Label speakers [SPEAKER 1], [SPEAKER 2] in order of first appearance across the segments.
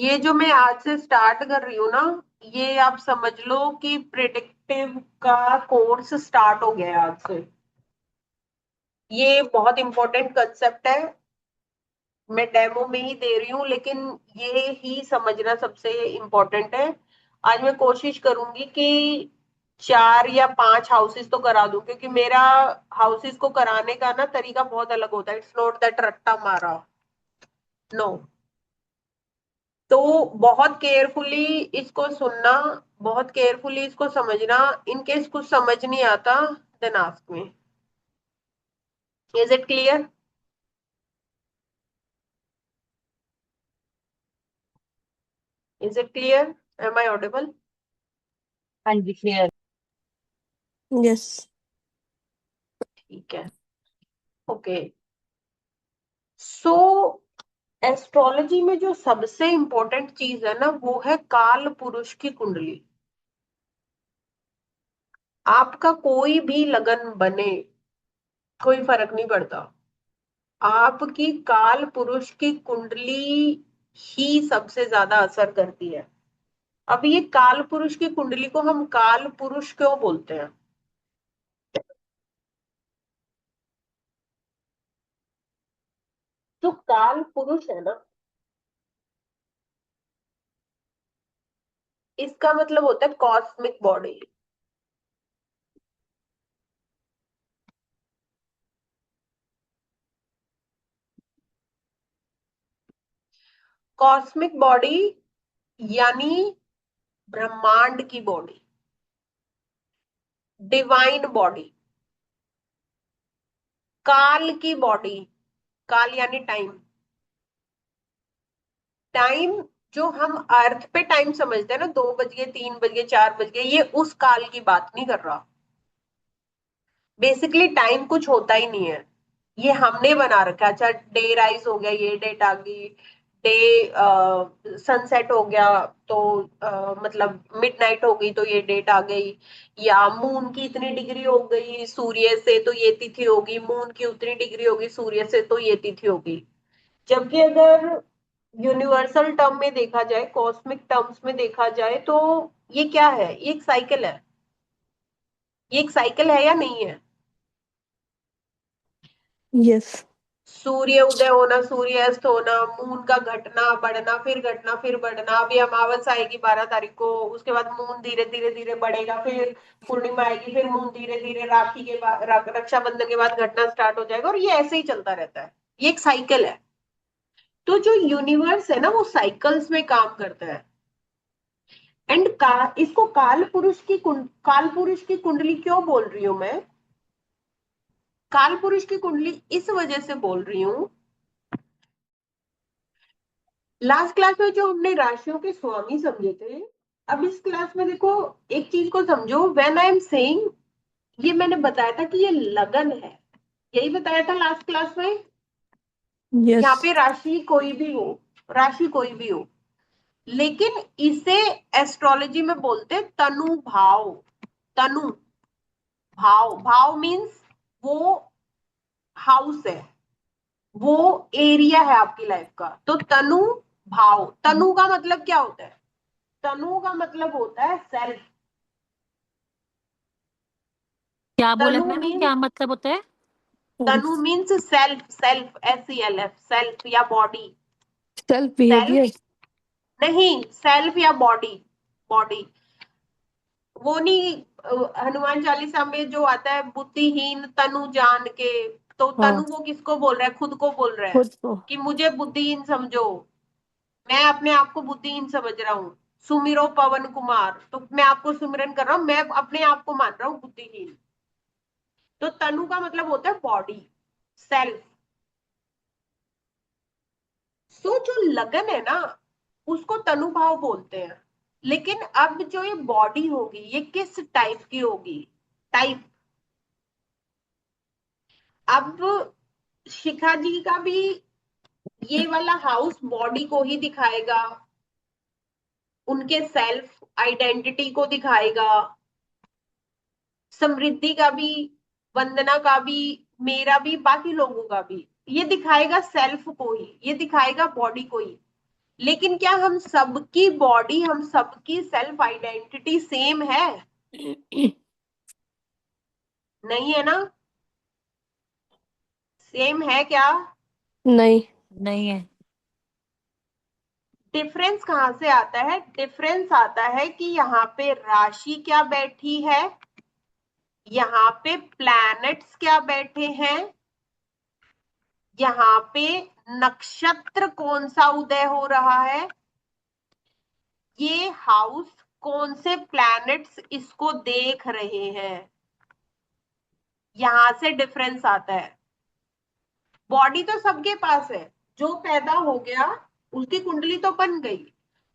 [SPEAKER 1] ये जो मैं आज से स्टार्ट कर रही हूँ ना, ये आप समझ लो कि प्रिडिक्टिव का कोर्स स्टार्ट हो गया है आज से। ये बहुत इंपॉर्टेंट कंसेप्ट है। मैं डेमो में ही दे रही हूँ, लेकिन ये ही समझना सबसे इम्पोर्टेंट है। आज मैं कोशिश करूंगी कि 4 या 5 हाउसेस तो करा दूं, क्योंकि मेरा हाउसेस को कराने का ना तरीका बहुत अलग होता है। इट्स नॉट दैट रट्टा मारा, नो। तो बहुत केयरफुली इसको सुनना, बहुत केयरफुली इसको समझना। इन केस कुछ समझ नहीं आता, then ask me. Is it clear? Is it clear? Am I audible?
[SPEAKER 2] हाँ जी, क्लियर।
[SPEAKER 3] यस।
[SPEAKER 1] ठीक है। ओके। सो एस्ट्रोलॉजी में जो सबसे इंपॉर्टेंट चीज है ना, वो है काल पुरुष की कुंडली। आपका कोई भी लगन बने, कोई फर्क नहीं पड़ता। आपकी काल पुरुष की कुंडली ही सबसे ज्यादा असर करती है। अब ये काल पुरुष की कुंडली को हम काल पुरुष क्यों बोलते हैं? जो काल पुरुष है ना, इसका मतलब होता है कॉस्मिक बॉडी। कॉस्मिक बॉडी यानी ब्रह्मांड की बॉडी, डिवाइन बॉडी। काल की बॉडी, काल यानी टाइम। टाइम जो हम अर्थ पे टाइम समझते हैं ना, 2 बज गए, 3 बज गए, 4 बज गए, ये उस काल की बात नहीं कर रहा। बेसिकली टाइम कुछ होता ही नहीं है, ये हमने बना रखा है। अच्छा, डे राइज हो गया, ये डेट आ गई। डे सनसेट हो गया, तो मतलब मिडनाइट हो गई, तो ये डेट आ गई। या मून की इतनी डिग्री हो गई सूर्य से, तो ये तिथि होगी। मून की उतनी डिग्री होगी सूर्य से, तो ये तिथि होगी। जबकि अगर यूनिवर्सल टर्म में देखा जाए, कॉस्मिक टर्म्स में देखा जाए, तो ये क्या है? ये एक साइकिल है। ये एक साइकिल है या नहीं है?
[SPEAKER 3] यस।
[SPEAKER 1] सूर्य उदय होना, सूर्य अस्त होना, मून का घटना बढ़ना, फिर घटना, फिर बढ़ना। अभी अमावस आएगी 12 तारीख को, उसके बाद मून धीरे धीरे धीरे बढ़ेगा, फिर पूर्णिमा आएगी, फिर मून धीरे धीरे, राखी के बाद, रक्षाबंधन के बाद घटना स्टार्ट हो जाएगा, और ये ऐसे ही चलता रहता है। ये एक साइकिल है। तो जो यूनिवर्स है ना, वो साइकिल्स में काम करता है। एंड इसको काल पुरुष की कुंडली क्यों बोल रही हूं मैं? काल पुरुष की कुंडली इस वजह से बोल रही हूं, लास्ट क्लास में जो हमने राशियों के स्वामी समझे थे, अब इस क्लास में देखो, एक चीज को समझो। व्हेन आई एम सेइंग, ये मैंने बताया था कि ये लगन है, यही बताया था लास्ट क्लास में। यहाँ
[SPEAKER 3] यस।
[SPEAKER 1] पे राशि कोई भी हो, राशि कोई भी हो, लेकिन इसे एस्ट्रोलॉजी में बोलते हैं तनु भाव। तनु भाव, भाव मीन्स वो हाउस है, वो एरिया है आपकी लाइफ का। तो तनु भाव, तनु का मतलब क्या होता है? तनु का मतलब होता है सेल्फ।
[SPEAKER 2] क्या बोला
[SPEAKER 1] तनु
[SPEAKER 2] मैम,
[SPEAKER 1] मीन्स,
[SPEAKER 2] क्या मतलब होता है?
[SPEAKER 1] तनु means self, self, SELF, self या बॉडी।
[SPEAKER 3] Self
[SPEAKER 1] self
[SPEAKER 3] behaviour.
[SPEAKER 1] नहीं, सेल्फ या बॉडी, बॉडी। वो नहीं, हनुमान चालीसा में जो आता है, बुद्धिहीन तनु जान के। तो
[SPEAKER 3] हाँ,
[SPEAKER 1] तनु वो किसको बोल रहा है? खुद को बोल रहा है
[SPEAKER 3] खुद को।
[SPEAKER 1] कि मुझे बुद्धिहीन समझो। मैं अपने आप को बुद्धिहीन समझ रहा हूँ। सुमिरो पवन कुमार, तो मैं आपको सुमिरन कर रहा हूँ, मैं अपने आप को मान रहा हूँ बुद्धिहीन। तो तनु का मतलब होता है बॉडी, सेल्फ। सो जो लगन है ना, उसको तनु भाव बोलते हैं। लेकिन अब जो ये बॉडी होगी, ये किस टाइप की होगी? टाइप। अब शिखा जी का भी ये वाला हाउस बॉडी को ही दिखाएगा, उनके सेल्फ आइडेंटिटी को दिखाएगा। समृद्धि का भी, वंदना का भी, मेरा भी, बाकी लोगों का भी, ये दिखाएगा सेल्फ को ही, ये दिखाएगा बॉडी को ही। लेकिन क्या हम सबकी बॉडी, हम सबकी सेल्फ आइडेंटिटी सेम है? नहीं है ना? सेम है क्या?
[SPEAKER 3] नहीं।
[SPEAKER 2] नहीं है।
[SPEAKER 1] डिफरेंस कहाँ से आता है? डिफरेंस आता है कि यहाँ पे राशि क्या बैठी है, यहाँ पे प्लैनेट्स क्या बैठे हैं, यहाँ पे नक्षत्र कौन सा उदय हो रहा है, ये हाउस कौन से प्लैनेट्स इसको देख रहे हैं, यहां से डिफरेंस आता है। बॉडी तो सबके पास है, जो पैदा हो गया उसकी कुंडली तो बन गई,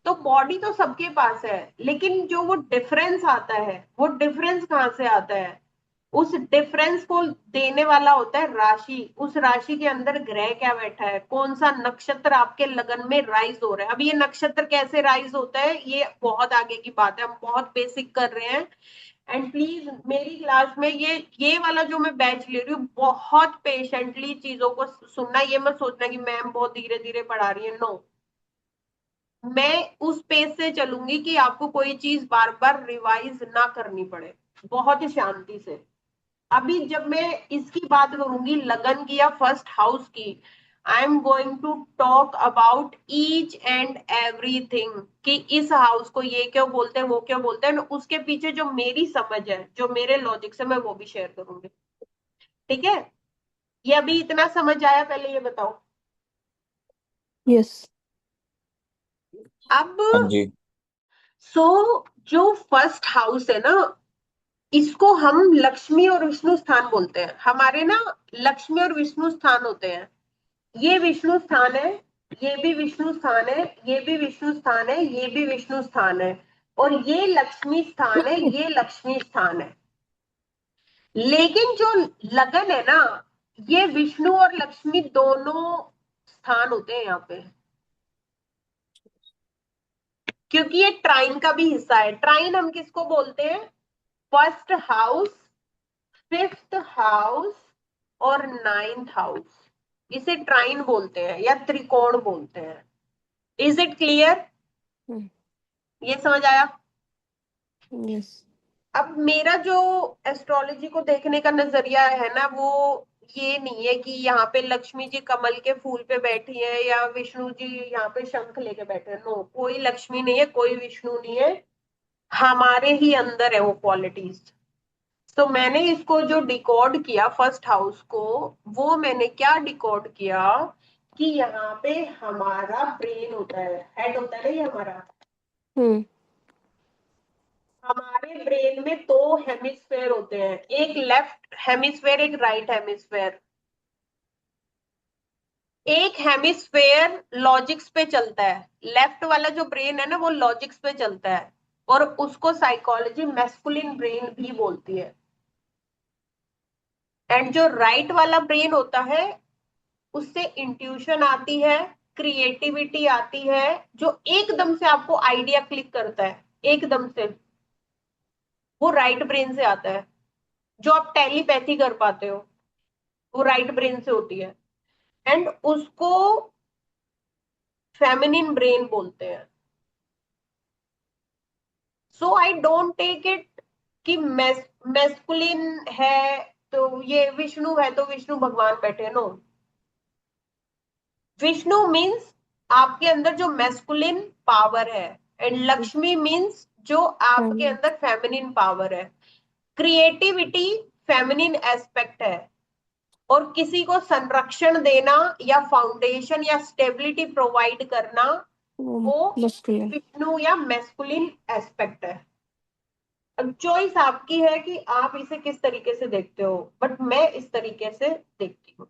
[SPEAKER 1] तो बॉडी तो सबके पास है, लेकिन जो वो डिफरेंस आता है, वो डिफरेंस कहाँ से आता है? उस डिफरेंस को देने वाला होता है राशि। उस राशि के अंदर ग्रह क्या बैठा है, कौन सा नक्षत्र आपके लगन में राइज हो रहा है। अब ये नक्षत्र कैसे राइज होता है ये बहुत आगे की बात है, हम बहुत बेसिक कर रहे हैं। एंड प्लीज मेरी क्लास में ये वाला जो मैं बैच ले रही हूँ, बहुत पेशेंटली चीजों को सुनना, ये मत सोचना कि मैम बहुत धीरे धीरे पढ़ा रही है। नो, मैं उस पेज से चलूंगी कि आपको कोई चीज बार बार रिवाइज ना करनी पड़े, बहुत ही शांति से। अभी जब मैं इसकी बात करूंगी लगन की या फर्स्ट हाउस की, I am going to talk about each and everything, कि इस हाउस को ये क्यों बोलते हैं, वो क्यों बोलते हैं, उसके पीछे जो मेरी समझ है, जो मेरे लॉजिक से, मैं वो भी शेयर करूंगी। ठीक है? ये अभी इतना समझ आया? पहले ये बताओ।
[SPEAKER 3] यस।
[SPEAKER 1] अब
[SPEAKER 4] हाँ जी।
[SPEAKER 1] सो जो फर्स्ट हाउस है ना, इसको हम लक्ष्मी और विष्णु स्थान बोलते हैं। हमारे ना लक्ष्मी और विष्णु स्थान होते हैं। ये विष्णु स्थान है, ये भी विष्णु स्थान है, ये भी विष्णु स्थान है, ये भी विष्णु स्थान है, और ये लक्ष्मी स्थान है, ये लक्ष्मी स्थान है। लेकिन जो लगन है ना, ये विष्णु और लक्ष्मी दोनों स्थान होते हैं यहाँ पे, क्योंकि ये ट्राइन का भी हिस्सा है। ट्राइन हम किसको बोलते हैं? फर्स्ट हाउस, फिफ्थ हाउस और नाइन्थ हाउस, इसे ट्राइन बोलते हैं या त्रिकोण बोलते हैं। Is it clear? ये समझ आया?
[SPEAKER 3] यस।
[SPEAKER 1] अब मेरा जो एस्ट्रोलॉजी को देखने का नजरिया है ना, वो ये नहीं है कि यहाँ पे लक्ष्मी जी कमल के फूल पे बैठी है या विष्णु जी यहाँ पे शंख लेके बैठे हैं। नो, कोई लक्ष्मी नहीं है, कोई विष्णु नहीं है, हमारे ही अंदर है वो क्वालिटीज। तो मैंने इसको जो डिकोड किया फर्स्ट हाउस को, वो मैंने क्या डिकोड किया कि यहाँ पे हमारा ब्रेन होता है, हेड होता है ना ये हमारा।
[SPEAKER 3] हम्म।
[SPEAKER 1] हमारे ब्रेन में दो हेमिस्फेयर होते हैं, एक लेफ्ट हेमिस्फेयर, एक राइट हेमिस्फेयर। एक हेमिस्फेयर लॉजिक्स पे चलता है, लेफ्ट वाला जो ब्रेन है ना वो लॉजिक्स पे चलता है, और उसको साइकोलॉजी मैस्कुलिन ब्रेन भी बोलती है। एंड जो राइट वाला ब्रेन होता है, उससे इंट्यूशन आती है, क्रिएटिविटी आती है, जो एकदम से आपको आइडिया क्लिक करता है, एकदम से, वो राइट ब्रेन से आता है। जो आप टेलीपैथी कर पाते हो, वो राइट ब्रेन से होती है। एंड उसको फेमिनिन ब्रेन बोलते हैं। सो आई डोंट टेक इट कि मैस्कुलिन है तो ये विष्णु है तो विष्णु भगवान बैठे। नो, विष्णु मीन्स आपके अंदर जो मैस्कुलिन पावर है, एंड लक्ष्मी मीन्स जो आपके अंदर फेमिनिन पावर है। क्रिएटिविटी फेमिनिन एस्पेक्ट है, और किसी को संरक्षण देना या फाउंडेशन या स्टेबिलिटी प्रोवाइड करना, वो
[SPEAKER 3] मस्कुलिन।
[SPEAKER 1] विष्णु या मैस्कुलिन एस्पेक्ट है। अब चॉइस आपकी है कि आप इसे किस तरीके से देखते हो, बट मैं इस तरीके से देखती हूँ।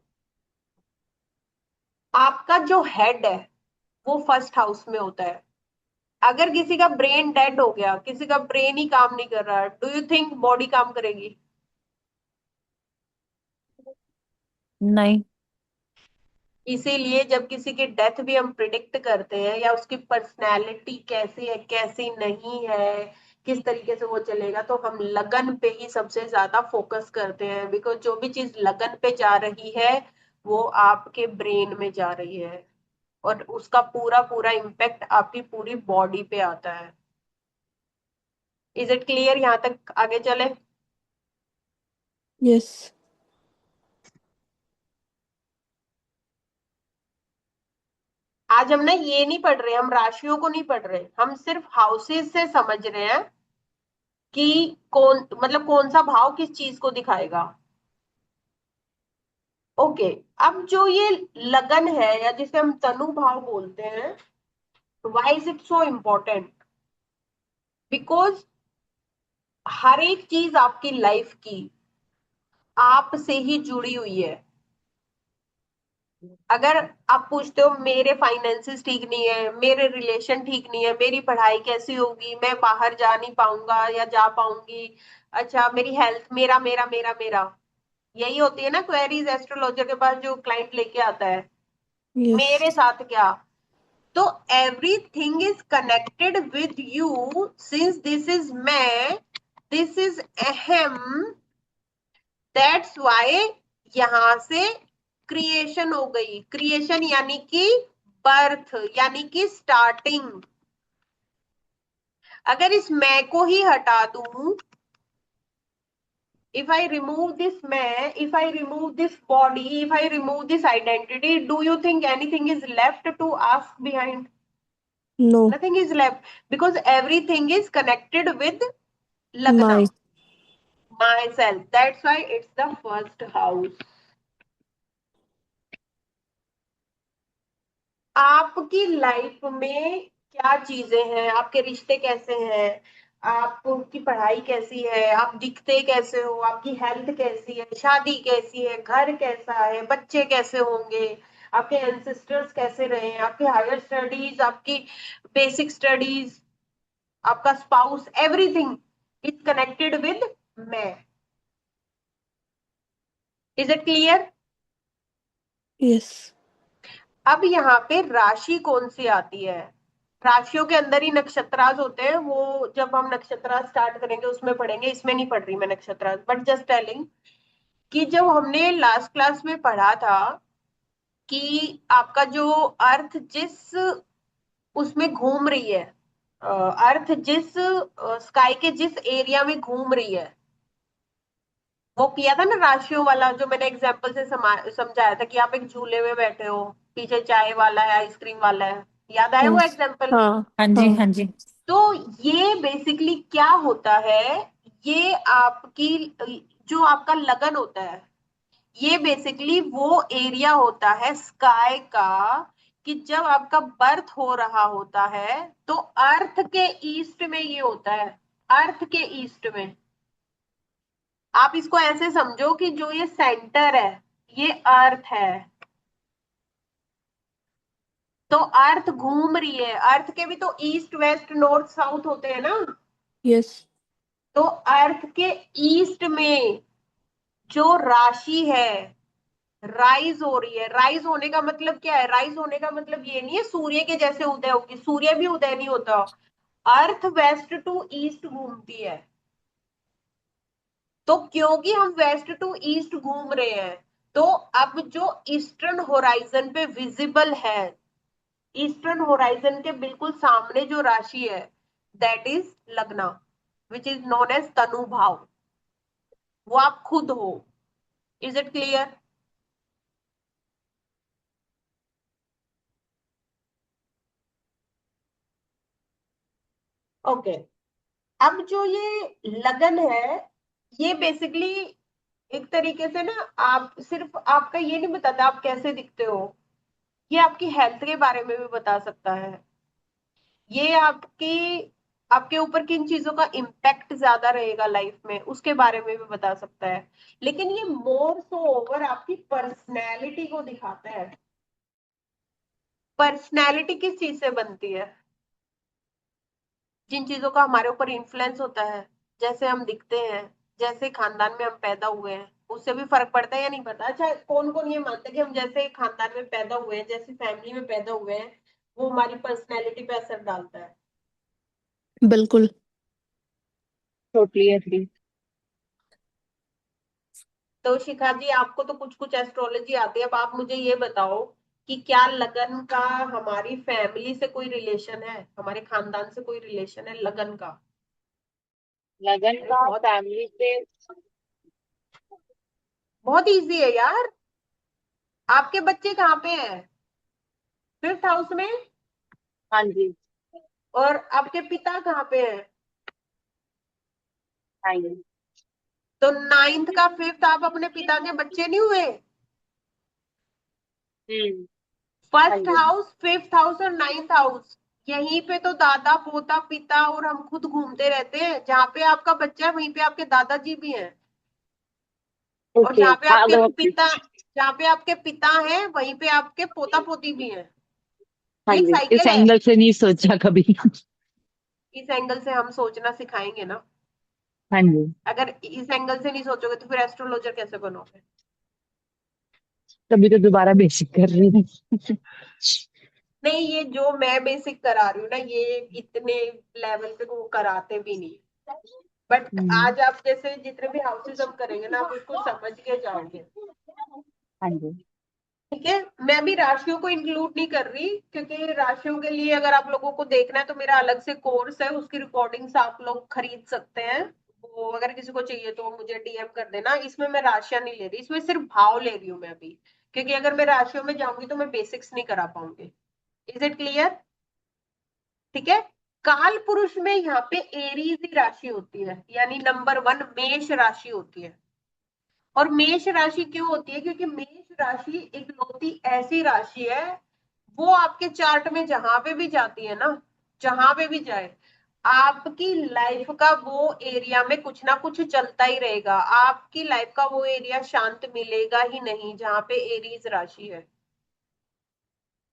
[SPEAKER 1] आपका जो हेड है वो फर्स्ट हाउस में होता है। अगर किसी का ब्रेन डेड हो गया, किसी का ब्रेन ही काम नहीं कर रहा, डू यू थिंक बॉडी काम करेगी?
[SPEAKER 2] नहीं।
[SPEAKER 1] इसीलिए जब किसी की डेथ भी हम प्रिडिक्ट करते हैं, या उसकी पर्सनैलिटी कैसी है कैसी नहीं है, किस तरीके से वो चलेगा, तो हम लगन पे ही सबसे ज्यादा फोकस करते हैं, बिकॉज जो भी चीज लगन पे जा रही है वो आपके ब्रेन में जा रही है। और उसका पूरा पूरा इम्पैक्ट आपकी पूरी बॉडी पे आता है। Is it clear? यहाँ तक आगे चले?
[SPEAKER 3] यस।
[SPEAKER 1] आज हम ना ये नहीं पढ़ रहे, हम राशियों को नहीं पढ़ रहे, हम सिर्फ हाउसेस से समझ रहे हैं कि कौन मतलब कौन सा भाव किस चीज को दिखाएगा। ओके। अब जो ये लगन है या जिसे हम तनु भाव बोलते हैं, why is it so important? Because हर एक चीज आपकी लाइफ की आप से ही जुड़ी हुई है। अगर आप पूछते हो मेरे फाइनेंसेस ठीक नहीं है, मेरे रिलेशन ठीक नहीं है, मेरी पढ़ाई कैसी होगी, मैं बाहर जा नहीं पाऊंगा या जा पाऊंगी, अच्छा मेरी हेल्थ, मेरा मेरा मेरा मेरा, यही होती है ना क्वेरीज एस्ट्रोलॉजर के पास जो क्लाइंट लेके आता है,
[SPEAKER 3] यस।
[SPEAKER 1] मेरे साथ क्या? तो everything is connected with you, since this is मैं, दिस इज अहम, दैट्स वाई यहां से क्रिएशन हो गई। क्रिएशन यानी कि बर्थ, यानी कि स्टार्टिंग। अगर इस मैं को ही हटा दूं, if I remove this मैं, if I remove this body, if I remove this identity, do you think anything is left to ask behind?
[SPEAKER 3] No.
[SPEAKER 1] Nothing is left, because everything is connected with
[SPEAKER 3] my.
[SPEAKER 1] Lagna, myself. That's why it's the first house. आपकी life में क्या चीजें हैं, आपके रिश्ते कैसे हैं, आपकी पढ़ाई कैसी है, आप दिखते कैसे हो, आपकी हेल्थ कैसी है, शादी कैसी है, घर कैसा है, बच्चे कैसे होंगे, आपके एंसेस्टर्स कैसे रहे हैं, आपकी हायर स्टडीज, आपकी बेसिक स्टडीज, आपका spouse, everything is connected with मैं। Is it clear?
[SPEAKER 3] यस।
[SPEAKER 1] अब यहाँ पे राशि कौन सी आती है? राशियों के अंदर ही नक्षत्राज होते हैं, वो जब हम नक्षत्राज स्टार्ट करेंगे उसमें पढ़ेंगे, इसमें नहीं पढ़ रही मैं नक्षत्राज, बट जस्ट टेलिंग कि जब हमने लास्ट क्लास में पढ़ा था कि आपका जो अर्थ जिस उसमें घूम रही है, अर्थ जिस स्काई के जिस एरिया में घूम रही है, वो किया था ना राशियों वाला, जो मैंने एग्जाम्पल से समझाया था कि आप एक झूले में बैठे हो, पीछे चाय वाला है, आइसक्रीम वाला है, याद आया वो
[SPEAKER 3] यस।
[SPEAKER 1] एग्जाम्पल?
[SPEAKER 3] हाँ।
[SPEAKER 2] हाँ जी,
[SPEAKER 3] हाँ।
[SPEAKER 2] हाँ जी।
[SPEAKER 1] तो ये बेसिकली क्या होता है, ये आपकी जो आपका लगन होता है, ये बेसिकली वो एरिया होता है स्काई का, कि जब आपका बर्थ हो रहा होता है तो अर्थ के ईस्ट में ये होता है, अर्थ के ईस्ट में। आप इसको ऐसे समझो कि जो ये सेंटर है, ये अर्थ है, तो अर्थ घूम रही है, अर्थ के भी तो ईस्ट वेस्ट नॉर्थ साउथ होते हैं ना,
[SPEAKER 3] यस।
[SPEAKER 1] तो अर्थ के ईस्ट में जो राशि है राइज हो रही है। राइज होने का मतलब क्या है? राइज होने का मतलब ये नहीं है सूर्य के जैसे उदय होगी, सूर्य भी उदय नहीं होता, अर्थ वेस्ट टू ईस्ट घूमती है। तो क्योंकि हम वेस्ट टू ईस्ट घूम रहे हैं, तो अब जो ईस्टर्न होराइजन पे विजिबल है, ईस्टर्न होराइजन के बिल्कुल सामने जो राशि है, दैट इज लग्ना, विच इज नोन एज तनु भाव। वो आप खुद हो। Is it clear? ओके। अब जो ये लगन है, ये बेसिकली एक तरीके से ना, आप सिर्फ आपका ये नहीं बताता आप कैसे दिखते हो, ये आपकी हेल्थ के बारे में भी बता सकता है। ये आपकी आपके ऊपर किन चीजों का इम्पैक्ट ज्यादा रहेगा लाइफ में, उसके बारे में भी बता सकता है। लेकिन ये मोर सो ओवर आपकी पर्सनैलिटी को दिखाता है। पर्सनैलिटी किस चीज से बनती है? जिन चीजों का हमारे ऊपर इन्फ्लुएंस होता है, जैसे हम दिखते हैं, जैसे खानदान में हम पैदा हुए हैं, उससे भी फर्क पड़ता है या नहीं पड़ता? अच्छा, कौन कौन ये मानता है कि हम जैसे खानदान में पैदा हुए हैं, जैसी फैमिली में पैदा हुए हैं, वो हमारी पर्सनैलिटी पे असर डालता है?
[SPEAKER 3] बिल्कुल।
[SPEAKER 1] Totally agree. तो शिखा जी, आपको तो कुछ कुछ एस्ट्रोलॉजी आती है, अब आप मुझे ये बताओ कि क्या लगन का हमारी फैमिली से कोई रिलेशन है, हमारे खानदान से कोई रिलेशन है लगन का?
[SPEAKER 4] लगन
[SPEAKER 1] अरे
[SPEAKER 4] का
[SPEAKER 1] बहुत
[SPEAKER 4] फैमिली से।
[SPEAKER 1] बहुत इजी है यार। आपके बच्चे कहाँ पे हैं? फिफ्थ हाउस में।
[SPEAKER 4] हाँ जी।
[SPEAKER 1] और आपके पिता कहाँ पे हैं?
[SPEAKER 4] हाँ जी।
[SPEAKER 1] तो नाइन्थ का फिफ्थ आप अपने पिता के बच्चे नहीं हुए?
[SPEAKER 4] हम्म। हाँ
[SPEAKER 1] फर्स्ट
[SPEAKER 4] जी।
[SPEAKER 1] हाउस, फिफ्थ हाउस और नाइन्थ हाउस, यहीं पे तो दादा पोता पिता और हम खुद घूमते रहते हैं। जहाँ पे आपका बच्चा है वहीं पे आपके दादाजी भी हैं। और
[SPEAKER 4] ओके, हाँ अगर
[SPEAKER 1] जहाँ पे आपके पिता हैं वहीं पे आपके पोता पोती भी हैं।
[SPEAKER 4] हाँ
[SPEAKER 1] ये एक
[SPEAKER 4] जी, इस
[SPEAKER 1] साइकिल है।
[SPEAKER 4] एंगल से नहीं सोचा कभी।
[SPEAKER 1] इस एंगल से हम सोचना सिखाएंगे ना।
[SPEAKER 4] हाँ जी।
[SPEAKER 1] अगर इस एंगल से नहीं सोचोगे तो फिर एस्ट्रोलॉजर कैसे बनोगे?
[SPEAKER 4] तभी तो दोबारा बेसिक कर रही हूँ।
[SPEAKER 1] नहीं, ये जो मैं बेसिक करा रही हूँ ना, ये इतने लेवल पे वो कराते भी नहीं। बट
[SPEAKER 4] हम्म।
[SPEAKER 1] आज आप जैसे जितने भी हाउसेस हम करेंगे ना, आप उसको समझ के जाओगे।
[SPEAKER 4] हाँ जी।
[SPEAKER 1] ठीक है। मैं भी राशियों को इंक्लूड नहीं कर रही, क्योंकि राशियों के लिए अगर आप लोगों को देखना है तो मेरा अलग से कोर्स है, उसकी रिकॉर्डिंग्स आप लोग खरीद सकते हैं। वो अगर किसी को चाहिए तो मुझे डीएम कर देना। इसमें मैं राशियां नहीं ले रही, इसमें सिर्फ भाव ले रही हूँ मैं अभी। क्योंकि अगर मैं राशियों में जाऊंगी तो मैं बेसिक्स नहीं करा पाऊंगी। Is it clear? ठीक है। काल पुरुष में यहाँ पे एरीज ही राशि होती है, यानी नंबर वन मेष राशि होती है। और मेष राशि क्यों होती है? क्योंकि मेष राशि इकलौती ऐसी राशि है, वो आपके चार्ट में जहां पे भी जाती है ना, जहां पे भी जाए, आपकी लाइफ का वो एरिया में कुछ ना कुछ चलता ही रहेगा। आपकी लाइफ का वो एरिया शांत मिलेगा ही नहीं जहां पे एरीज राशि है।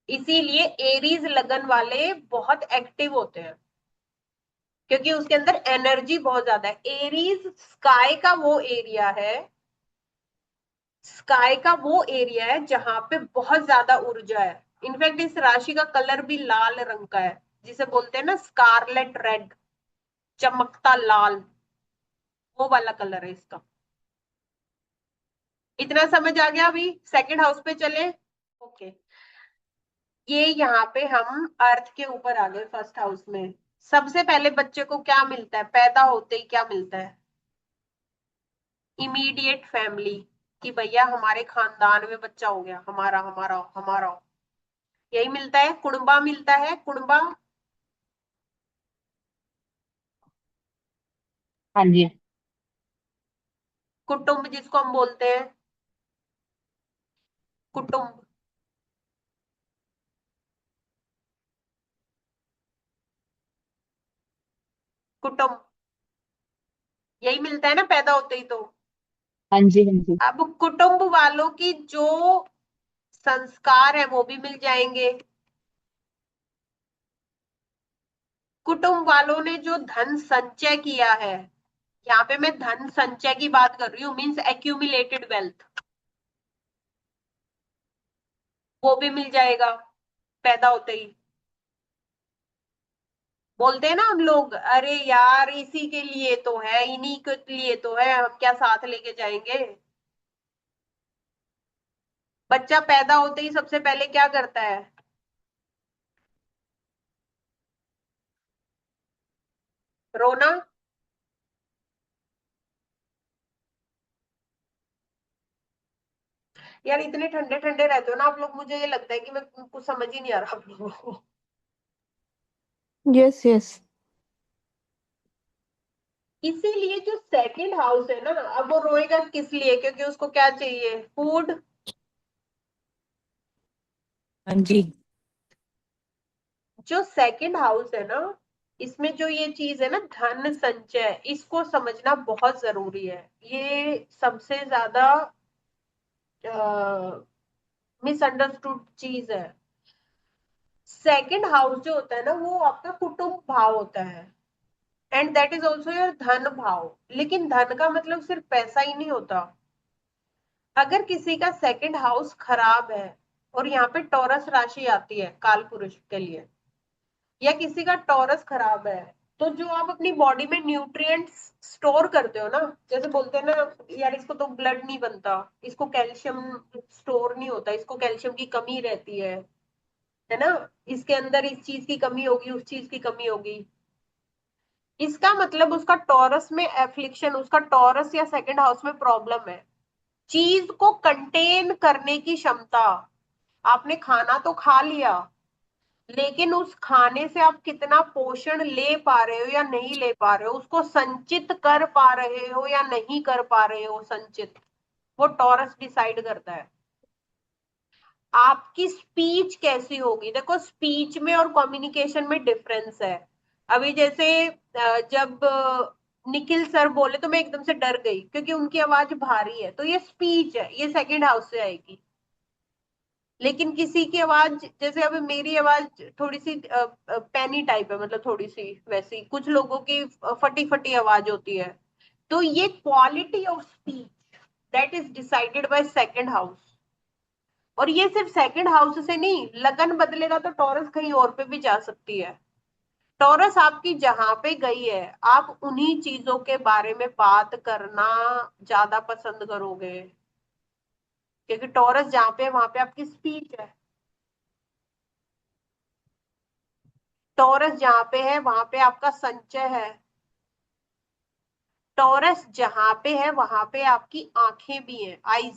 [SPEAKER 1] इसीलिए एरीज लगन वाले बहुत एक्टिव होते हैं, क्योंकि उसके अंदर एनर्जी बहुत ज्यादा है। एरीज स्काई का वो एरिया है, स्काई का वो एरिया है जहां पे बहुत ज्यादा ऊर्जा है। इनफैक्ट इस राशि का कलर भी लाल रंग का है, जिसे बोलते हैं ना स्कारलेट रेड, चमकता लाल, वो वाला कलर है इसका। इतना समझ आ गया? अभी सेकंड हाउस पे चले। ओके। ये यहाँ पे हम अर्थ के ऊपर आ गए फर्स्ट हाउस में। सबसे पहले बच्चे को क्या मिलता है? पैदा होते ही क्या मिलता है? इमीडिएट फैमिली, कि भैया हमारे खानदान में बच्चा हो गया, हमारा हमारा हमारा, यही मिलता है। कुणबा मिलता है, कुणबा,
[SPEAKER 4] हाँ जी।
[SPEAKER 1] कुटुंब जिसको हम बोलते हैं, कुटुंब, कुटुंब, यही मिलता है ना पैदा होते ही तो।
[SPEAKER 4] हाँ जी। हाँ जी।
[SPEAKER 1] अब कुटुंब वालों की जो संस्कार है वो भी मिल जाएंगे। कुटुंब वालों ने जो धन संचय किया है, यहाँ पे मैं धन संचय की बात कर रही हूँ, मीन्स एक्यूमुलेटेड वेल्थ, वो भी मिल जाएगा पैदा होते ही। बोलते हैं ना हम लोग, अरे यार इसी के लिए तो है, इन्हीं के लिए तो है, हम क्या साथ लेके जाएंगे? बच्चा पैदा होते ही सबसे पहले क्या करता है? रोना। यार इतने ठंडे ठंडे रहते हो ना आप लोग, मुझे ये लगता है कि मैं कुछ समझ ही नहीं आ रहा आप लोगों को।
[SPEAKER 3] Yes, yes.
[SPEAKER 1] इसीलिए जो सेकंड हाउस है ना, अब वो रोएगा किस लिए? क्योंकि उसको क्या चाहिए? फूड।
[SPEAKER 2] हाँ जी।
[SPEAKER 1] जो सेकंड हाउस है ना, इसमें जो ये चीज है ना धन संचय, इसको समझना बहुत जरूरी है। ये सबसे ज्यादा मिसअंडरस्टूड चीज है। सेकंड हाउस जो होता है ना, वो आपका कुटुंब भाव होता है, and that is also your धन भाव। लेकिन धन का मतलब सिर्फ पैसा ही नहीं होता। अगर किसी का सेकंड हाउस खराब है, और यहाँ पे टॉरस राशि आती है काल पुरुष के लिए, या किसी का टॉरस खराब है, तो जो आप अपनी बॉडी में न्यूट्रिएंट्स स्टोर करते हो ना, जैसे बोलते हैं ना यार इसको तो ब्लड नहीं बनता, इसको कैल्शियम स्टोर नहीं होता, इसको कैल्शियम की कमी रहती है ना, इसके अंदर इस चीज की कमी होगी, उस चीज की कमी होगी, इसका मतलब उसका टॉरस में एफ्लिक्शन, उसका टॉरस या सेकंड हाउस में प्रॉब्लम है। चीज को कंटेन करने की क्षमता, आपने खाना तो खा लिया, लेकिन उस खाने से आप कितना पोषण ले पा रहे हो या नहीं ले पा रहे हो, उसको संचित कर पा रहे हो या नहीं कर पा रहे हो संचित, वो टॉरस डिसाइड करता है। आपकी स्पीच कैसी होगी, देखो स्पीच में और कम्युनिकेशन में डिफरेंस है। अभी जैसे जब निखिल सर बोले तो मैं एकदम से डर गई क्योंकि उनकी आवाज भारी है, तो ये स्पीच है, ये सेकंड हाउस से आएगी। लेकिन किसी की आवाज, जैसे अभी मेरी आवाज थोड़ी सी पैनी टाइप है, मतलब थोड़ी सी वैसी, कुछ लोगों की फटी फटी आवाज होती है, तो ये quality of speech that is decided by second house. और ये सिर्फ सेकंड हाउस से नहीं, लगन बदलेगा तो टॉरस कहीं और पे भी जा सकती है। टॉरस आपकी जहां पे गई है, आप उन्हीं चीजों के बारे में बात करना ज्यादा पसंद करोगे, क्योंकि टॉरस जहां पे है वहां पे आपकी स्पीच है। टॉरस जहां पे है वहां पे आपका संचय है। टॉरस जहां पे है वहां पे आपकी आंखें भी हैं, eyes.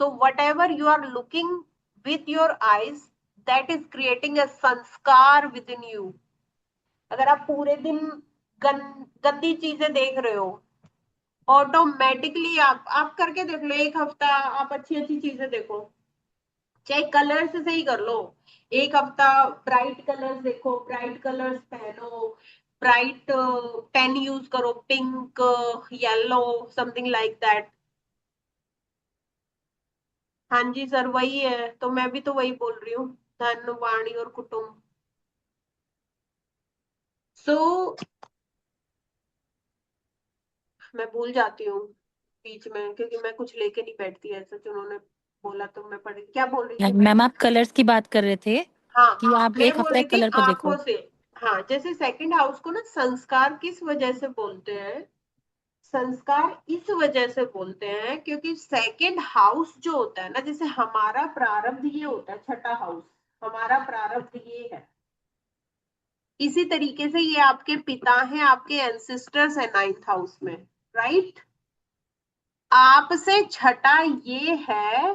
[SPEAKER 1] So whatever you are looking with your eyes, that is creating a संस्कार विद इन यू। अगर आप पूरे दिन गंदी चीजें देख रहे हो, ऑटोमेटिकली आप करके देख लो, एक हफ्ता आप अच्छी अच्छी चीजें देखो, चाहे कलर्स से ही कर लो। एक हफ्ता ब्राइट कलर्स देखो, ब्राइट कलर्स पहनो, ब्राइट पेन यूज करो, pink, yellow, something like that. हाँ जी सर, वही है, तो मैं भी तो वही बोल रही हूँ, धन वाणी और कुटुंब। सो मैं भूल जाती हूँ बीच में, क्योंकि मैं कुछ लेके नहीं बैठती ऐसा, उन्होंने बोला तो मैं पढ़, क्या बोल रही थी मैं?
[SPEAKER 2] मैम आप कलर्स की बात कर रहे थे कि
[SPEAKER 1] हाँ,
[SPEAKER 2] आप
[SPEAKER 1] मैं
[SPEAKER 2] एक
[SPEAKER 1] बोल
[SPEAKER 2] हफ्ता
[SPEAKER 1] रही
[SPEAKER 2] एक
[SPEAKER 1] थी
[SPEAKER 2] कलर को
[SPEAKER 1] आंखों
[SPEAKER 2] देखो।
[SPEAKER 1] से। हाँ, जैसे सेकंड हाउस को ना संस्कार किस वजह से बोलते हैं, संस्कार इस वजह से बोलते हैं क्योंकि सेकंड हाउस जो होता है ना, जैसे हमारा प्रारब्ध ये होता है, छठा हाउस हमारा प्रारब्ध ये है, इसी तरीके से ये आपके पिता हैं, आपके एंसेस्टर्स है नाइन्थ हाउस में, राइट। आपसे छठा ये है,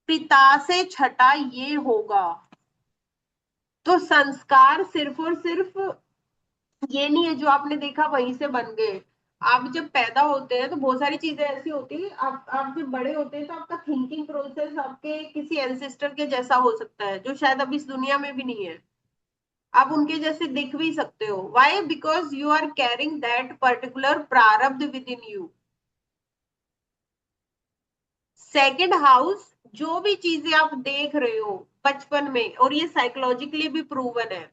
[SPEAKER 1] पिता से छठा ये होगा। तो संस्कार सिर्फ और सिर्फ ये नहीं है जो आपने देखा वहीं से बन गए। आप जब पैदा होते हैं तो बहुत सारी चीजें ऐसी होती है, आप जब बड़े होते हैं तो आपका थिंकिंग प्रोसेस आपके किसी एंसेस्टर के जैसा हो सकता है जो शायद अब इस दुनिया में भी नहीं है। आप उनके जैसे दिख भी सकते हो, why, because you are carrying that particular प्रारब्ध within you. Second house, जो भी चीजें आप देख रहे हो बचपन में, और ये साइकोलॉजिकली भी प्रूवन है,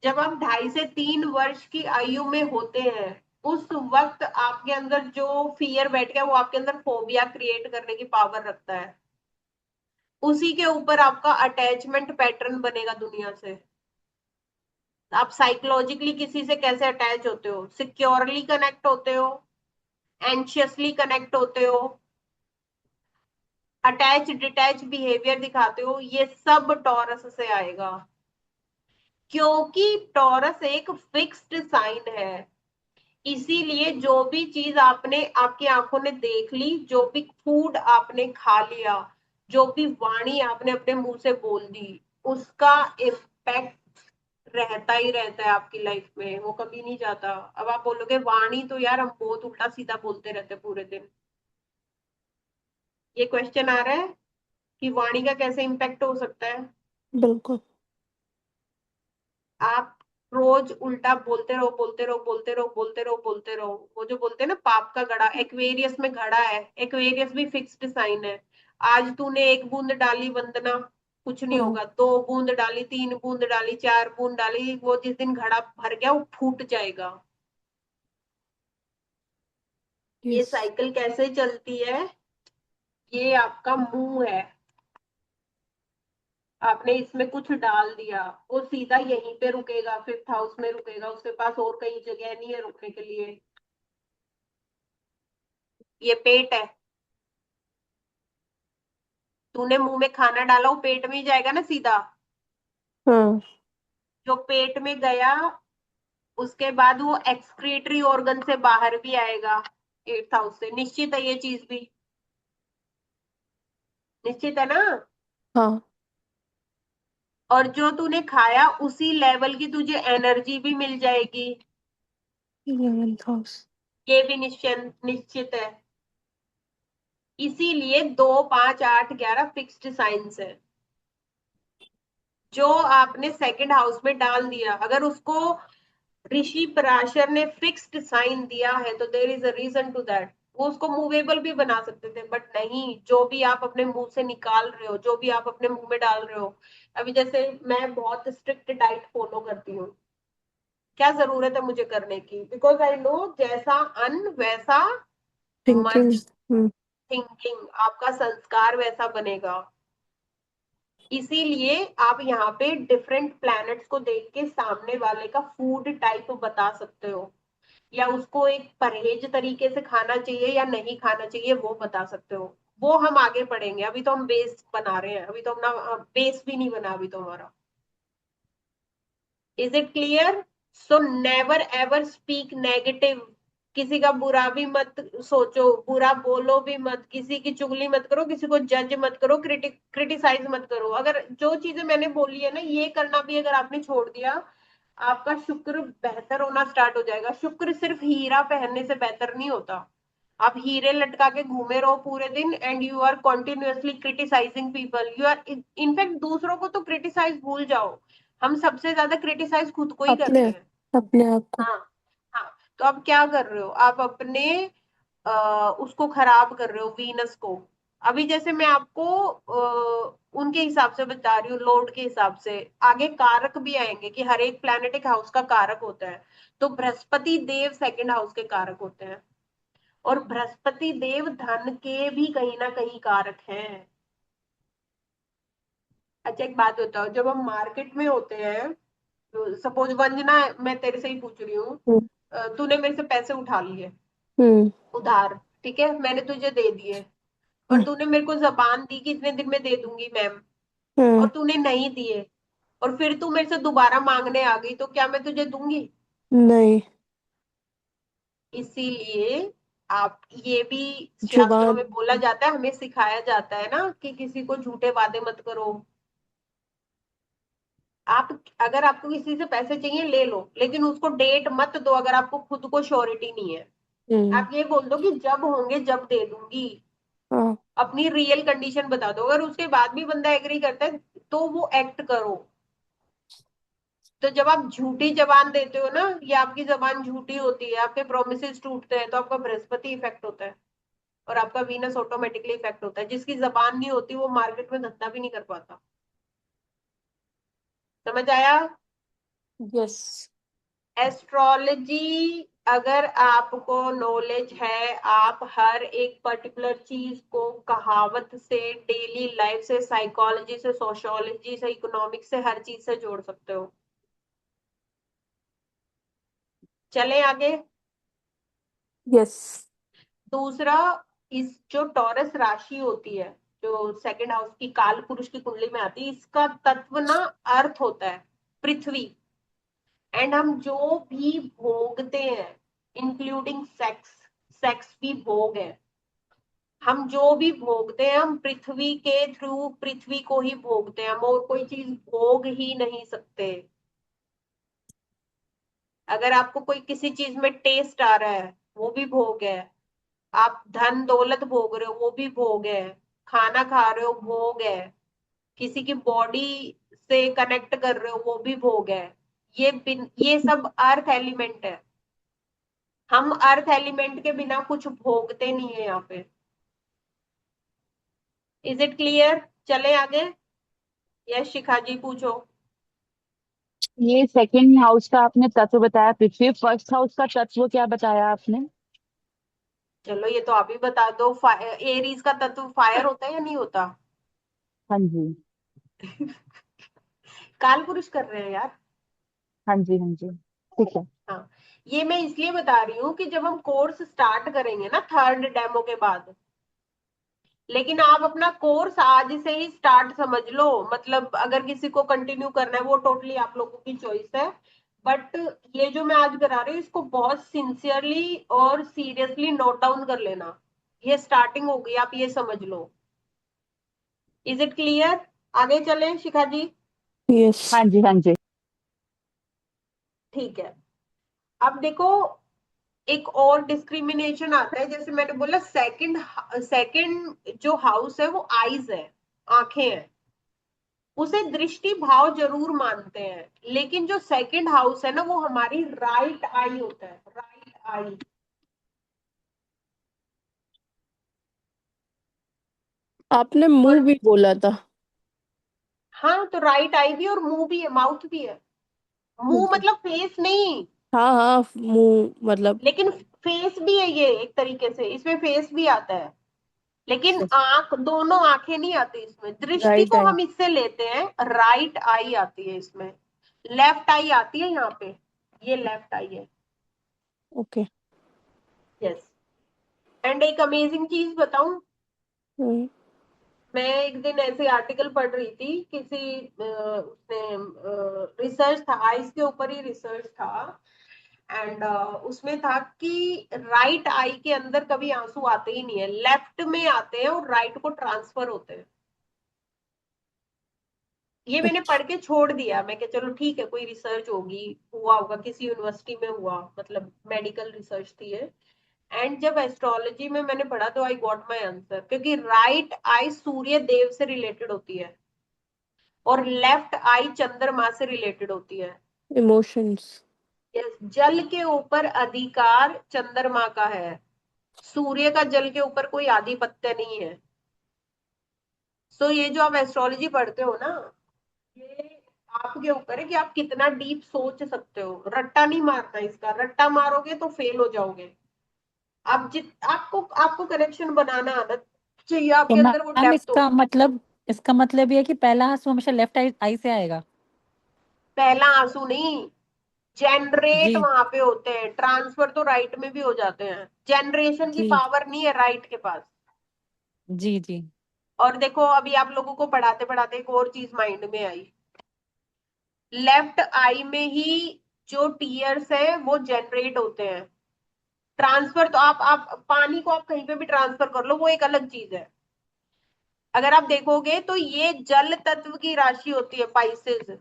[SPEAKER 1] जब आप 2.5 से 3 वर्ष की आयु में होते हैं, उस वक्त आपके अंदर जो फियर बैठ गया वो आपके अंदर फोबिया क्रिएट करने की पावर रखता है। उसी के ऊपर आपका अटैचमेंट पैटर्न बनेगा दुनिया से। आप साइकोलॉजिकली किसी से कैसे अटैच होते हो, सिक्योरली कनेक्ट होते हो, एंशियसली कनेक्ट होते हो, अटैच डिटैच बिहेवियर दिखाते हो, ये सब टॉरस से आएगा। क्योंकि टॉरस एक फिक्स्ड साइन है, इसीलिए जो भी चीज आपने आपकी आंखों ने देख ली, जो भी फूड आपने खा लिया, जो भी वाणी आपने अपने मुंह से बोल दी, उसका इम्पैक्ट रहता ही रहता है आपकी लाइफ में, वो कभी नहीं जाता। अब आप बोलोगे वाणी तो यार हम बहुत उल्टा सीधा बोलते रहते पूरे दिन, ये क्वेश्चन आ रहा है कि वाणी का कैसे इम्पैक्ट हो सकता है।
[SPEAKER 3] बिल्कुल।
[SPEAKER 1] आप रोज उल्टा बोलते रहो, बोलते रहो, बोलते रहो, बोलते रहो, बोलते रहो, वो जो बोलते हैं ना पाप का घड़ा, एक्वेरियस में घड़ा है, एक्वेरियस भी फिक्स्ड साइन है। आज तूने 1 बूंद डाली वंदना, कुछ नहीं
[SPEAKER 3] हम्म।
[SPEAKER 1] होगा, 2 बूंद डाली, 3 बूंद डाली, 4 बूंद डाली, वो जिस दिन घड़ा भर गया वो फूट जाएगा। ये
[SPEAKER 3] यस।
[SPEAKER 1] साइकिल कैसे चलती है, ये आपका मुंह है। आपने इसमें कुछ डाल दिया, वो सीधा यहीं पे रुकेगा, फिफ्थ हाउस में रुकेगा, उसके पास और कहीं जगह नहीं है रुकने के लिए। ये पेट है, तूने मुंह में खाना डाला, वो पेट में ही जाएगा ना सीधा।
[SPEAKER 3] हाँ
[SPEAKER 1] जो पेट में गया, उसके बाद वो एक्सक्रीटरी ऑर्गन से बाहर भी आएगा, एट्थ हाउस से। निश्चित है ये चीज भी? निश्चित है ना?
[SPEAKER 3] हाँ।
[SPEAKER 1] और जो तूने खाया उसी लेवल की तुझे एनर्जी भी मिल जाएगी,
[SPEAKER 3] 11th हाउस।
[SPEAKER 1] ये भी निश्चित निश्चित है। इसीलिए 2, 5, 8, 11 फिक्स्ड साइंस है। जो आपने सेकंड हाउस में डाल दिया, अगर उसको ऋषि पराशर ने फिक्स्ड साइन दिया है तो there is a reason to that. वो उसको मूवेबल भी बना सकते थे, बट नहीं। जो भी आप अपने मुंह से निकाल रहे हो, जो भी आप अपने मुंह में डाल रहे हो, अभी जैसे मैं बहुत स्ट्रिक्ट डाइट फॉलो करती हूँ, क्या जरूरत है मुझे करने की? बिकॉज आई नो जैसा अन्न वैसा मन।
[SPEAKER 3] थिंकिंग। हम्म।
[SPEAKER 1] थिंकिंग, आपका संस्कार वैसा बनेगा। इसीलिए आप यहाँ पे डिफरेंट प्लैनेट्स को देख के सामने वाले का फूड टाइप बता सकते हो, या उसको एक परहेज तरीके से खाना चाहिए या नहीं खाना चाहिए वो बता सकते हो। वो हम आगे पढ़ेंगे, अभी तो हम बेस बना रहे हैं, अभी तो अपना बेस भी नहीं बना अभी तो हमारा। Is it clear? So never ever speak negative. किसी का बुरा भी मत सोचो, बुरा बोलो भी मत, किसी की चुगली मत करो, किसी को जज मत करो, क्रिटिसाइज मत करो। अगर जो चीजें मैंने बोली है ना, ये करना भी अगर आपने छोड़ दिया, आपका शुक्र बेहतर होना स्टार्ट हो जाएगा। शुक्र सिर्फ हीरा पहनने से बेहतर नहीं होता। आप हीरे लटका के घूमे रहो पूरे दिन and you are continuously criticising people, you are in fact दूसरों को तो क्रिटिसाइज भूल जाओ, हम सबसे ज्यादा क्रिटिसाइज खुद को ही
[SPEAKER 3] अपने
[SPEAKER 1] करते हैं।
[SPEAKER 3] अपने आप को।
[SPEAKER 1] हाँ। हाँ। तो आप क्या कर रहे हो? आप अपने उसको खराब कर रहे हो, वीनस को। अभी जैसे मैं आपको उनके हिसाब से बता रही हूँ, लोड के हिसाब से। आगे कारक भी आएंगे कि हर एक प्लैनेट एक हाउस का कारक होता है। तो बृहस्पति देव सेकंड हाउस के कारक होते हैं, और बृहस्पति देव धन के भी कहीं ना कहीं कारक हैं। अच्छा एक बात बताओ, जब हम मार्केट में होते हैं, तो सपोज वंजना, मैं तेरे से ही पूछ रही हूँ,
[SPEAKER 3] हम्म।
[SPEAKER 1] तूने मेरे से पैसे उठा लिए
[SPEAKER 3] हम्म।
[SPEAKER 1] उधार, ठीक है, मैंने तुझे दे दिए, और तूने मेरे को जबान दी कि इतने दिन में दे दूंगी मैम, और
[SPEAKER 3] हम्म।
[SPEAKER 1] तूने नहीं दिए, और फिर तू मेरे से दोबारा मांगने आ गई, तो क्या मैं तुझे दूंगी?
[SPEAKER 3] नहीं।
[SPEAKER 1] इसीलिए आप, ये भी शास्त्रों
[SPEAKER 3] जुबान।
[SPEAKER 1] में बोला जाता है, हमें सिखाया जाता है ना कि किसी को झूठे वादे मत करो। आप, अगर आपको किसी से पैसे चाहिए ले लो, लेकिन उसको डेट मत दो अगर आपको खुद को श्योरिटी नहीं है।
[SPEAKER 3] हम्म।
[SPEAKER 1] आप ये बोल दो कि जब होंगे जब दे दूंगी,
[SPEAKER 3] हाँ।
[SPEAKER 1] अपनी रियल कंडीशन बता दो। अगर उसके बाद भी बंदा एग्री करता है तो वो एक्ट करो। तो जब आप झूठी जबान देते हो ना, या आपकी जबान झूठी होती है, आपके प्रोमिसेस टूटते हैं, तो आपका बृहस्पति इफेक्ट होता है, और आपका वीनस ऑटोमेटिकली इफेक्ट होता है। जिसकी जबान नहीं होती वो मार्केट में धंधा भी नहीं कर पाता। समझ आया?
[SPEAKER 3] यस।
[SPEAKER 1] एस्ट्रोलॉजी, अगर आपको नॉलेज है, आप हर एक पर्टिकुलर चीज को कहावत से, डेली लाइफ से, साइकोलॉजी से, सोशियोलॉजी से, इकोनॉमिक्स से, हर चीज से जोड़ सकते हो। चले आगे।
[SPEAKER 3] यस।
[SPEAKER 1] दूसरा, इस जो टॉरस राशि होती है, जो सेकंड हाउस की काल पुरुष की कुंडली में आती है, इसका तत्व ना अर्थ होता है, पृथ्वी। एंड हम जो भी भोगते हैं, इंक्लूडिंग सेक्स, सेक्स भी भोग है। हम जो भी भोगते हैं, हम पृथ्वी के थ्रू पृथ्वी को ही भोगते हैं, हम और कोई चीज भोग ही नहीं सकते। अगर आपको कोई किसी चीज में टेस्ट आ रहा है, वो भी भोग है। आप धन दौलत भोग रहे हो, वो भी भोग है। खाना खा रहे हो, भोग है। किसी की बॉडी से कनेक्ट कर रहे हो, वो भी भोग है। ये सब अर्थ एलिमेंट है। हम अर्थ एलिमेंट के बिना कुछ भोगते नहीं है यहाँ पे। Is it clear? चले आगे। यस शिखा जी पूछो।
[SPEAKER 4] ये सेकंड हाउस का आपने तत्व बताया पृथ्वी, फर्स्ट हाउस का तत्व क्या बताया आपने?
[SPEAKER 1] चलो ये तो आप ही बता दो। एरीज का तत्व फायर होता है या नहीं होता?
[SPEAKER 4] हाँ जी।
[SPEAKER 1] काल पुरुष कर रहे हैं यार।
[SPEAKER 4] हाँ जी, हाँ जी, ठीक है।
[SPEAKER 1] हाँ, ये मैं इसलिए बता रही हूँ कि जब हम कोर्स स्टार्ट करेंगे ना थर्ड डेमो के बाद, लेकिन आप अपना कोर्स आज से ही स्टार्ट समझ लो, मतलब अगर किसी को कंटिन्यू करना है वो टोटली आप लोगों की चॉइस है। बट ये जो मैं आज करा रही हूँ इसको बहुत सिंसियरली और सीरियसली नोट डाउन कर लेना। ये स्टार्टिंग होगी, आप ये समझ लो। Is it clear? आगे चलें शिखा जी?
[SPEAKER 3] यस।
[SPEAKER 4] हाँ जी, हाँ जी।
[SPEAKER 1] ठीक है। अब देखो, एक और डिस्क्रिमिनेशन आता है, जैसे मैंने बोला सेकंड सेकंड जो हाउस है वो आईज है, आंखें हैं, उसे दृष्टि भाव जरूर मानते हैं, लेकिन जो सेकंड हाउस है ना वो हमारी राइट आई होता है, राइट आई।
[SPEAKER 3] आपने मुंह
[SPEAKER 1] और
[SPEAKER 3] भी बोला था।
[SPEAKER 1] हाँ, तो राइट आई भी और मुंह भी है, माउथ भी है। मुंह
[SPEAKER 3] मुझे
[SPEAKER 1] मतलब फेस नहीं,
[SPEAKER 3] हाँ हाँ, मुंह मतलब।
[SPEAKER 1] लेकिन फेस भी है ये, एक तरीके से इसमें फेस भी आता है, लेकिन आंख, दोनों आंखें नहीं आती इसमें। दृष्टि
[SPEAKER 3] राइट
[SPEAKER 1] को
[SPEAKER 3] आई।
[SPEAKER 1] हम इससे लेते हैं, राइट आई आती है इसमें। लेफ्ट आई आती है यहाँ पे, ये लेफ्ट आई है।
[SPEAKER 3] ओके।
[SPEAKER 1] यस। एंड एक अमेजिंग चीज बताऊं,
[SPEAKER 3] हम्म।
[SPEAKER 1] मैं एक दिन ऐसे आर्टिकल पढ़ रही थी, किसी उसने रिसर्च था, आइस के ऊपर ही रिसर्च था। एंड उसमें था कि राइट आई के अंदर कभी आंसू आते ही नहीं है, लेफ्ट में आते हैं और राइट को ट्रांसफर होते हैं। ये मैंने
[SPEAKER 3] अच्छा।
[SPEAKER 1] पढ़ के छोड़ दिया, मैं कि चलो ठीक है, कोई रिसर्च होगी, हुआ होगा किसी यूनिवर्सिटी में हुआ, मतलब मेडिकल रिसर्च थी ये। एंड जब एस्ट्रोलॉजी में मैंने पढ़ा तो आई गॉट माई आंसर, क्योंकि राइट आई सूर्य देव से रिलेटेड होती है और लेफ्ट आई चंद्रमा से रिलेटेड होती है।
[SPEAKER 3] इमोशंस।
[SPEAKER 1] Yes, जल के ऊपर अधिकार चंद्रमा का है, सूर्य का जल के ऊपर कोई आधिपत्य नहीं है। सो ये जो आप एस्ट्रोलॉजी पढ़ते हो ना, ये आपके ऊपर है कि आप कितना डीप सोच सकते हो। रट्टा नहीं मारना इसका, रट्टा मारोगे तो फेल हो जाओगे। आप आपको आपको कनेक्शन बनाना आना चाहिए,
[SPEAKER 2] तो
[SPEAKER 1] आपके अंदर वो
[SPEAKER 2] मैम
[SPEAKER 1] डेप्थ हो।
[SPEAKER 2] इसका मतलब ये है कि पहला आंसू हमेशा लेफ्ट आई आई से आएगा।
[SPEAKER 1] पहला आंसू नहीं, जनरेट
[SPEAKER 2] जी
[SPEAKER 1] वहां पे होते हैं, ट्रांसफर तो राइट में भी हो जाते हैं। जनरेशन की
[SPEAKER 2] जी
[SPEAKER 1] पावर नहीं है राइट के पास।
[SPEAKER 2] जी जी।
[SPEAKER 1] और देखो, अभी आप लोगों को पढ़ाते पढ़ाते एक और चीज माइंड में आई, लेफ्ट आई में ही जो टीयर्स है वो जनरेट होते हैं। ट्रांसफर तो आप पानी को आप कहीं पे भी ट्रांसफर कर लो, वो एक अलग चीज है। अगर आप देखोगे तो ये जल तत्व की राशि होती है पाइसेस,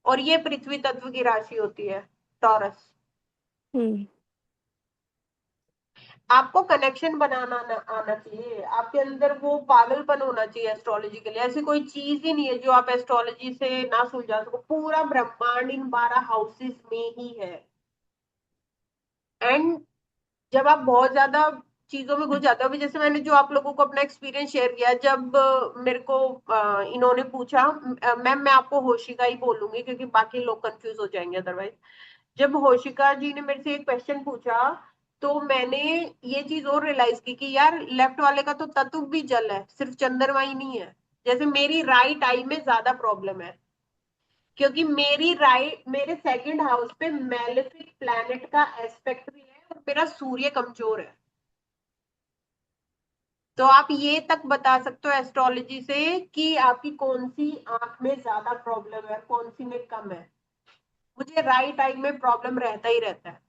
[SPEAKER 1] और ये पृथ्वी तत्व की राशि होती है टॉरस।
[SPEAKER 3] हम्म।
[SPEAKER 1] आपको कनेक्शन बनाना आना चाहिए, आपके अंदर वो पागलपन होना चाहिए एस्ट्रोलॉजी के लिए। ऐसी कोई चीज ही नहीं है जो आप एस्ट्रोलॉजी से ना सुलझा सको, पूरा ब्रह्मांड इन 12 हाउसेस में ही है। एंड जब आप बहुत ज्यादा चीजों में घुस जाते हो, अभी जैसे मैंने जो आप लोगों को अपना एक्सपीरियंस शेयर किया, जब मेरे को इन्होंने पूछा, मैम मैं आपको होशिका ही बोलूंगी क्योंकि बाकी लोग कंफ्यूज हो जाएंगे अदरवाइज। जब होशिका जी ने मेरे से एक क्वेश्चन पूछा, तो मैंने ये चीज और रियलाइज की कि यार लेफ्ट वाले का तो तत्व भी जल है, सिर्फ चंद्रमा ही नहीं है। जैसे मेरी राइट आई में ज्यादा प्रॉब्लम है, क्योंकि मेरी राइट, मेरे सेकंड हाउस पे मैलेफिक प्लैनेट का एस्पेक्ट भी है और मेरा सूर्य कमजोर है। तो आप ये तक बता सकते हो एस्ट्रोलॉजी से कि आपकी कौन सी आंख में ज्यादा प्रॉब्लम है, कौन सी में कम है। मुझे राइट आई में प्रॉब्लम रहता ही रहता है।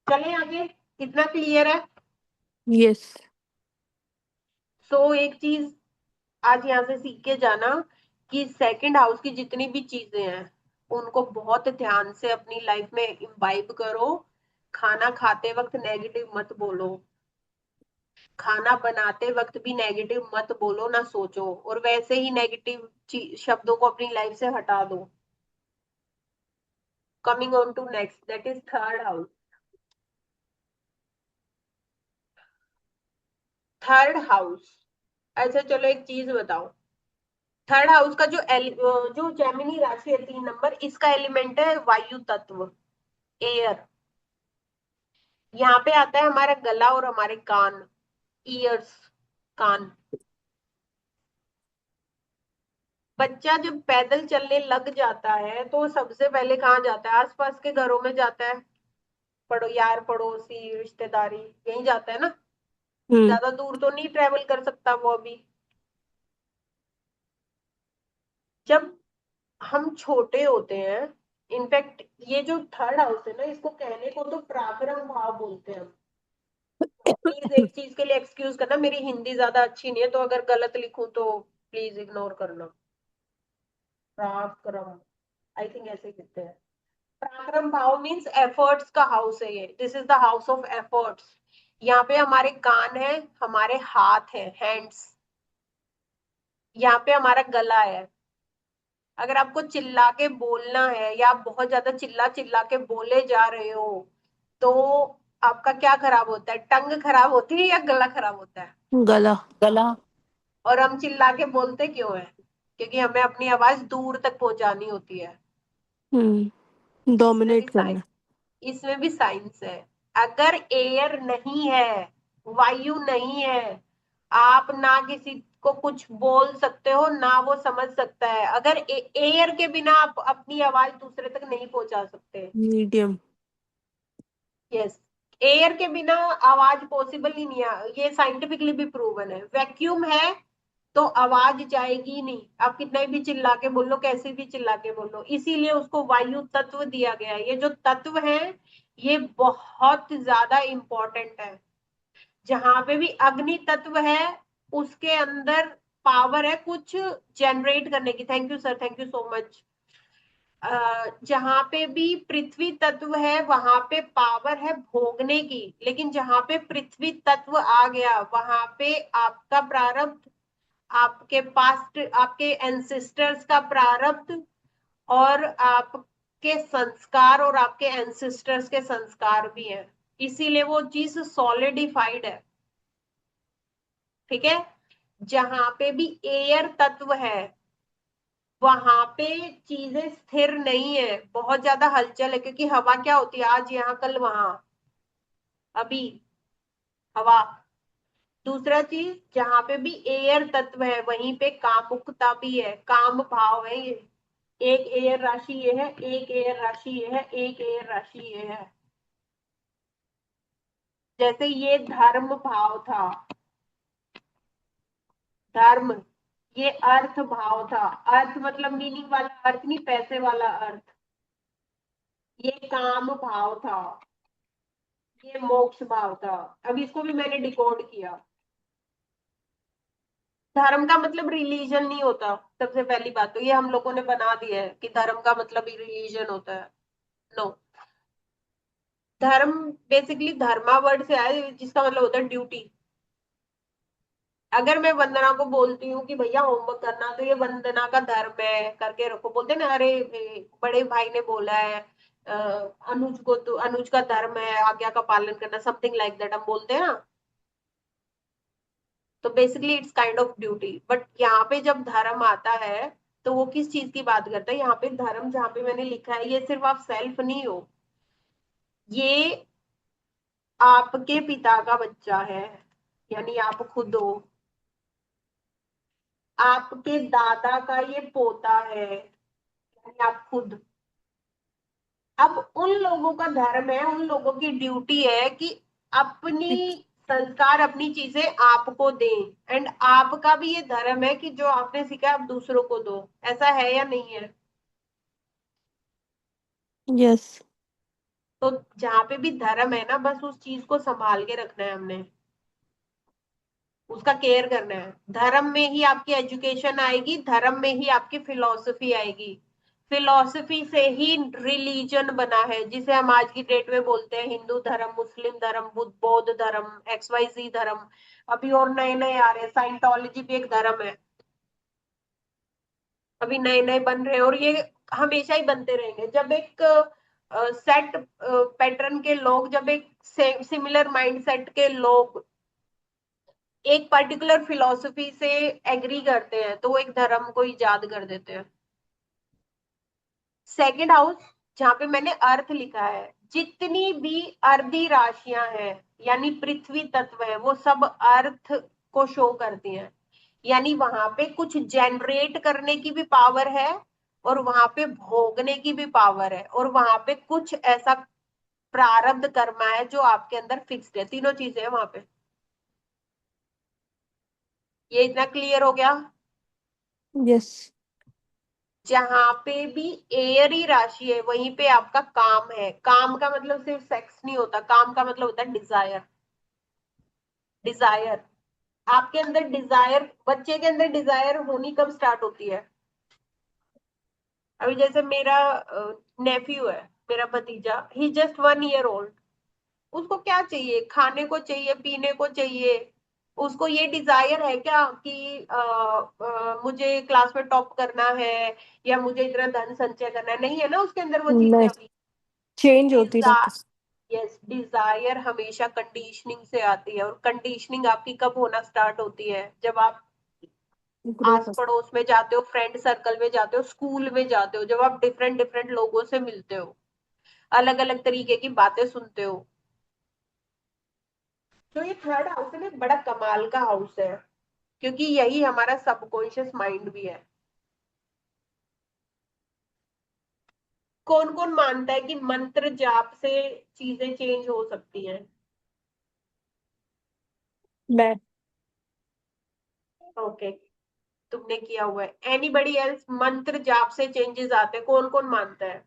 [SPEAKER 1] चलें आगे, कितना क्लियर है?
[SPEAKER 3] यस।
[SPEAKER 1] सो एक चीज आज यहाँ से सीख के जाना कि सेकंड हाउस की जितनी भी चीजें हैं उनको बहुत ध्यान से अपनी लाइफ में इम्बाइब करो। खाना खाते वक्त नेगेटिव मत बोलो, खाना बनाते वक्त भी नेगेटिव मत बोलो ना सोचो, और वैसे ही नेगेटिव शब्दों को अपनी लाइफ से हटा दो। Coming on to next, that is third house. Third house, अच्छा चलो एक चीज बताओ, थर्ड हाउस का जो जेमिनी राशि है 3 नंबर, इसका एलिमेंट है वायु तत्व, एयर। यहाँ पे आता है हमारा गला और हमारे कान, ईयर्स, कान। बच्चा जब पैदल चलने लग जाता है तो सबसे पहले कहाँ जाता है? आसपास के घरों में जाता है, यार पड़ोसी रिश्तेदारी, यही जाता है ना।
[SPEAKER 3] हम्म
[SPEAKER 1] ज्यादा दूर तो नहीं ट्रेवल कर सकता वो अभी। जब हम छोटे होते हैं, इनफैक्ट ये जो थर्ड हाउस है ना, इसको कहने को तो पराक्रम भाव बोलते हैं हम। प्लीज एक चीज के लिए एक्सक्यूज करना, मेरी हिंदी ज्यादा अच्छी नहीं है, तो अगर गलत लिखूं तो प्लीज इग्नोर करना। पराक्रम, आई थिंक ऐसे कहते हैं। पराक्रम भाव मीन्स एफर्ट्स का हाउस है ये। This is the house of efforts. यहाँ पे हमारे कान है, हमारे हाथ है, हैंड्स। यहाँ पे हमारा गला है। अगर आपको चिल्ला के बोलना है या आप बहुत ज्यादा चिल्ला चिल्ला के बोले जा रहे हो, तो आपका क्या खराब होता है? टंग खराब होती है या गला खराब होता है?
[SPEAKER 3] गला।
[SPEAKER 2] गला।
[SPEAKER 1] और हम चिल्ला के बोलते क्यों है? क्योंकि हमें अपनी आवाज दूर तक पहुंचानी होती है। इसमें भी
[SPEAKER 3] डोमिनेट
[SPEAKER 1] साइंस
[SPEAKER 3] करना।
[SPEAKER 1] इसमें भी साइंस है। अगर एयर नहीं है, वायु नहीं है, आप ना किसी को कुछ बोल सकते हो ना वो समझ सकता है। अगर एयर के बिना आप अपनी आवाज दूसरे तक नहीं पहुंचा सकते।
[SPEAKER 3] मीडियम।
[SPEAKER 1] यस, एयर के बिना आवाज पॉसिबल ही नहीं है, ये साइंटिफिकली भी प्रूवन है। वैक्यूम है तो आवाज जाएगी नहीं, आप कितना भी चिल्ला के बोलो, कैसे भी चिल्ला के बोलो। इसीलिए उसको वायु तत्व दिया गया है। ये जो तत्व है ये बहुत ज्यादा इंपॉर्टेंट है। जहां पे भी अग्नि तत्व है उसके अंदर पावर है कुछ जनरेट करने की। Thank you sir, thank you so much. जहां पे भी पृथ्वी तत्व है वहां पे पावर है भोगने की। लेकिन जहां पे पृथ्वी तत्व आ गया वहां पे आपका प्रारब्ध, आपके पास्ट, आपके एंसेस्टर्स का प्रारब्ध, और आपके संस्कार और आपके एंसेस्टर्स के संस्कार भी हैं। इसीलिए वो चीज सॉलिडिफाइड है। ठीक है। जहां पे भी एयर तत्व है वहां पे चीजें स्थिर नहीं है, बहुत ज्यादा हलचल है। क्योंकि हवा क्या होती है? आज यहाँ कल वहां, अभी हवा। दूसरा चीज, जहां पे भी एयर तत्व है वहीं पे कामुकता भी है, काम भाव है ये। एक एयर राशि ये है, एक एयर राशि ये है, एक एयर राशि ये है। जैसे ये धर्म भाव था, धर्म, ये अर्थ भाव था। अर्थ मतलब मीनिंग वाला अर्थ नहीं, पैसे वाला अर्थ। ये काम भाव था, ये मोक्ष भाव था। अब इसको भी मैंने डिकोड किया। धर्म का मतलब रिलीजन नहीं होता। सबसे पहली बात तो ये हम लोगों ने बना दिया है कि धर्म का मतलब ही रिलीजन होता है। नो, धर्म बेसिकली धर्मा वर्ड से आया है, जिसका मतलब होता है ड्यूटी। अगर मैं वंदना को बोलती हूँ कि भैया होमवर्क करना, तो ये वंदना का धर्म है करके रखो। बोलते ना, अरे बड़े भाई ने बोला है अनुज को, तो अनुज का धर्म है आज्ञा का पालन करना, समथिंग लाइक दैट हम बोलते हैं ना। तो basically it's kind of duty. But यहाँ पे जब धर्म आता है तो वो किस चीज की बात करता है? यहाँ पे धर्म जहाँ पे मैंने लिखा है, ये सिर्फ आप सेल्फ नहीं हो, ये आपके पिता का बच्चा है, यानी आप खुद हो। आपके दादा का ये पोता है, यानी आप खुद। अब उन लोगों का धर्म है, उन लोगों की ड्यूटी है कि अपनी संस्कार, अपनी चीजें आपको दें। एंड आपका भी ये धर्म है कि जो आपने सीखा आप दूसरों को दो। ऐसा है या नहीं है?
[SPEAKER 3] यस।
[SPEAKER 1] तो जहां पे भी धर्म है ना, बस उस चीज को संभाल के रखना है हमने, उसका केयर करना है। धर्म में ही आपकी एजुकेशन आएगी, धर्म में ही आपकी फिलॉसफी आएगी। फिलॉसफी से ही रिलीजन बना है, जिसे हम आज की डेट में बोलते हैं हिंदू धर्म, मुस्लिम धर्म, बौद्ध धर्म, XYZ धर्म। अभी और नए नए आ रहे हैं, साइंटोलॉजी भी एक धर्म है। अभी नए नए बन रहे हैं और ये हमेशा ही बनते रहेंगे। जब एक सेट पैटर्न के लोग, जब एक सिमिलर माइंडसेट के लोग एक पर्टिकुलर फिलॉसफी से एग्री करते हैं, तो वो एक धर्म को इजाद कर देते हैं। सेकंड हाउस, जहां पे मैंने अर्थ लिखा है, जितनी भी अर्धी राशियां हैं यानी पृथ्वी तत्व है, वो सब अर्थ को शो करती हैं। यानी वहां पे कुछ जनरेट करने की भी पावर है और वहां पे भोगने की भी पावर है और वहां पे कुछ ऐसा प्रारब्ध कर्म है जो आपके अंदर फिक्स्ड है। तीनों चीजें हैं वहां पे। ये इतना क्लियर हो गया?
[SPEAKER 3] यस।
[SPEAKER 1] जहां पे भी एयरी राशि है वहीं पे आपका काम है। काम का मतलब सिर्फ सेक्स नहीं होता, काम का मतलब होता है डिजायर। डिजायर आपके अंदर, डिजायर बच्चे के अंदर डिजायर होनी कब स्टार्ट होती है? अभी जैसे मेरा नेफ्यू है, मेरा भतीजा, ही जस्ट 1 ईयर ओल्ड। उसको क्या चाहिए? खाने को चाहिए, पीने को चाहिए। उसको ये डिजायर है क्या कि मुझे क्लास में टॉप करना है या मुझे इतना धन संचय करना है? नहीं है ना उसके अंदर वो चीजें
[SPEAKER 3] नहीं,
[SPEAKER 1] अभी।
[SPEAKER 3] चेंज होती
[SPEAKER 1] डिजा
[SPEAKER 3] रहती।
[SPEAKER 1] यस, डिजायर हमेशा कंडीशनिंग से आती है। और कंडीशनिंग आपकी कब होना स्टार्ट होती है? जब आप
[SPEAKER 3] ग्रो
[SPEAKER 1] आस
[SPEAKER 3] कर।
[SPEAKER 1] पड़ोस में जाते हो, फ्रेंड सर्कल में जाते हो, स्कूल में जाते हो, जब आप डिफरेंट डिफरेंट लोगों से मिलते हो, अलग अलग तरीके की बातें सुनते हो। तो ये थर्ड हाउस है ना, बड़ा कमाल का हाउस है, क्योंकि यही हमारा सबकॉन्शियस माइंड भी है। कौन कौन मानता है कि मंत्र जाप से चीजें चेंज हो सकती हैं?
[SPEAKER 3] मैं।
[SPEAKER 1] ओके, तुमने किया हुआ है। Anybody else? मंत्र जाप से चेंजेस आते हैं, कौन कौन मानता है?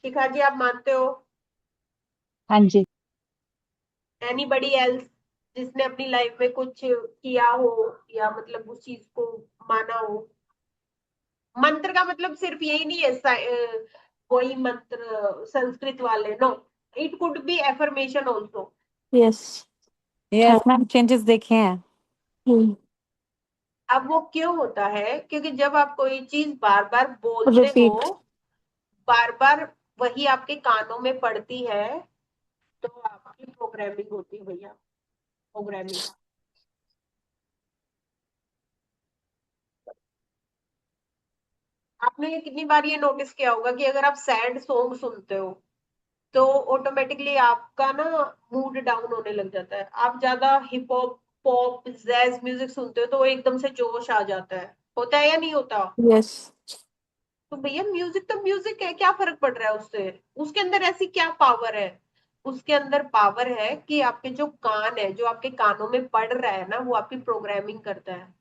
[SPEAKER 1] शिखा जी, आप मानते हो?
[SPEAKER 4] हाँ जी।
[SPEAKER 1] एनीबडी एल्स जिसने अपनी लाइफ में कुछ किया हो या मतलब उस चीज को माना हो? मंत्र का मतलब सिर्फ यही नहीं है वही मंत्र संस्कृत वाले, no, it could be affirmation also.
[SPEAKER 3] Yes. था।
[SPEAKER 2] यस मैम, चेंजेस देखे हैं।
[SPEAKER 1] अब वो क्यों होता है? क्योंकि जब आप कोई चीज बार बार बोलते हो,
[SPEAKER 3] रिपीट।
[SPEAKER 1] बार बार वही आपके कानों में पड़ती है, तो आपकी प्रोग्रामिंग होती है भैया, प्रोग्रामिंग। आपने कितनी बार ये नोटिस किया होगा कि अगर आप सैड सॉन्ग सुनते हो तो ऑटोमेटिकली आपका ना मूड डाउन होने लग जाता है। आप ज्यादा hip hop, pop, jazz music सुनते हो तो वो एकदम से जोश आ जाता है। होता है या नहीं होता?
[SPEAKER 3] यस।
[SPEAKER 1] तो भैया म्यूजिक तो म्यूजिक है, क्या फर्क पड़ रहा है उससे? उसके अंदर ऐसी क्या पावर है? उसके अंदर पावर है कि आपके जो कान है, जो आपके कानों में पड़ रहा है ना, वो आपकी प्रोग्रामिंग करता है।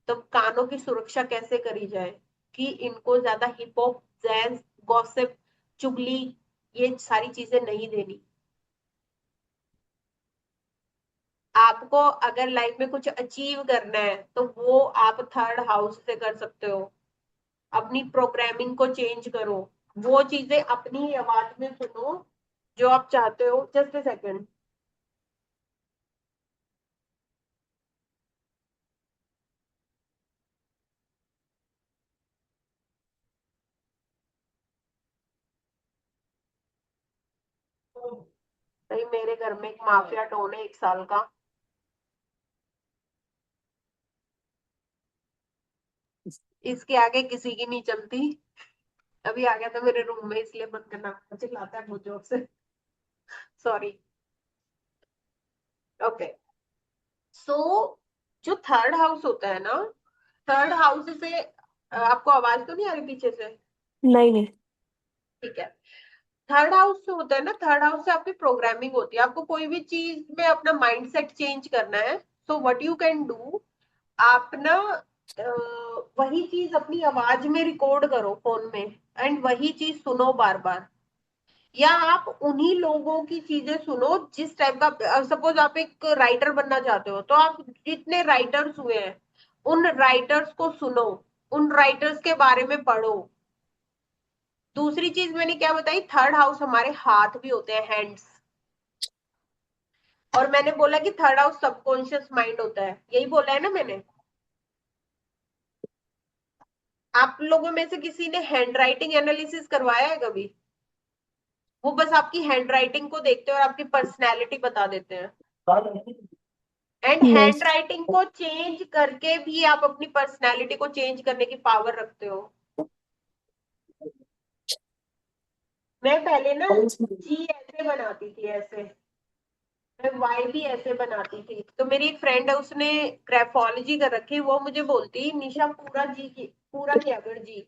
[SPEAKER 1] तो कानों की सुरक्षा कैसे करी जाए कि इनको ज्यादा हिप हॉप, जैज, गॉसिप, चुगली, ये सारी चीजें नहीं देनी। आपको अगर लाइफ में कुछ अचीव करना है तो वो आप थर्ड हाउस से कर सकते हो। अपनी प्रोग्रामिंग को चेंज करो, वो चीजें अपनी ही आवाज में सुनो जो आप चाहते हो। Just a second. भाई मेरे घर में एक माफिया डॉन है 1 साल का। इसके आगे किसी की नहीं चलती। अभी आ गया था मेरे रूम में, इसलिए बंद करना, चिल्लाता है बहुत जोर से। सॉरी। ओके, सो जो थर्ड हाउस होता है ना, थर्ड हाउस से आपको आवाज तो नहीं आ रही पीछे से?
[SPEAKER 3] नहीं नहीं।
[SPEAKER 1] ठीक है। थर्ड हाउस से होता है ना, थर्ड हाउस से आपकी प्रोग्रामिंग होती है। आपको कोई भी चीज में अपना माइंडसेट चेंज करना है, so what you can do, आप ना वही चीज अपनी आवाज में रिकॉर्ड करो फोन में, एंड वही चीज सुनो बार बार। या आप उन्हीं लोगों की चीजें सुनो जिस टाइप का, सपोज आप एक राइटर बनना चाहते हो तो आप जितने राइटर्स हुए हैं उन राइटर्स को सुनो, उन राइटर्स के बारे में पढ़ो। दूसरी चीज मैंने क्या बताई, थर्ड हाउस हमारे हाथ भी होते हैं, हैंड्स। और मैंने बोला कि थर्ड हाउस सबकॉन्शियस माइंड होता है, यही बोला है ना मैंने? आप लोगों में से किसी ने हैंड राइटिंग एनालिसिस करवाया है कभी? वो बस आपकी हैंड राइटिंग को देखते हैं और आपकी पर्सनैलिटी बता देते हैं। And hand
[SPEAKER 3] yes.
[SPEAKER 1] राइटिंग को चेंज करके भी आप अपनी पर्सनैलिटी को चेंज करने की पावर रखते हो। मैं पहले ना जी ऐसे बनाती थी, ऐसे। मैं वाई भी ऐसे बनाती थी। तो मेरी एक फ्रेंड है, उसने ग्राफोलॉजी कर रखी, वो मुझे बोलती निशा पूरा किया कर जी,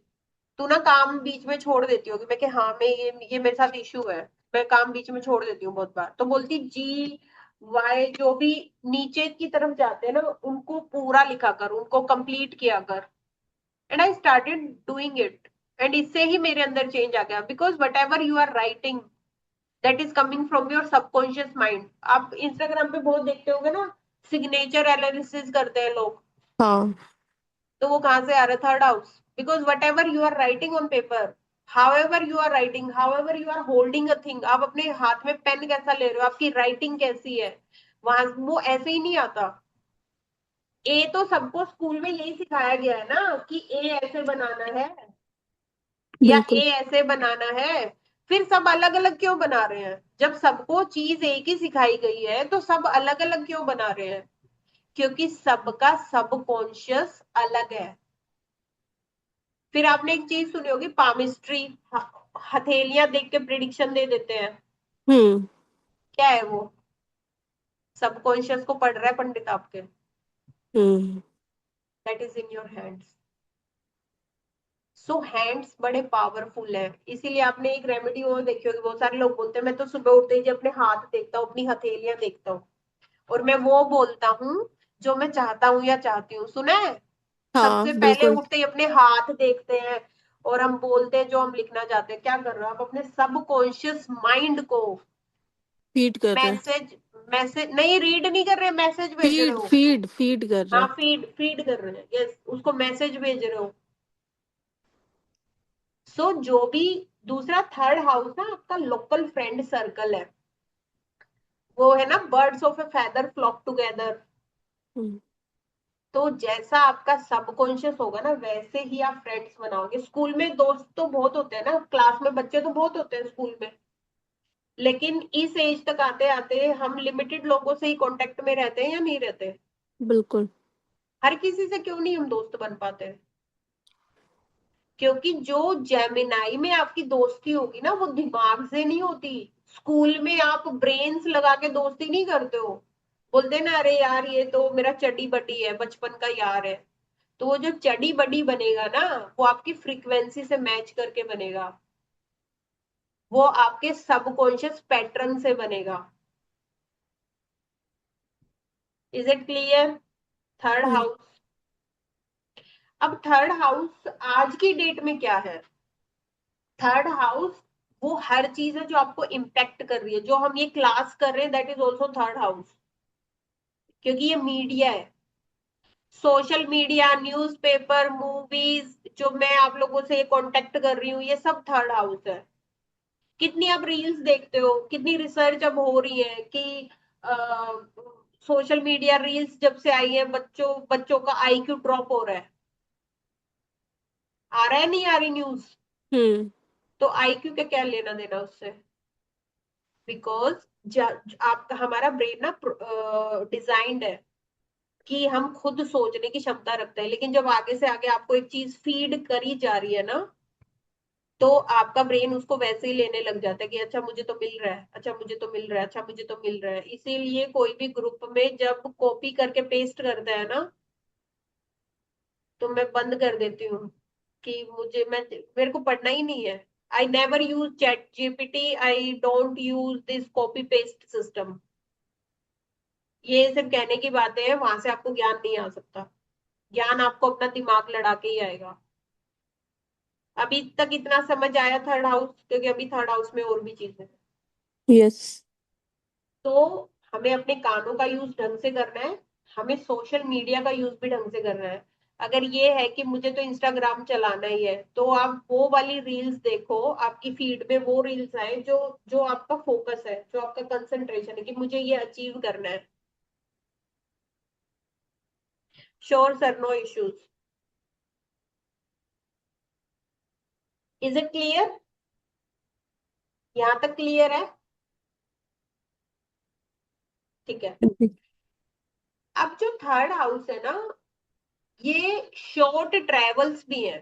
[SPEAKER 1] तू ना काम बीच में छोड़ देती होगी। मैं कि हाँ, मैं ये मेरे साथ इशू है, मैं काम बीच में छोड़ देती हूँ बहुत बार। तो बोलती जी वाई जो भी नीचे की तरफ जाते हैं ना, उनको पूरा लिखा कर, उनको कंप्लीट किया कर। And I started doing it, and इससे ही मेरे अंदर चेंज आ गया। Because whatever you are writing that is coming from your subconscious mind. आप इंस्टाग्राम पे बहुत देखते होगे ना, सिग्नेचर एनालिसिस करते हैं लोग।
[SPEAKER 3] हाँ।
[SPEAKER 1] तो वो कहाँ से आ रहा है? Third house. Because whatever you are writing on paper, however you are writing, however you are holding a thing, आप अपने हाथ में पेन कैसा ले रहे हो, आपकी राइटिंग कैसी है, वहां वो ऐसे ही नहीं आता। ए तो सबको स्कूल में यही सिखाया गया है ना कि ए ऐसे बनाना है या ए
[SPEAKER 3] बिल्कुल।
[SPEAKER 1] ऐसे बनाना है। फिर सब अलग अलग क्यों बना रहे हैं? जब सबको चीज एक ही सिखाई गई है तो सब अलग अलग क्यों बना रहे हैं? क्योंकि सबका सबकॉन्शियस अलग है। फिर आपने एक चीज सुनी होगी, पामिस्ट्री, हथेलियां देख के प्रिडिक्शन दे देते हैं।
[SPEAKER 3] हम्म।
[SPEAKER 1] क्या है वो? सबकॉन्शियस को पढ़ रहा है पंडित आपके।
[SPEAKER 3] Hmm.
[SPEAKER 1] That is in your hands. So hands बड़े पावरफुल है। इसीलिए आपने एक रेमेडी और देखी होगी, बहुत सारे लोग बोलते हैं मैं तो सुबह उठते ही अपने हाथ देखता हूँ, अपनी हथेलियां देखता हूँ, और मैं वो बोलता हूँ जो मैं चाहता हूँ या चाहती हूँ। सुना है?
[SPEAKER 3] हाँ
[SPEAKER 1] सबसे पहले
[SPEAKER 3] बिल्कुल।
[SPEAKER 1] उठते ही अपने हाथ देखते हैं और हम बोलते हैं जो हम लिखना चाहते हैं। क्या कर रहे हो आप? अपने सबकॉन्शियस माइंड को
[SPEAKER 3] फीड कर रहे हैं।
[SPEAKER 1] मैसेज, मैसेज नहीं, रीड नहीं कर रहे, मैसेज भेज रहे
[SPEAKER 3] फीड
[SPEAKER 1] हो।
[SPEAKER 3] फीड फीड कर रहे
[SPEAKER 1] हाँ,
[SPEAKER 3] हैं।
[SPEAKER 1] फीड फीड कर रहे हैं, यस, उसको मैसेज भेज रहे हो। सो जो भी दूसरा थर्ड हाउस ना आपका लोकल फ्रेंड सर्कल है, वो है ना birds of a feather flock together.
[SPEAKER 3] Hmm.
[SPEAKER 1] तो जैसा आपका सबकॉन्शियस होगा ना, वैसे ही आप फ्रेंड्स बनाओगे। स्कूल में दोस्त तो बहुत होते हैं ना, क्लास में बच्चे तो बहुत होते हैं स्कूल में, लेकिन इस एज तक आते आते हम लिमिटेड लोगों से ही कांटेक्ट में रहते हैं या नहीं रहते?
[SPEAKER 3] बिल्कुल।
[SPEAKER 1] हर किसी से क्यों नहीं हम दोस्त बन पाते? क्योंकि जो जेमिनाई में आपकी दोस्ती होगी ना, वो दिमाग से नहीं होती। स्कूल में आप ब्रेन्स लगा के दोस्ती नहीं करते हो। बोलते ना, अरे यार ये तो मेरा चड्डी बड्डी है, बचपन का यार है। तो वो जो चड्डी बड्डी बनेगा ना, वो आपकी फ्रीक्वेंसी से मैच करके बनेगा, वो आपके सबकॉन्शियस पैटर्न से बनेगा। Is it clear? Third
[SPEAKER 3] hmm.
[SPEAKER 1] House. अब थर्ड हाउस आज की डेट में क्या है? थर्ड हाउस वो हर चीज है जो आपको इम्पैक्ट कर रही है। जो हम ये क्लास कर रहे हैं, that is also third house, क्योंकि ये मीडिया है। सोशल मीडिया, न्यूज़पेपर, मूवीज, जो मैं आप लोगों से कांटेक्ट कर रही हूँ, ये सब थर्ड हाउस है। कितनी आप रील्स देखते हो, कितनी रिसर्च अब हो रही है कि सोशल मीडिया रील्स जब से आई है, बच्चों बच्चों का आईक्यू ड्रॉप हो रहा है। आ रहा है नहीं आ रही न्यूज?
[SPEAKER 3] हम्म।
[SPEAKER 1] तो आईक्यू का क्या लेना देना उससे? बिकॉज आपका हमारा ब्रेन ना डिजाइंड है कि हम खुद सोचने की क्षमता रखते हैं, लेकिन जब आगे से आगे आपको एक चीज फीड करी जा रही है ना, तो आपका ब्रेन उसको वैसे ही लेने लग जाता है कि अच्छा मुझे तो मिल रहा है, अच्छा मुझे तो मिल रहा है, अच्छा मुझे तो मिल रहा है। इसीलिए कोई भी ग्रुप में जब कॉपी करके पेस्ट करता है ना, तो मैं बंद कर देती हूँ कि मेरे को पढ़ना ही नहीं है। I never use chat GPT, I don't use this copy paste system. ये सिर्फ कहने की बातें हैं, वहां से आपको ज्ञान नहीं आ सकता। ज्ञान आपको अपना दिमाग लड़ा के ही आएगा। अभी तक इतना समझ आया थर्ड हाउस? क्योंकि अभी थर्ड हाउस में और भी चीजें हैं।
[SPEAKER 3] यस।
[SPEAKER 1] तो हमें अपने कानों का यूज ढंग से करना है, हमें सोशल मीडिया का यूज भी ढंग से करना है। अगर ये है कि मुझे तो इंस्टाग्राम चलाना ही है, तो आप वो वाली रील्स देखो, आपकी फीड में वो रील्स आए जो जो आपका फोकस है, जो आपका कंसंट्रेशन है कि मुझे ये अचीव करना है। Sure sir, no issues. Is it clear? यहां तक क्लियर है? ठीक है। अब जो थर्ड हाउस है ना, ये शॉर्ट ट्रेवल्स भी है।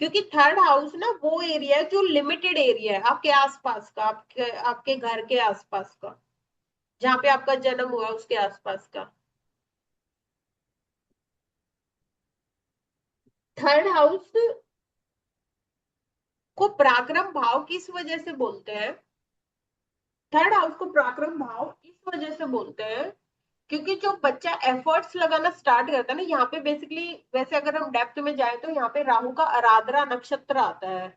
[SPEAKER 1] क्योंकि थर्ड हाउस ना वो एरिया है जो लिमिटेड एरिया है आपके आसपास का, आपके आपके घर के आसपास का। जहाँ पे आपका जन्म हुआ उसके आसपास का। थर्ड हाउस को पराक्रम भाव किस वजह से बोलते हैं? थर्ड हाउस को पराक्रम भाव इस वजह से बोलते हैं क्योंकि जो बच्चा एफर्ट्स लगाना स्टार्ट करता है ना, यहाँ पे बेसिकली, वैसे अगर हम डेप्थ में जाए तो यहाँ पे राहु का आराधना नक्षत्र आता है।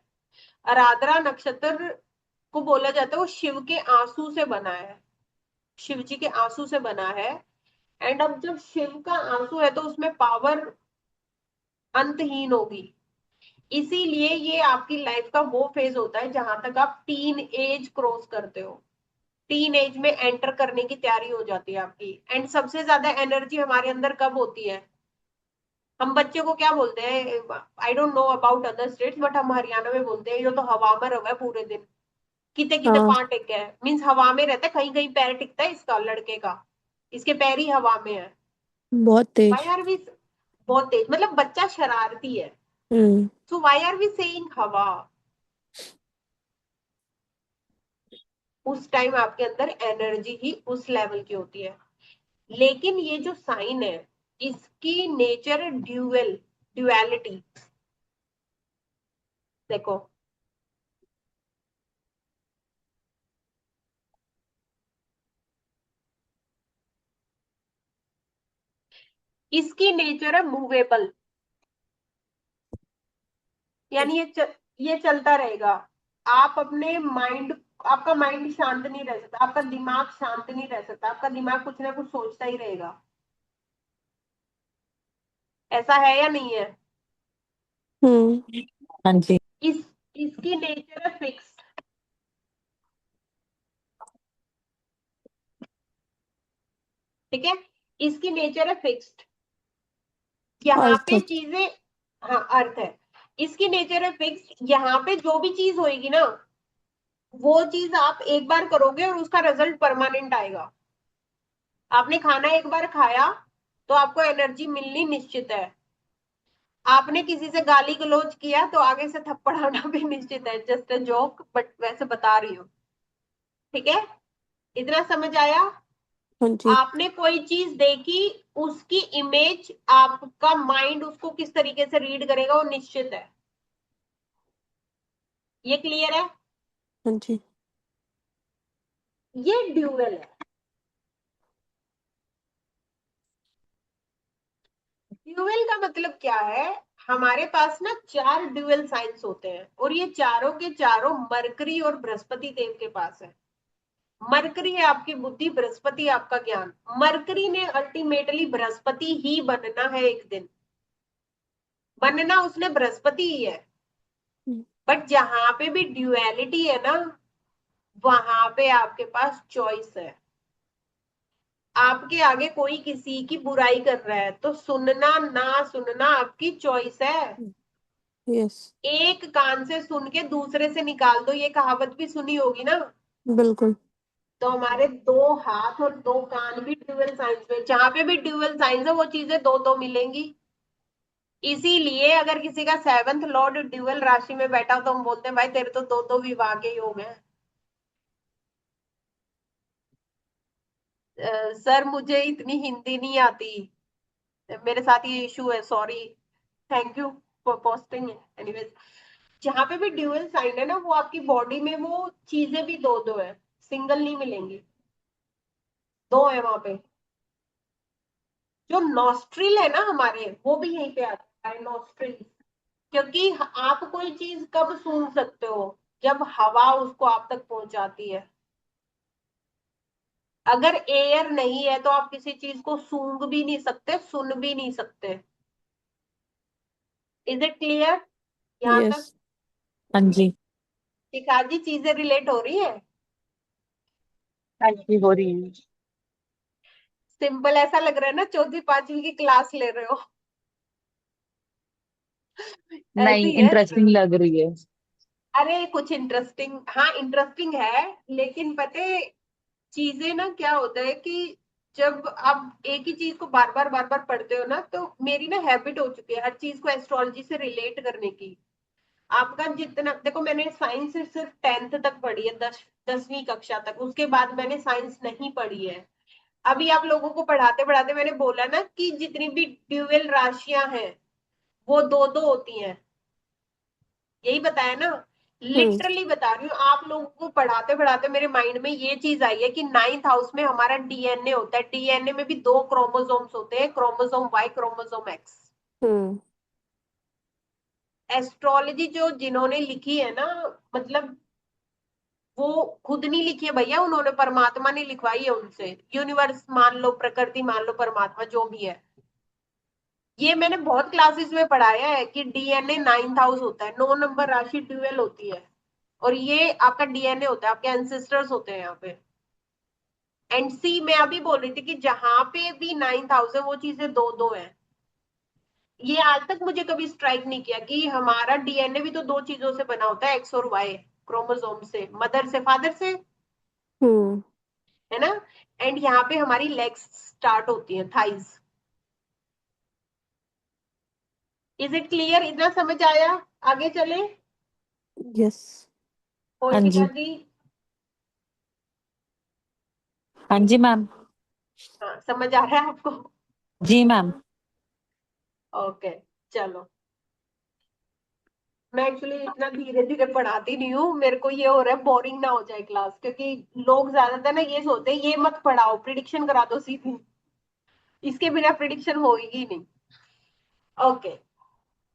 [SPEAKER 1] आराधना नक्षत्र को बोला जाता है वो शिव के आंसू से बना है, शिव जी के आंसू से बना है। एंड अब जब शिव का आंसू है तो उसमें पावर अंतहीन होगी। इसीलिए ये आपकी लाइफ का वो फेज होता है जहां तक आप टीन एज क्रॉस करते हो, टीन एज में एंटर करने की तैयारी हो जाती है आपकी। एंड सबसे ज्यादा एनर्जी हमारे अंदर कब होती है? हम बच्चे को क्या बोलते हैं, I don't know about other states, but हम हरियाणा में बोलते हैं ये तो हवा में रहा है पूरे दिन, किते किते
[SPEAKER 3] हाँ,
[SPEAKER 1] पांव टेक है, मीन्स हवा में रहता है, कहीं कहीं पैर टिकता है इसका, लड़के का, इसके पैर ही हवा में है।
[SPEAKER 3] बहुत
[SPEAKER 1] वाई
[SPEAKER 3] तेज।
[SPEAKER 1] आर वी, बहुत तेज, मतलब बच्चा शरारती है।
[SPEAKER 3] हम्म।
[SPEAKER 1] सो वाई आर वी सेइंग हवा? उस टाइम आपके अंदर एनर्जी ही उस लेवल की होती है। लेकिन ये जो साइन है इसकी नेचर है ड्यूअल, ड्युअलिटी। देखो, इसकी नेचर है मूवेबल, यानी ये चलता रहेगा। आप अपने माइंड, आपका माइंड शांत नहीं रह सकता, आपका दिमाग शांत नहीं रह सकता, आपका दिमाग कुछ ना कुछ सोचता ही रहेगा। ऐसा है या नहीं है?
[SPEAKER 3] हम्म।
[SPEAKER 2] हाँ जी।
[SPEAKER 1] इस इसकी नेचर है फिक्स, ठीक है, इसकी नेचर है फिक्स्ड। यहाँ
[SPEAKER 3] अर्थ।
[SPEAKER 1] पे चीजें, हाँ अर्थ है, इसकी नेचर है फिक्स्ड। यहाँ पे जो भी चीज होएगी ना वो चीज आप एक बार करोगे और उसका रिजल्ट परमानेंट आएगा। आपने खाना एक बार खाया तो आपको एनर्जी मिलनी निश्चित है। आपने किसी से गाली गलौज किया तो आगे से थप्पड़ आना भी निश्चित है। जस्ट अ जोक, बट वैसे बता रही हूँ, ठीक है, इतना समझ आया?
[SPEAKER 3] हाँ जी।
[SPEAKER 1] आपने कोई चीज देखी, उसकी इमेज, आपका माइंड उसको किस तरीके से रीड करेगा वो निश्चित है। ये क्लियर है?
[SPEAKER 3] हाँ जी।
[SPEAKER 1] ये ड्यूअल है। ड्यूअल का मतलब क्या है? हमारे पास ना 4 ड्यूअल साइंस होते हैं और ये चारों के चारों मरकरी और बृहस्पति देव के पास है। मरकरी है आपकी बुद्धि, बृहस्पति आपका ज्ञान। मरकरी ने अल्टीमेटली बृहस्पति ही बनना है एक दिन, बनना उसने बृहस्पति ही है।
[SPEAKER 3] हम्म।
[SPEAKER 1] बट जहां पे भी ड्यूअलिटी है ना वहां पे आपके पास चॉइस है। आपके आगे कोई किसी की बुराई कर रहा है तो सुनना ना सुनना आपकी चॉइस है।
[SPEAKER 3] यस।
[SPEAKER 1] एक कान से सुन के दूसरे से निकाल दो, ये कहावत भी सुनी होगी ना।
[SPEAKER 3] बिल्कुल।
[SPEAKER 1] तो हमारे 2 हाथ और 2 कान भी ड्यूअल साइंस में, जहां पे भी ड्यूअल साइंस है वो चीजें दो दो मिलेंगी। इसीलिए अगर किसी का 7th लॉर्ड ड्यूअल राशि में बैठा हो तो हम बोलते हैं भाई तेरे तो दो दो विवाह के योग हैं। सर मुझे इतनी हिंदी नहीं आती, मेरे साथ ये इशू है, sorry, thank you for posting. Anyways, जहां पे भी ड्यूअल साइन है ना वो आपकी बॉडी में वो चीजें भी दो दो है, सिंगल नहीं मिलेंगी, दो है वहां पे। जो नॉस्ट्रिल है ना हमारे वो भी यहीं पे आता है, नॉस्ट्रिल। क्योंकि आप कोई चीज कब सूंघ सकते हो? जब हवा उसको आप तक पहुंचाती है। अगर एयर नहीं है तो आप किसी चीज को सूंघ भी नहीं सकते, सुन भी नहीं सकते। इज इट क्लियर यहां
[SPEAKER 3] यस।
[SPEAKER 1] तक?
[SPEAKER 2] हाँ जी।
[SPEAKER 1] शिखा जी चीजें रिलेट हो रही है?
[SPEAKER 4] हाँ जी, हो रही है।
[SPEAKER 1] सिंपल ऐसा लग रहा है ना 4वीं 5वीं की क्लास ले रहे हो।
[SPEAKER 4] नहीं,
[SPEAKER 1] ऐसी है।
[SPEAKER 4] इंटरेस्टिंग लग रही है।
[SPEAKER 1] अरे कुछ इंटरेस्टिंग, हाँ इंटरेस्टिंग है, लेकिन पता है चीजें ना क्या होता है कि जब आप एक ही चीज को बार बार पढ़ते हो ना तो मेरी ना हैबिट हो चुकी है हर चीज को एस्ट्रोलॉजी से रिलेट करने की। आपका जितना देखो, मैंने साइंस सिर्फ 10th तक पढ़ी है, 10वीं कक्षा तक, उसके बाद मैंने साइंस नहीं पढ़ी है। अभी आप लोगों को पढ़ाते पढ़ाते मैंने बोला ना कि जितनी भी ड्यूअल राशियां हैं वो दो दो होती हैं, यही बताया ना,
[SPEAKER 3] हम्म
[SPEAKER 1] लिटरली बता रही हूँ। आप लोगों को पढ़ाते पढ़ाते मेरे माइंड में ये चीज आई है कि 9th हाउस में हमारा डीएनए होता है, डीएनए में भी दो क्रोमोसोम्स होते हैं, क्रोमोसोम वाई, क्रोमोसोम एक्स।
[SPEAKER 3] हम्म
[SPEAKER 1] एस्ट्रोलॉजी जो जिन्होंने लिखी है ना, मतलब वो खुद नहीं लिखी है भैया उन्होंने, परमात्मा ने लिखवाई है उनसे। यूनिवर्स मान लो, प्रकृति मान लो, परमात्मा जो भी है, ये मैंने बहुत क्लासेस में पढ़ाया है कि डीएनए 9th हाउस होता है, 9 नंबर राशि ड्यूअल होती है, और ये आपका डीएनए होता है, आपके एंसेस्टर्स होते हैं यहाँ पे। एंड सी, मैं अभी बोल रही थी कि जहां पे भी 9th हाउस है वो चीजें दो दो है। ये आज तक मुझे कभी स्ट्राइक नहीं किया कि हमारा डीएनए भी तो दो चीजों से बना होता है, एक्स और वाई, क्रोमोसोम से, मदर से, फादर से,
[SPEAKER 3] हम्म
[SPEAKER 1] है ना। एंड यहाँ पे हमारी लेग्स स्टार्ट होती हैं, थाइज। Is it clear? इतना समझ आया? आगे चले।
[SPEAKER 3] यस
[SPEAKER 2] हाँ
[SPEAKER 1] पोशिका
[SPEAKER 2] जी।
[SPEAKER 1] जी।
[SPEAKER 2] हाँ जी मैम।
[SPEAKER 1] हाँ, समझ आ रहा है आपको?
[SPEAKER 2] जी मैम।
[SPEAKER 1] ओके, चलो। मैं एक्चुअली इतना धीरे धीरे पढ़ाती नहीं हूँ, मेरे को ये हो रहा है बोरिंग ना हो जाए क्लास, क्योंकि लोग ज्यादातर ना ये सोचते हैं ये मत पढ़ाओ, प्रिडिक्शन करा दो सीधी, इसके बिना प्रिडिक्शन होगी नहीं। ओके,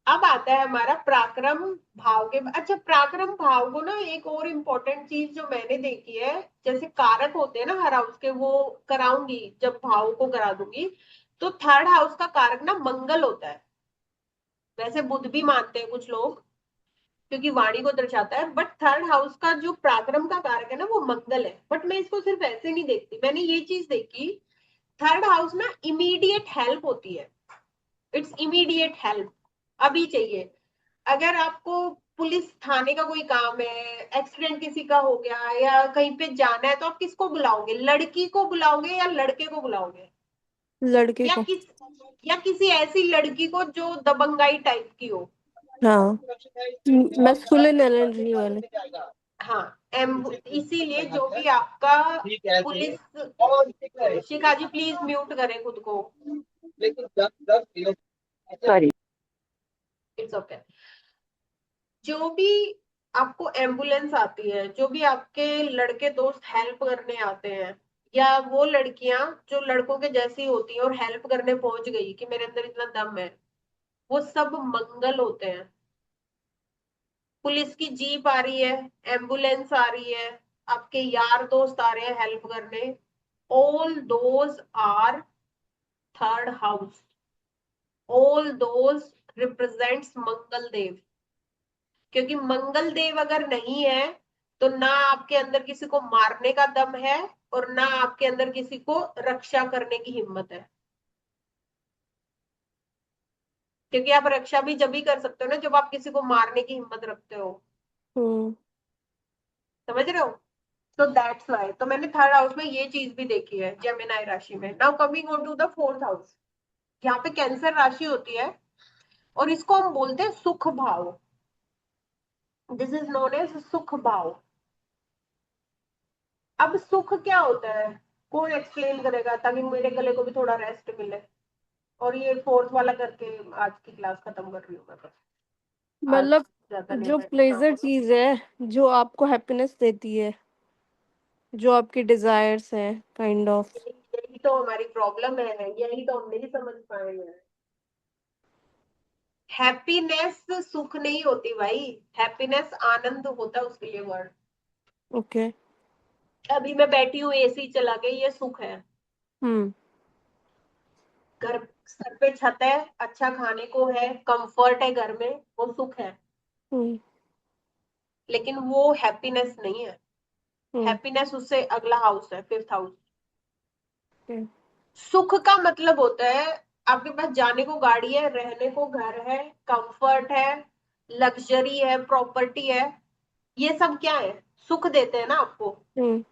[SPEAKER 1] अब आता है हमारा पराक्रम भाव के। अच्छा, पराक्रम भाव को ना एक और इम्पोर्टेंट चीज जो मैंने देखी है, जैसे कारक होते हैं ना हर हाउस के, वो कराऊंगी जब भाव को करा दूंगी। तो 3rd हाउस का कारक ना मंगल होता है। वैसे बुध भी मानते हैं कुछ लोग, क्योंकि वाणी को दर्शाता है, बट 3rd हाउस का जो पराक्रम का कारक है ना वो मंगल है। बट मैं इसको सिर्फ ऐसे नहीं देखती, मैंने ये चीज देखी, 3rd हाउस ना इमीडिएट हेल्प होती है। इट्स इमीडिएट हेल्प, अभी चाहिए। अगर आपको पुलिस थाने का कोई काम है, एक्सीडेंट किसी का हो गया या कहीं पे जाना है, तो आप किसको बुलाओगे? लड़की को बुलाओगे या लड़के को बुलाओगे?
[SPEAKER 3] लड़के
[SPEAKER 1] या
[SPEAKER 3] को।
[SPEAKER 1] किस या किसी ऐसी लड़की को जो दबंगाई टाइप की हो?
[SPEAKER 3] हाँ, मैस्कुलिन एनर्जी वाले।
[SPEAKER 1] हाँ, इसीलिए जो भी आपका police, Shikha ji please mute करें खुद को।
[SPEAKER 4] सॉरी।
[SPEAKER 1] It's okay. जो भी आपको एम्बुलेंस आती है, जो भी आपके लड़के दोस्त हेल्प करने आते हैं, या वो लड़कियां जो लड़कों के जैसी होती हैं और हेल्प करने पहुंच गई कि मेरे अंदर इतना दम है, वो सब मंगल होते हैं। पुलिस की जीप आ रही है, एम्बुलेंस आ रही है, आपके यार दोस्त आ रहे हैं हेल्प करने, all those are 3rd house, all those represents Mangal Dev. क्योंकि मंगल देव अगर नहीं है तो ना आपके अंदर किसी को मारने का दम है, और ना आपके अंदर किसी को रक्षा करने की हिम्मत है। क्योंकि आप रक्षा भी जब ही कर सकते हो ना जब आप किसी को मारने की हिम्मत रखते हो।
[SPEAKER 3] हम्म
[SPEAKER 1] समझ रहे हो? तो दैट्स वाई, तो मैंने 3rd हाउस में ये चीज भी देखी है जेमिनी राशि में। Now coming on to the 4th house, यहाँ पे कैंसर राशि होती है, और इसको हम बोलते हैं सुख भाव। दिस इज नोन एज सुख भाव। अब सुख क्या होता है, कौन एक्सप्लेन करेगा, ताकि मेरे गले को भी थोड़ा रेस्ट मिले, और ये 4th वाला करके आज की क्लास खत्म कर रही हूँ मैं बस। आज
[SPEAKER 3] मतलब
[SPEAKER 1] ज्यादा नहीं
[SPEAKER 3] जो
[SPEAKER 1] बैठना।
[SPEAKER 3] प्लेजर चीज है, जो आपको हैप्पीनेस देती है, जो आपकी डिजायर्स है, काइंड ऑफ।
[SPEAKER 1] यही तो हमारी प्रॉब्लम है, यही तो हम नहीं समझ पाए हैं। हैप्पीनेस सुख नहीं होती भाई, हैप्पीनेस आनंद होता है, उसके लिए वर्ड।
[SPEAKER 3] ओके।
[SPEAKER 1] अभी मैं बैठी हूँ, एसी चला गई, ये सुख है।
[SPEAKER 3] हम्म
[SPEAKER 1] घर, सर पे छत है, अच्छा खाने को है, कंफर्ट है घर में, वो सुख है।
[SPEAKER 3] हम्म
[SPEAKER 1] लेकिन वो हैप्पीनेस नहीं है।
[SPEAKER 3] हम्म
[SPEAKER 1] हैप्पीनेस उससे अगला हाउस है, 5th हाउस।
[SPEAKER 3] okay,
[SPEAKER 1] सुख का मतलब होता है आपके पास जाने को गाड़ी है, रहने को घर है, कंफर्ट है, लग्जरी है, प्रॉपर्टी है। ये सब क्या है? सुख देते हैं ना आपको।
[SPEAKER 3] हम्म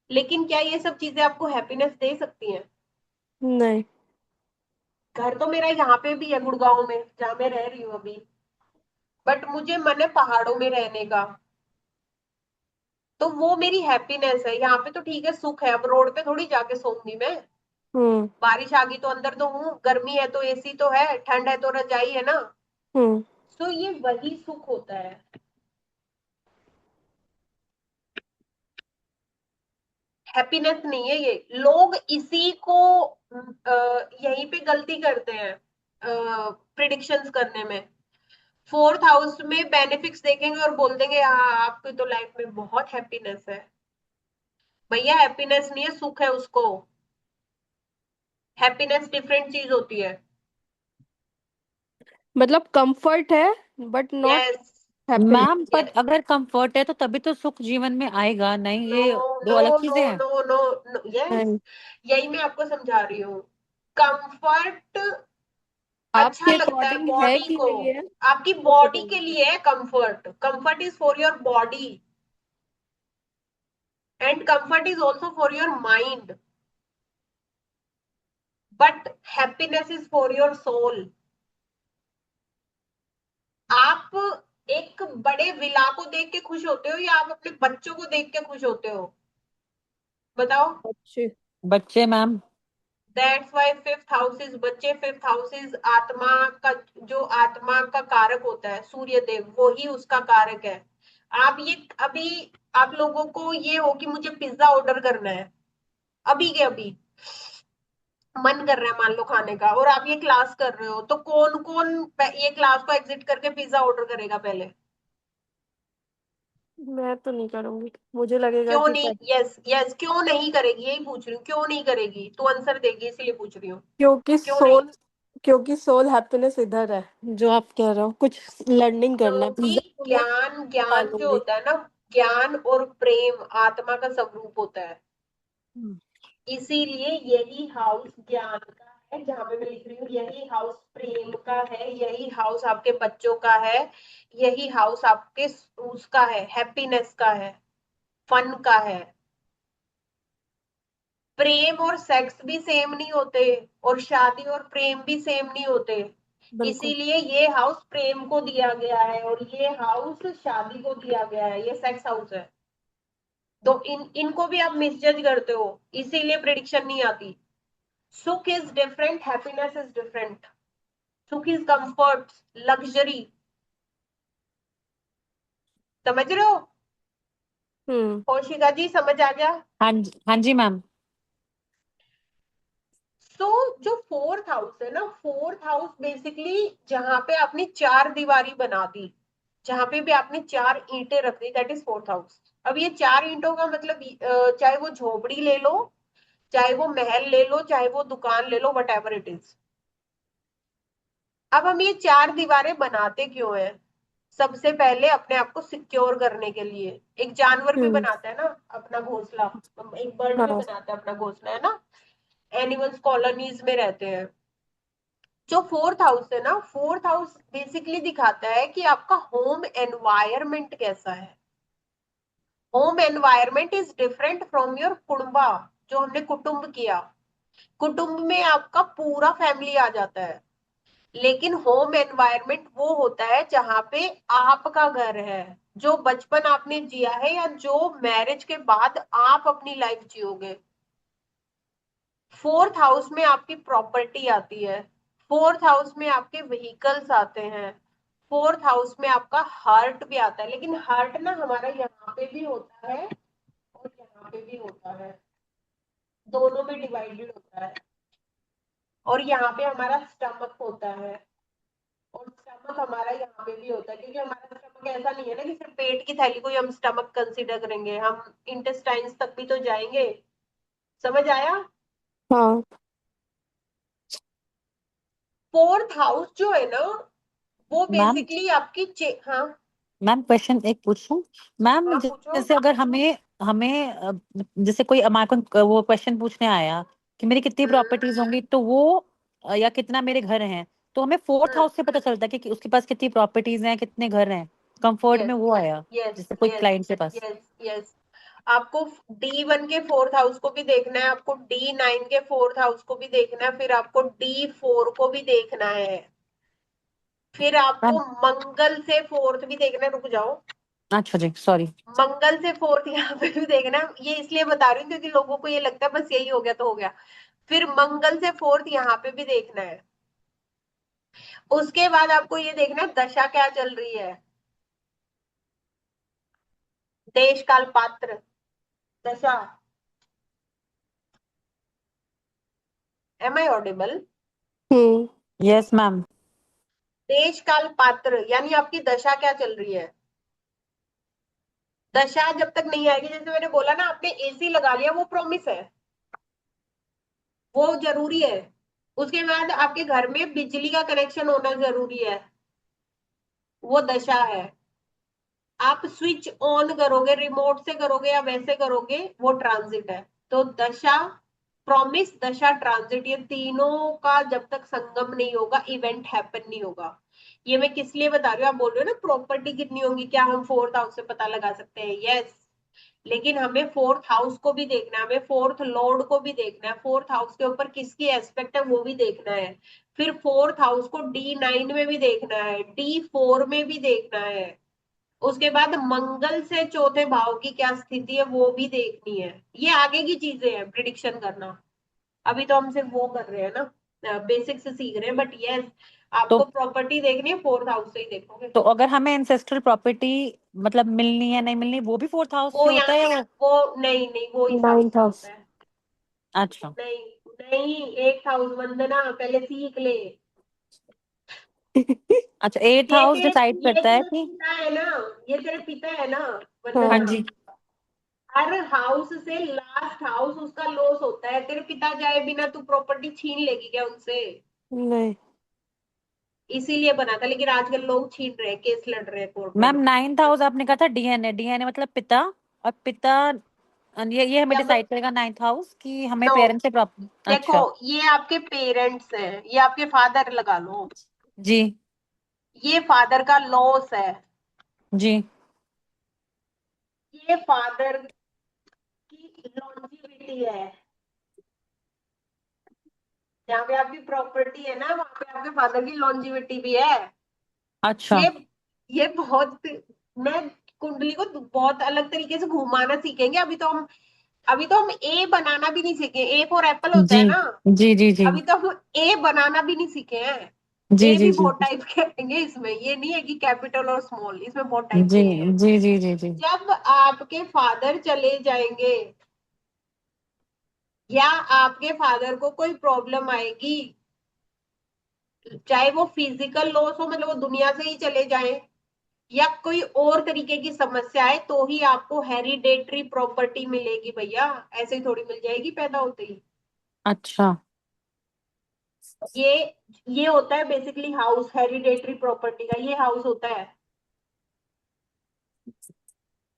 [SPEAKER 1] लेकिन क्या ये सब चीजें आपको हैप्पीनेस दे सकती हैं?
[SPEAKER 3] नहीं।
[SPEAKER 1] घर तो मेरा यहाँ पे भी है, गुड़गांव में, जहाँ मैं रह रही हूँ अभी। बट मुझे मन है पहाड़ों में रहने का, तो वो मेरी हैप्पीनेस है। यहाँ पे तो ठीक है, सुख है, अब रोड पे थोड़ी जाके सोऊंगी मैं।
[SPEAKER 3] हम्म।
[SPEAKER 1] बारिश आ गई तो अंदर तो हूँ, गर्मी है तो एसी तो है, ठंड है तो रजाई है ना।
[SPEAKER 3] हम्म।
[SPEAKER 1] तो ये वही सुख होता है, हैप्पीनेस नहीं है ये। लोग इसी को यहीं पे गलती करते हैं प्रिडिक्शंस करने में। फोर्थ हाउस में बेनिफिट्स देखेंगे और बोल देंगे हाँ आपकी तो लाइफ में बहुत हैप्पीनेस है। भैया हैप्पीनेस नहीं है, सुख है उसको। हैप्पीनेस डिफरेंट चीज होती है।
[SPEAKER 3] मतलब कंफर्ट है but not
[SPEAKER 1] yes.
[SPEAKER 3] Happiness.
[SPEAKER 2] Ma'am पर अगर कंफर्ट है तो तभी तो सुख जीवन में आएगा, नहीं
[SPEAKER 1] नो
[SPEAKER 2] ये दो
[SPEAKER 1] नो
[SPEAKER 2] अलग
[SPEAKER 1] नो
[SPEAKER 2] चीजें हैं।
[SPEAKER 1] नो नो नो, यस,
[SPEAKER 3] नहीं,
[SPEAKER 1] यही मैं आपको समझा रही हूँ। कंफर्ट अच्छा
[SPEAKER 3] आपके
[SPEAKER 1] लगता है
[SPEAKER 3] अकॉर्डिंग है
[SPEAKER 1] बॉडी
[SPEAKER 3] कि
[SPEAKER 1] को।
[SPEAKER 3] नहीं है
[SPEAKER 1] आपकी
[SPEAKER 3] वो
[SPEAKER 1] बॉडी
[SPEAKER 3] डिपेंड
[SPEAKER 1] के
[SPEAKER 3] है।
[SPEAKER 1] लिए है comfort, comfort is for your body and comfort is also for your mind, but happiness is for your soul. आप एक बड़े विला को देख के खुश होते हो या आप अपने बच्चों को देख के खुश होते हो, बताओ।
[SPEAKER 3] अच्छे।
[SPEAKER 2] बच्चे ma'am.
[SPEAKER 1] That's why fifth house is बच्चे, फिफ्थ हाउस इज आत्मा का, जो आत्मा का कारक होता है सूर्य देव, वो ही उसका कारक है। आप ये अभी, आप लोगों को ये हो कि मुझे पिज्जा ऑर्डर करना है, अभी के अभी मन कर रहा है मान लो खाने का, और आप ये क्लास कर रहे हो, तो कौन कौन ये क्लास को एग्जिट करके पिज्जा ऑर्डर करेगा पहले?
[SPEAKER 3] मैं तो नहीं करूंगी, मुझे लगेगा
[SPEAKER 1] क्यों
[SPEAKER 3] कि
[SPEAKER 1] नहीं? यस यस, क्यों नहीं करेगी, यही पूछ रही हूँ, क्यों नहीं करेगी? तू आंसर देगी इसलिए पूछ रही हूँ।
[SPEAKER 3] क्योंकि
[SPEAKER 1] क्यों नहीं?
[SPEAKER 3] सोल क्योंकि सोल हैप्पीनेस इधर है, जो आप कह रहे हो कुछ लर्निंग करना है,
[SPEAKER 1] क्योंकि
[SPEAKER 3] पिज्जा तो मैं
[SPEAKER 1] ज्ञान,
[SPEAKER 3] खा
[SPEAKER 1] ज्ञान जो
[SPEAKER 3] लूंगी।
[SPEAKER 1] होता है ना, ज्ञान और प्रेम आत्मा का स्वरूप होता है।
[SPEAKER 3] हम्म।
[SPEAKER 1] इसीलिए यही हाउस ज्ञान का है, जहां पे मैं लिख रही हूँ यही हाउस प्रेम का है, यही हाउस आपके बच्चों का है, यही हाउस आपके उसका है, हैप्पीनेस का है, फन का है। प्रेम और सेक्स भी सेम नहीं होते, और शादी और प्रेम भी सेम नहीं होते।
[SPEAKER 3] बिल्कुल।
[SPEAKER 1] इसीलिए ये हाउस प्रेम को दिया गया है और ये हाउस शादी को दिया गया है, ये सेक्स हाउस है। तो इनको भी आप मिसजज करते हो, इसीलिए प्रिडिक्शन नहीं आती। सुख is different, happiness is different. सुख इज कंफर्ट, लग्जरी, समझ रहे हो?
[SPEAKER 3] हम्म।
[SPEAKER 1] कौशिका जी समझ आ गया?
[SPEAKER 2] हाँ जी मैम।
[SPEAKER 1] तो जो फोर्थ हाउस है ना, फोर्थ हाउस बेसिकली जहां पे आपने चार दीवारी बना दी, जहां पे भी आपने चार ईंटें रख दी, दैट इज फोर्थ हाउस। अब ये चार ईंटों का मतलब चाहे वो झोपड़ी ले लो, चाहे वो महल ले लो, चाहे वो दुकान ले लो, वट एवर इट इज। अब हम ये चार दीवारें बनाते क्यों है? सबसे पहले अपने आप को सिक्योर करने के लिए। एक जानवर भी
[SPEAKER 3] हम्म।
[SPEAKER 1] बनाता है ना अपना घोंसला, एक बर्ड भी
[SPEAKER 3] हाँ।
[SPEAKER 1] बनाता है अपना घोंसला, है ना? एनिमल्स कॉलोनीज में रहते हैं। जो फोर्थ हाउस है ना, फोर्थ हाउस बेसिकली दिखाता है कि आपका होम एनवायरमेंट कैसा है। Home environment is different from your Kutumba, जो हमने कुटुंब किया। कुटुंब में आपका पूरा फैमिली आ जाता है, लेकिन होम एनवायरनमेंट वो होता है जहां पे आपका घर है, जो बचपन आपने जिया है या जो मैरिज के बाद आप अपनी लाइफ जियोगे। फोर्थ हाउस में आपकी प्रॉपर्टी आती है, फोर्थ हाउस में आपके व्हीकल्स आते हैं, फोर्थ हाउस में आपका हार्ट भी आता है। लेकिन हार्ट ना हमारा यहाँ पे भी होता है और यहाँ पे भी होता है, दोनों में डिवाइडेड होता है। और यहाँ पे हमारा स्टमक होता है, और स्टमक हमारा यहाँ पे भी होता है, क्योंकि हमारा स्टमक ऐसा नहीं है ना कि सिर्फ पेट की थैली को ही हम स्टमक कंसीडर करेंगे, हम इंटेस्टाइन्स तक भी तो जाएंगे। समझ आया?
[SPEAKER 3] हाँ।
[SPEAKER 1] फोर्थ हाउस जो है ना, वो
[SPEAKER 2] मैम,
[SPEAKER 1] बेसिकली आपकी हाँ।
[SPEAKER 2] मैम क्वेश्चन एक पूछूं? मैम
[SPEAKER 1] हाँ पूछो।
[SPEAKER 2] जैसे अगर हमें हमें जैसे कोई हमारे को वो क्वेश्चन पूछने आया कि मेरी कितनी
[SPEAKER 1] हम्म,
[SPEAKER 2] प्रॉपर्टीज होंगी, तो वो या कितना मेरे घर हैं, तो हमें फोर्थ हाउस से पता चलता है कि उसके पास कितनी प्रॉपर्टीज हैं, कितने घर हैं। कंफर्ट में
[SPEAKER 1] यस
[SPEAKER 2] वो आया
[SPEAKER 1] यस
[SPEAKER 2] जैसे कोई
[SPEAKER 1] यस
[SPEAKER 2] क्लाइंट के पास।
[SPEAKER 1] Yes yes. आपको D1 के फोर्थ हाउस को भी देखना है, आपको D9 के फोर्थ हाउस को भी देखना है, फिर आपको D4 को भी देखना है। फिर आपको मंगल से फोर्थ भी देखना है, रुक जाओ।
[SPEAKER 2] अच्छा जी, सॉरी।
[SPEAKER 1] मंगल से फोर्थ यहाँ पे भी देखना है। ये इसलिए बता रही हूँ क्योंकि लोगों को ये लगता है बस यही हो गया तो हो गया। फिर मंगल से फोर्थ यहाँ पे भी देखना है। उसके बाद आपको ये देखना है दशा क्या चल रही है, देश काल पात्र दशा। Am I audible?
[SPEAKER 3] Hmm.
[SPEAKER 2] Yes ma'am.
[SPEAKER 1] देश काल पात्र यानी आपकी दशा क्या चल रही है। दशा जब तक नहीं आएगी, जैसे मैंने बोला ना, आपने एसी लगा लिया वो प्रॉमिस है, वो जरूरी है। उसके बाद आपके घर में बिजली का कनेक्शन होना जरूरी है, वो दशा है। आप स्विच ऑन करोगे रिमोट से करोगे या वैसे करोगे, वो ट्रांजिट है। तो दशा, प्रॉमिस, दशा, ट्रांजिट, ये तीनों का जब तक संगम नहीं होगा इवेंट हैपन नहीं होगा। ये मैं किस लिए बता रही हूँ, आप बोल रहे हो ना प्रॉपर्टी कितनी होगी, क्या हम फोर्थ हाउस से पता लगा सकते हैं? यस, लेकिन हमें फोर्थ हाउस को भी देखना है, हमें फोर्थ लॉर्ड को भी देखना है, फोर्थ हाउस के ऊपर किसकी एस्पेक्ट है वो भी देखना है। फिर फोर्थ हाउस को D9 में भी देखना है, D4 में भी देखना है। उसके बाद मंगल से चौथे भाव की क्या स्थिति है वो भी देखनी है। ये आगे की चीजें हैं प्रिडिक्शन करना, अभी तो हम सिर्फ वो कर रहे हैं ना, बेसिक्स सीख रहे हैं। बट यस,
[SPEAKER 2] तो
[SPEAKER 1] आपको प्रॉपर्टी देखनी है फोर्थ हाउस से ही देखोगे।
[SPEAKER 2] तो अगर हमें एंसेस्ट्रल प्रॉपर्टी मतलब मिलनी है नहीं मिलनी, वो भी फोर्थ हाउस
[SPEAKER 1] वो
[SPEAKER 2] से होता
[SPEAKER 1] यहाँ
[SPEAKER 2] है
[SPEAKER 1] वो नहीं नहीं, वो इस हाउस
[SPEAKER 3] नाइन्थ
[SPEAKER 1] से
[SPEAKER 3] हाउस।
[SPEAKER 1] होता है।
[SPEAKER 2] अच्छा।
[SPEAKER 1] नहीं नहीं, एट हाउस वंदना पहले सीख ले।
[SPEAKER 2] अच्छा, एट
[SPEAKER 1] ये
[SPEAKER 2] हाउस
[SPEAKER 1] तेरे
[SPEAKER 2] डिसाइड
[SPEAKER 1] ये
[SPEAKER 2] करता है
[SPEAKER 1] तेरे
[SPEAKER 2] कि।
[SPEAKER 1] पिता है ना, ये तेरे पिता है ना
[SPEAKER 2] हाँ
[SPEAKER 1] वंदना।
[SPEAKER 2] जी।
[SPEAKER 1] हर हाउस से लास्ट हाउस उसका लॉस होता है। तेरे पिता जाए बिना तू प्रॉपर्टी छीन लेगी क्या उनसे?
[SPEAKER 3] नहीं।
[SPEAKER 1] इसीलिए बना था, लेकिन आजकल लोग छीन रहे हैं, केस लड़ रहे हैं कोर्ट
[SPEAKER 2] मैम
[SPEAKER 1] में।
[SPEAKER 2] नाइन्थ हाउस आपने कहा था डीएनए, डीएनए मतलब पिता, और पिता ये हमें
[SPEAKER 1] जब
[SPEAKER 2] डिसाइड करेगा नाइन्थ हाउस कि हमें
[SPEAKER 1] नो,
[SPEAKER 2] पेरेंट्स से प्रॉपर्टी।
[SPEAKER 1] देखो
[SPEAKER 2] अच्छा।
[SPEAKER 1] ये आपके पेरेंट्स हैं, ये आपके फादर लगा लो,
[SPEAKER 2] जी।
[SPEAKER 1] ये फादर का लॉस है,
[SPEAKER 2] जी।
[SPEAKER 1] ये फादर की लॉन्जिविटी है। जहाँ पे आपकी प्रॉपर्टी है ना, वहां पे आपके फादर की लॉन्जिविटी भी है।
[SPEAKER 2] अच्छा।
[SPEAKER 1] ये ये बहुत, मैं कुंडली को बहुत अलग तरीके से घुमाना सीखेंगे। अभी तो हम ए बनाना भी नहीं सीखे। ए फॉर एप्पल होता
[SPEAKER 2] जी
[SPEAKER 1] है ना,
[SPEAKER 2] जी जी जी
[SPEAKER 1] अभी तो हम ए बनाना भी नहीं सीखे हैं।
[SPEAKER 2] जी
[SPEAKER 1] ए
[SPEAKER 2] जी
[SPEAKER 1] भी
[SPEAKER 2] जी
[SPEAKER 1] बहुत टाइप के आएंगे इसमें, ये नहीं है कि कैपिटल और स्मॉल, इसमें बहुत टाइप
[SPEAKER 2] जी
[SPEAKER 1] के हैं।
[SPEAKER 2] जी जी जी जी।
[SPEAKER 1] जब आपके फादर चले जाएंगे या आपके फादर को कोई प्रॉब्लम आएगी, चाहे वो फिजिकल लॉस हो, मतलब वो दुनिया से ही चले जाए, या कोई और तरीके की समस्या है, तो ही आपको हेरिडेटरी प्रॉपर्टी मिलेगी भैया। ऐसे ही थोड़ी मिल जाएगी पैदा होते ही।
[SPEAKER 2] अच्छा।
[SPEAKER 1] ये ये होता है बेसिकली हाउस, हेरिडेटरी प्रॉपर्टी का ये हाउस होता है।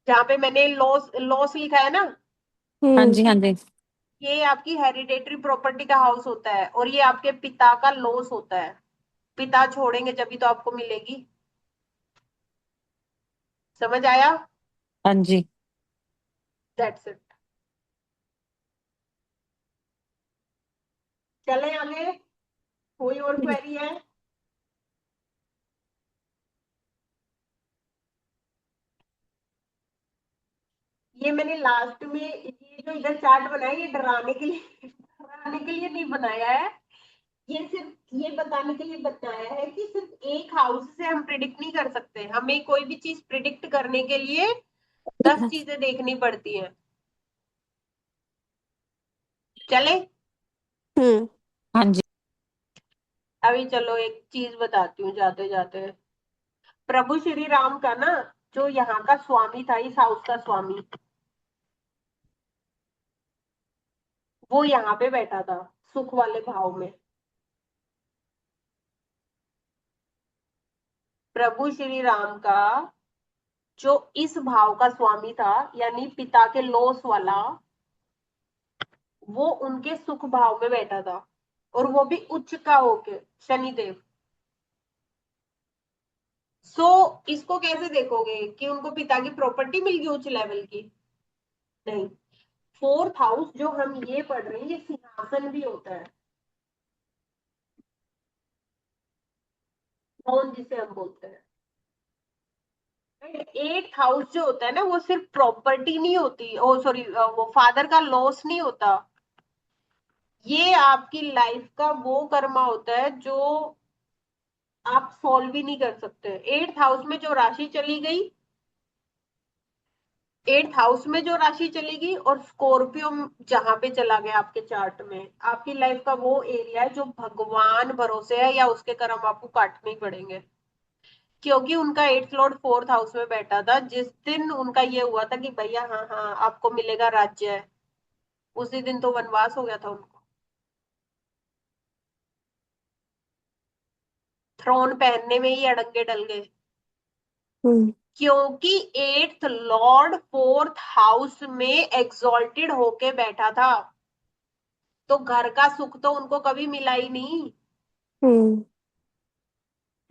[SPEAKER 1] जहाँ पे मैंने लॉस लॉस लिखा है ना,
[SPEAKER 2] हाँ
[SPEAKER 3] हम्म।
[SPEAKER 2] जी हाँ जी।
[SPEAKER 1] ये आपकी हेरिडेटरी प्रॉपर्टी का हाउस होता है, और ये आपके पिता का लॉस होता है। पिता छोड़ेंगे जब भी तो आपको मिलेगी। समझ आया?
[SPEAKER 2] हाँ जी।
[SPEAKER 1] That's it. चले आगे, कोई और क्वेरी है? ये मैंने लास्ट में ये जो इधर चार्ट बनाया, ये डराने के लिए डराने के लिए नहीं बनाया है। ये सिर्फ ये बताने के लिए बताया है कि सिर्फ एक हाउस से हम प्रिडिक्ट नहीं कर सकते। हमें कोई भी चीज प्रिडिक्ट करने के लिए 10 चीजें देखनी पड़ती हैं। चले,
[SPEAKER 3] हम्म।
[SPEAKER 2] हाँ जी।
[SPEAKER 1] अभी चलो एक चीज बताती हूँ जाते जाते। प्रभु श्री राम का ना, जो यहाँ का स्वामी था, इस हाउस का स्वामी, वो यहाँ पे बैठा था सुख वाले भाव में। प्रभु श्री राम का जो इस भाव का स्वामी था, यानी पिता के लॉस वाला, वो उनके सुख भाव में बैठा था, और वो भी उच्च का होके, शनिदेव। सो इसको कैसे देखोगे कि उनको पिता की प्रॉपर्टी मिल गई उच्च लेवल की? नहीं। फोर्थ हाउस जो हम ये पढ़ रहे हैं, ये सिंहासन भी होता है। थ्रोन जिसे हम बोलते हैं। एंड 8th हाउस जो होता है ना, वो सिर्फ प्रॉपर्टी नहीं होती, ओ सॉरी, वो फादर का लॉस नहीं होता। ये आपकी लाइफ का वो कर्मा होता है जो आप सॉल्व ही नहीं कर सकते। 8th हाउस में जो राशि चली गई, 8th हाउस में जो राशि चलेगी, और स्कॉर्पियो जहां पे चला गया आपके चार्ट में, आपकी लाइफ का वो एरिया है जो भगवान भरोसे है, या उसके कर्म आपको काटने ही पड़ेंगे। क्योंकि उनका 8th लॉर्ड 4th हाउस में बैठा था। जिस दिन उनका ये हुआ था कि भैया हाँ हाँ आपको मिलेगा राज्य, उसी दिन तो वनवास हो गया था उनको। थ्रोन पहनने में ही अड़ंगे डल गए,
[SPEAKER 3] हम्म
[SPEAKER 1] क्योंकि 8th लॉर्ड 4th हाउस में एग्जॉल्टेड होके बैठा था। तो घर का सुख तो उनको कभी मिला ही नहीं।
[SPEAKER 3] हम्म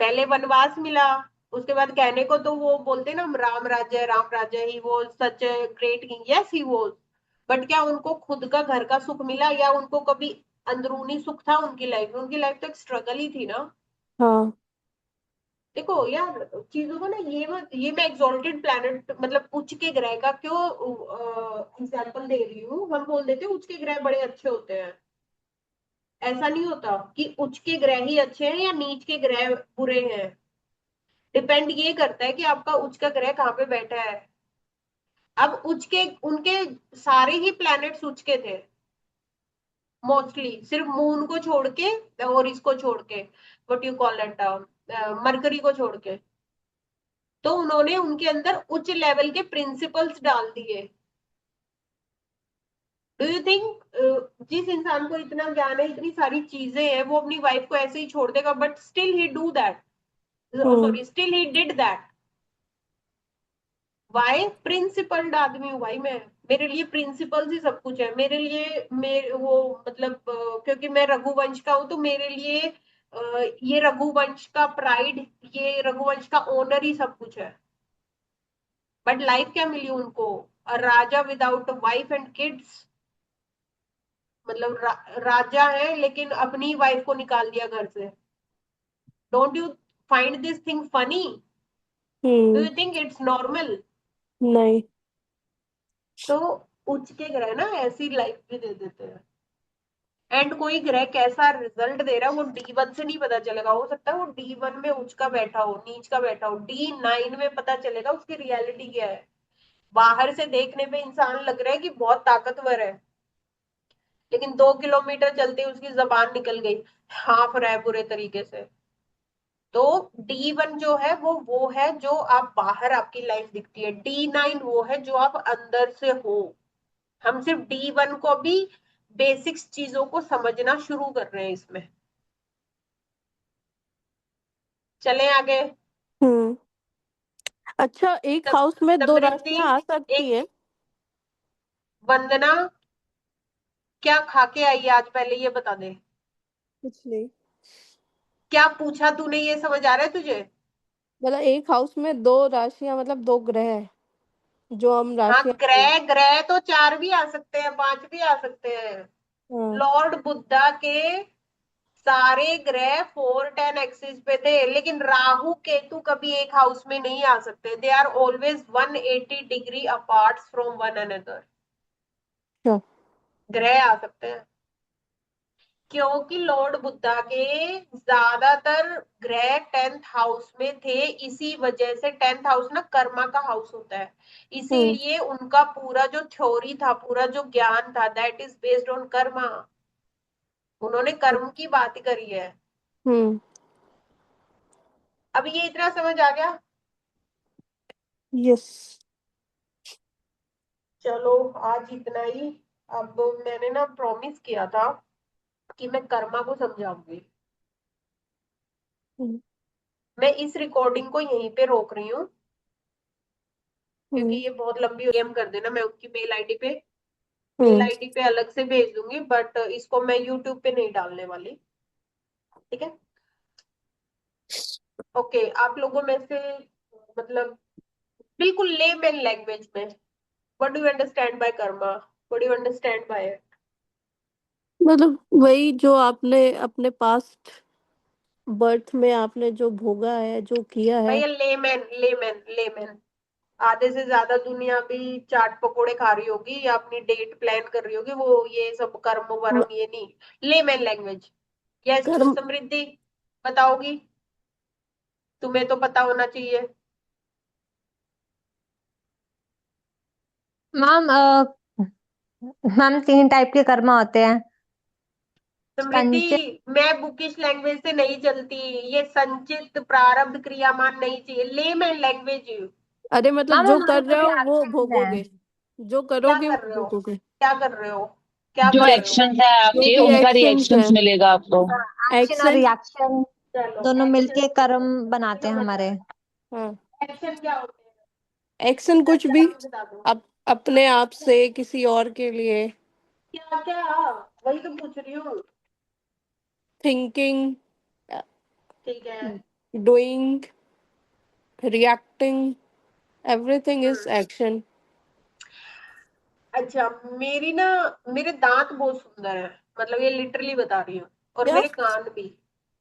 [SPEAKER 1] पहले वनवास मिला, उसके बाद कहने को तो वो बोलते ना राम राज्य ही वो such great king, yes he वो, बट क्या उनको खुद का घर का सुख मिला, या उनको कभी अंदरूनी सुख था उनकी लाइफ में? उनकी लाइफ तो एक स्ट्रगल ही थी ना।
[SPEAKER 3] हाँ
[SPEAKER 1] देखो यार, चीजों को ना, ये मैं एग्जॉल्टेड प्लैनेट मतलब उच्च के ग्रह का क्यों एग्जाम्पल दे रही हूँ। हम बोल देते हैं उच्च के ग्रह बड़े अच्छे होते हैं, ऐसा नहीं होता कि उच्च के ग्रह ही अच्छे हैं या नीच के ग्रह बुरे हैं। डिपेंड ये करता है कि आपका उच्च का ग्रह कहाँ पे बैठा है। अब उच्च के उनके सारे ही प्लैनेट्स उच्च के थे, मोस्टली सिर्फ मून को छोड़ के, और इसको छोड़ के, what you call it, mercury को छोड़ के। तो उन्होंने उनके अंदर उच्च लेवल के प्रिंसिपल्स डाल दिए। डू यू थिंक जिस इंसान को इतना ज्ञान है, इतनी सारी चीजें हैं, वो अपनी वाइफ को ऐसे ही छोड़ देगा? But still he do that,
[SPEAKER 3] hmm
[SPEAKER 1] sorry still he did that. Why? Principled आदमी हूँ भाई मैं। मेरे लिए प्रिंसिपल्स ही सब कुछ है। मेरे लिए मेरे वो मतलब क्योंकि मैं रघुवंश का हूँ, तो मेरे लिए ये रघुवंश का प्राइड, ये रघुवंश का ऑनर ही सब कुछ है। बट लाइफ क्या मिली उनको? राजा विदाउट वाइफ एंड किड्स। मतलब राजा है लेकिन अपनी वाइफ को निकाल दिया घर से। Don't you find this thing funny? Do
[SPEAKER 3] hmm
[SPEAKER 1] you think it's normal?
[SPEAKER 3] नहीं।
[SPEAKER 1] तो उच्च के ग्रह ना ऐसी लाइफ भी दे देते हैं। एंड कोई ग्रह कैसा रिजल्ट दे रहा है वो D1 से नहीं पता चलेगा। हो सकता है वो D1 में उच्च का बैठा हो, नीच का बैठा हो, D9 में पता चलेगा उसकी रियलिटी क्या है। बाहर से देखने पे इंसान लग रहा है कि बहुत ताकतवर है, लेकिन 2 किलोमीटर चलते ही उसकी जबान निकल गई, हाँफ रहा है बुरे तरीके से। तो D1 जो है वो है जो आप बाहर आपकी लाइफ दिखती है। D9 वो है जो आप अंदर से हो। हम सिर्फ D1 को भी बेसिक्स चीजों को समझना शुरू कर रहे हैं इसमें। चले आगे।
[SPEAKER 3] हम्म अच्छा, एक हाउस में दो
[SPEAKER 1] समृद्धि,
[SPEAKER 3] राशियां आ सकती
[SPEAKER 1] एक
[SPEAKER 3] है?
[SPEAKER 1] वंदना, क्या खा के आई आज पहले ये बता दे।
[SPEAKER 3] कुछ नहीं।
[SPEAKER 1] क्या पूछा तूने, ये समझ आ रहा है तुझे?
[SPEAKER 3] मतलब एक हाउस में दो राशियां, मतलब दो ग्रह हैं, जो हम
[SPEAKER 1] हाँ,
[SPEAKER 3] राशियां बोल।
[SPEAKER 1] ग्रह ग्रह तो 4 भी आ सकते हैं, 5 भी आ सकते हैं।
[SPEAKER 3] हाँ।
[SPEAKER 1] लॉर्ड बुद्धा के सारे ग्रह 410 एक्सिस पे थे, लेकिन राहु केतु कभी एक हाउस में नहीं आ सकते। They are always 180 degree apart from one another.
[SPEAKER 3] अच्छा।
[SPEAKER 1] ग्रह आ सकते हैं क्योंकि लॉर्ड बुद्धा के ज्यादातर ग्रह 10th हाउस में थे। इसी वजह से 10th हाउस ना कर्मा का हाउस होता है,
[SPEAKER 3] हम्म
[SPEAKER 1] इसीलिए उनका पूरा जो थ्योरी था, पूरा जो ज्ञान था, that is based on Karma. उन्होंने कर्म की बात करी है।
[SPEAKER 3] हम्म
[SPEAKER 1] अब ये इतना समझ आ गया?
[SPEAKER 3] यस।
[SPEAKER 1] चलो, आज इतना ही। अब मैंने ना प्रॉमिस किया था कि मैं कर्मा को समझाऊंगी।
[SPEAKER 3] हम्म
[SPEAKER 1] मैं इस रिकॉर्डिंग को यहीं पे रोक रही हूँ, क्योंकि
[SPEAKER 3] हम्म
[SPEAKER 1] ये बहुत लंबी हो गई। DM कर देना, मैं उनकी मेल
[SPEAKER 3] हम्म
[SPEAKER 1] आईडी पे अलग से भेज दूंगी, बट इसको मैं यूट्यूब पे नहीं डालने वाली। ठीक है? ओके, आप लोगों में से मतलब बिल्कुल लेमन लैंग्वेज में, what do you understand by Karma, what do you understand by?
[SPEAKER 3] मतलब वही जो आपने अपने पास्ट बर्थ में आपने जो भोगा है, जो किया है।
[SPEAKER 1] भैया लेमैन लेमैन लेमैन, आधे से ज्यादा दुनिया भी चाट पकोड़े खा रही होगी या अपनी डेट प्लान कर रही होगी, वो ये सब कर्म
[SPEAKER 3] म-
[SPEAKER 1] वर्म ये नहीं। Layman language. यस
[SPEAKER 3] कर्म।
[SPEAKER 1] समृद्धि, बताओगी? तुम्हें तो पता होना चाहिए।
[SPEAKER 5] मैम मैम 3 टाइप के कर्मा होते हैं। संचित।
[SPEAKER 1] समृद्धि, मैं बुकिश लैंग्वेज से नहीं चलती। ये संचित प्रारब्ध क्रियामान नहीं चाहिए, लेमैन लैंग्वेज।
[SPEAKER 3] अरे मतलब
[SPEAKER 5] मैम
[SPEAKER 3] जो
[SPEAKER 5] हमारे
[SPEAKER 3] कर
[SPEAKER 5] तो
[SPEAKER 3] रहे हो वो
[SPEAKER 5] रिएक्शन है।
[SPEAKER 3] भोगोगे, जो
[SPEAKER 1] क्या
[SPEAKER 3] करोगे
[SPEAKER 1] कर
[SPEAKER 3] वो
[SPEAKER 1] रहे हो?
[SPEAKER 3] भोगोगे।
[SPEAKER 1] क्या कर रहे हो? क्या
[SPEAKER 4] जो
[SPEAKER 1] कर रहे हो?
[SPEAKER 4] एक्शन है
[SPEAKER 3] जो
[SPEAKER 4] आपके
[SPEAKER 3] भी
[SPEAKER 4] उनका
[SPEAKER 3] एक्शंस है।
[SPEAKER 4] रिएक्शंस मिलेगा आपको।
[SPEAKER 5] एक्शन और
[SPEAKER 3] एक्शन।
[SPEAKER 5] रिएक्शन
[SPEAKER 1] चलो
[SPEAKER 5] दोनों
[SPEAKER 1] एक्शन
[SPEAKER 5] मिलके कर्म बनाते
[SPEAKER 1] चलो
[SPEAKER 5] हैं
[SPEAKER 1] बताओ,
[SPEAKER 5] हमारे।
[SPEAKER 3] हाँ।
[SPEAKER 1] एक्शन क्या होते हैं?
[SPEAKER 3] एक्शन कुछ भी,
[SPEAKER 1] नाम बता दो।
[SPEAKER 3] अपने आप से किसी और के लिए।
[SPEAKER 1] क्या क्या? वही तो पूछ रही हूँ।
[SPEAKER 3] थिंकिंग,
[SPEAKER 1] ठीक है।
[SPEAKER 3] Doing, reacting, everything is
[SPEAKER 1] hmm.
[SPEAKER 3] Action.
[SPEAKER 1] अच्छा, मेरी ना, मेरे दांत बहुत सुंदर है, मतलब ये लिटरली बता रही हूँ। और
[SPEAKER 3] क्या?
[SPEAKER 1] मेरे कान भी।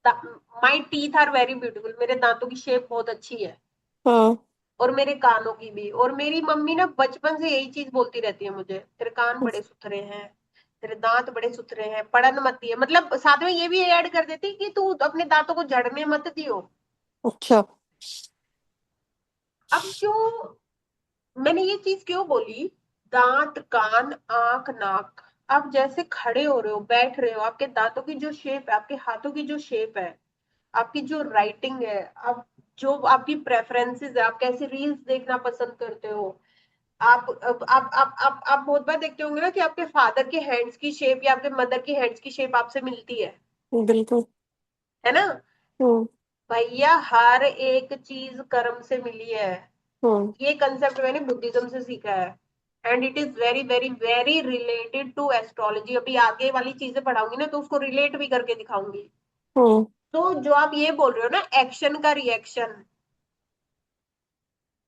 [SPEAKER 1] My teeth are very beautiful, मेरे दांतों की शेप बहुत अच्छी है।
[SPEAKER 3] हाँ।
[SPEAKER 1] और मेरे कानों की भी। और मेरी मम्मी ना बचपन से यही चीज बोलती रहती है मुझे, तेरे कान बड़े सुथरे हैं, तेरे दांत बड़े सुथरे हैं, पड़न मत दिए, मतलब साथ में ये भी ऐड कर देती कि तू अपने दांतों को झड़ने मत दियो।
[SPEAKER 3] अच्छा।
[SPEAKER 1] अब क्यों, मैंने ये चीज क्यों बोली? दांत, कान, आंख, नाक। आप जैसे खड़े हो रहे हो, बैठ रहे हो, आपके दांतों की जो शेप है, आपके हाथों की जो शेप है, आपकी जो राइटिंग है, आप जो आपकी प्रेफरेंसेस है, आप कैसे रील्स देखना पसंद करते हो, आप बहुत बार देखते होंगे ना कि आपके फादर के हैंड्स की शेप या आपके मदर की हैंड्स की शेप आपसे मिलती
[SPEAKER 3] बिल्कुल।
[SPEAKER 1] है ना?
[SPEAKER 3] हम्म।
[SPEAKER 1] भैया हर एक चीज कर्म से मिली है।
[SPEAKER 3] हम्म।
[SPEAKER 1] ये कंसेप्ट मैंने बुद्धिज्म से सीखा है। And it is very very very related to astrology. अभी आगे वाली चीजें पढ़ाऊंगी ना तो उसको रिलेट भी करके दिखाऊंगी।
[SPEAKER 3] हम्म।
[SPEAKER 1] तो जो आप ये बोल रहे हो ना, एक्शन का रिएक्शन,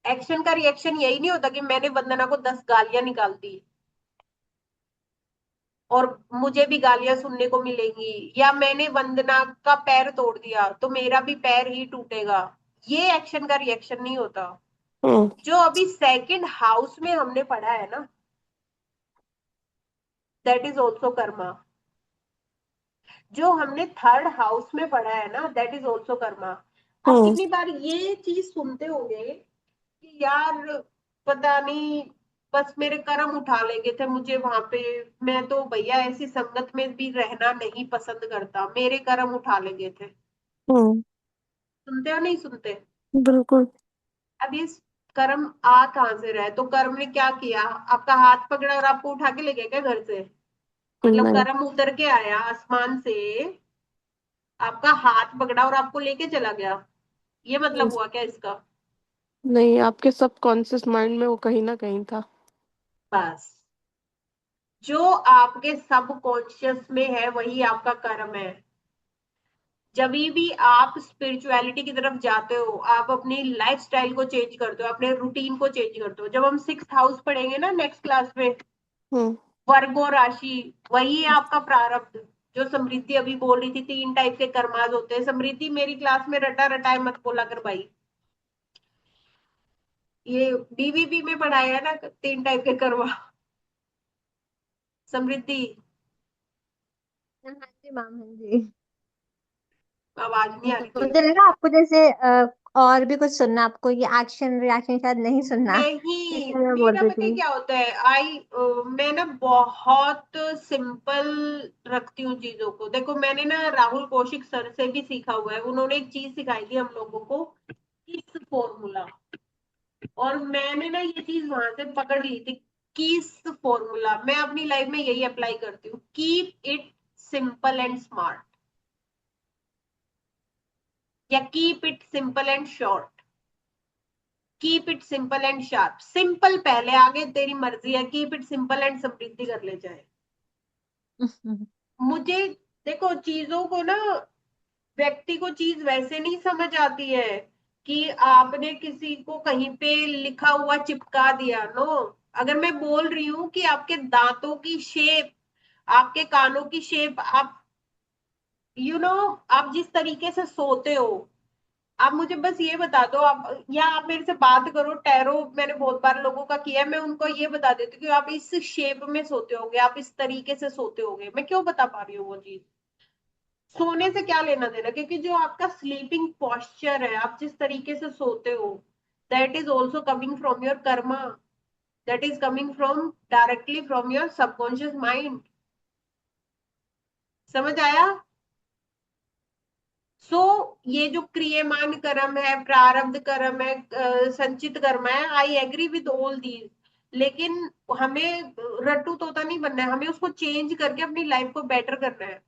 [SPEAKER 1] एक्शन का रिएक्शन यही नहीं होता कि मैंने वंदना को 10 गालियां निकाल दी और मुझे भी गालियां सुनने को मिलेंगी, या मैंने वंदना का पैर तोड़ दिया तो मेरा भी पैर ही टूटेगा। ये एक्शन का रिएक्शन नहीं होता।
[SPEAKER 3] हम्म।
[SPEAKER 1] जो अभी सेकंड हाउस में हमने पढ़ा है ना, दैट इज ऑल्सो कर्मा। जो हमने थर्ड हाउस में पढ़ा है ना, दैट इज ऑल्सो कर्मा। आप
[SPEAKER 3] हम्म।
[SPEAKER 1] कितनी बार ये चीज सुनते होंगे कि यार पता नहीं, बस मेरे कर्म उठा लेंगे थे मुझे वहां पे, मैं तो भैया ऐसी संगत में भी रहना नहीं पसंद करता, मेरे कर्म उठा लेंगे थे।
[SPEAKER 3] हम्म।
[SPEAKER 1] सुनते हो नहीं सुनते?
[SPEAKER 3] बिल्कुल।
[SPEAKER 1] अब ये कर्म आ कहां से रहा है? तो कर्म ने क्या किया? आपका हाथ पकड़ा और आपको उठा के ले गया क्या घर से? मतलब
[SPEAKER 3] नहीं।
[SPEAKER 1] कर्म उतर के आया आसमान से, आपका हाथ पकड़ा और आपको लेके चला गया, ये मतलब हुआ क्या इसका?
[SPEAKER 3] नहीं, आपके सबकॉन्शियस माइंड में वो कहीं ना कहीं था।
[SPEAKER 1] बस, जो आपके सबकॉन्शियस में है वही आपका कर्म है। जब भी आप स्पिरिचुअलिटी की तरफ जाते हो, आप अपनी लाइफस्टाइल को चेंज करते हो, अपने रूटीन को चेंज करते हो। जब हम 6th हाउस पढ़ेंगे ना नेक्स्ट क्लास में,
[SPEAKER 3] हम्म।
[SPEAKER 1] वर्गो राशि, वही है आपका प्रारब्ध। जो समृद्धि अभी बोल रही थी 3 टाइप के कर्माज होते हैं, समृद्धि मेरी क्लास में रटा रटाए मत बोला कर भाई, ये बीबीबी में पढ़ाया है ना 3 टाइप के कर्मा। समृद्धि,
[SPEAKER 5] हाँ जी मैम, हाँ जी।
[SPEAKER 1] आवाज नहीं आ रही तेरी।
[SPEAKER 5] मुझे लगा आपको जैसे और भी कुछ सुनना, आपको ये एक्शन रिएक्शन शायद नहीं सुनना,
[SPEAKER 1] नहीं,
[SPEAKER 5] इसलिए मैं बोल
[SPEAKER 1] मेरा
[SPEAKER 5] रही
[SPEAKER 1] पता है
[SPEAKER 5] थी।
[SPEAKER 1] क्या होता है, मैं ना बहुत सिंपल रखती हूँ चीजों को। देखो मैंने ना राहुल कौशिक सर से भी सीखा हुआ है, उन्होंने एक चीज सिखाई थी हम लोगों को, किस फॉर्मूला। और मैंने ना ये चीज वहां से पकड़ ली थी, किस फॉर्मूला। मैं अपनी लाइफ में यही अप्लाई करती हूँ, keep it simple and smart, या keep it simple and short, keep it simple and sharp. Simple पहले, आगे तेरी मर्जी है, कीप इट सिंपल एंड समृद्धि कर ले जाए। मुझे, देखो चीजों को ना, व्यक्ति को चीज वैसे नहीं समझ आती है कि आपने किसी को कहीं पे लिखा हुआ चिपका दिया। नो, अगर मैं बोल रही हूँ कि आपके दांतों की शेप, आपके कानों की शेप आप यू नो आप जिस तरीके से सोते हो, आप मुझे बस ये बता दो, आप या आप मेरे से बात करो, टैरो मैंने बहुत बार लोगों का किया है, मैं उनको ये बता देती हूँ कि आप इस शेप में सोते होगे, आप इस तरीके से सोते होगे। मैं क्यों बता पा रही हूँ वो चीज? सोने से क्या लेना देना, क्योंकि जो आपका स्लीपिंग पॉस्चर है, आप जिस तरीके से सोते हो, that is also coming from your Karma, that is coming from directly from your subconscious mind. समझ आया? ये जो क्रियमान कर्म है, प्रारब्ध कर्म है, संचित कर्म है, I agree with all these, लेकिन हमें रट्टू तोता नहीं बनना है, हमें उसको चेंज करके अपनी लाइफ को बेटर करना है।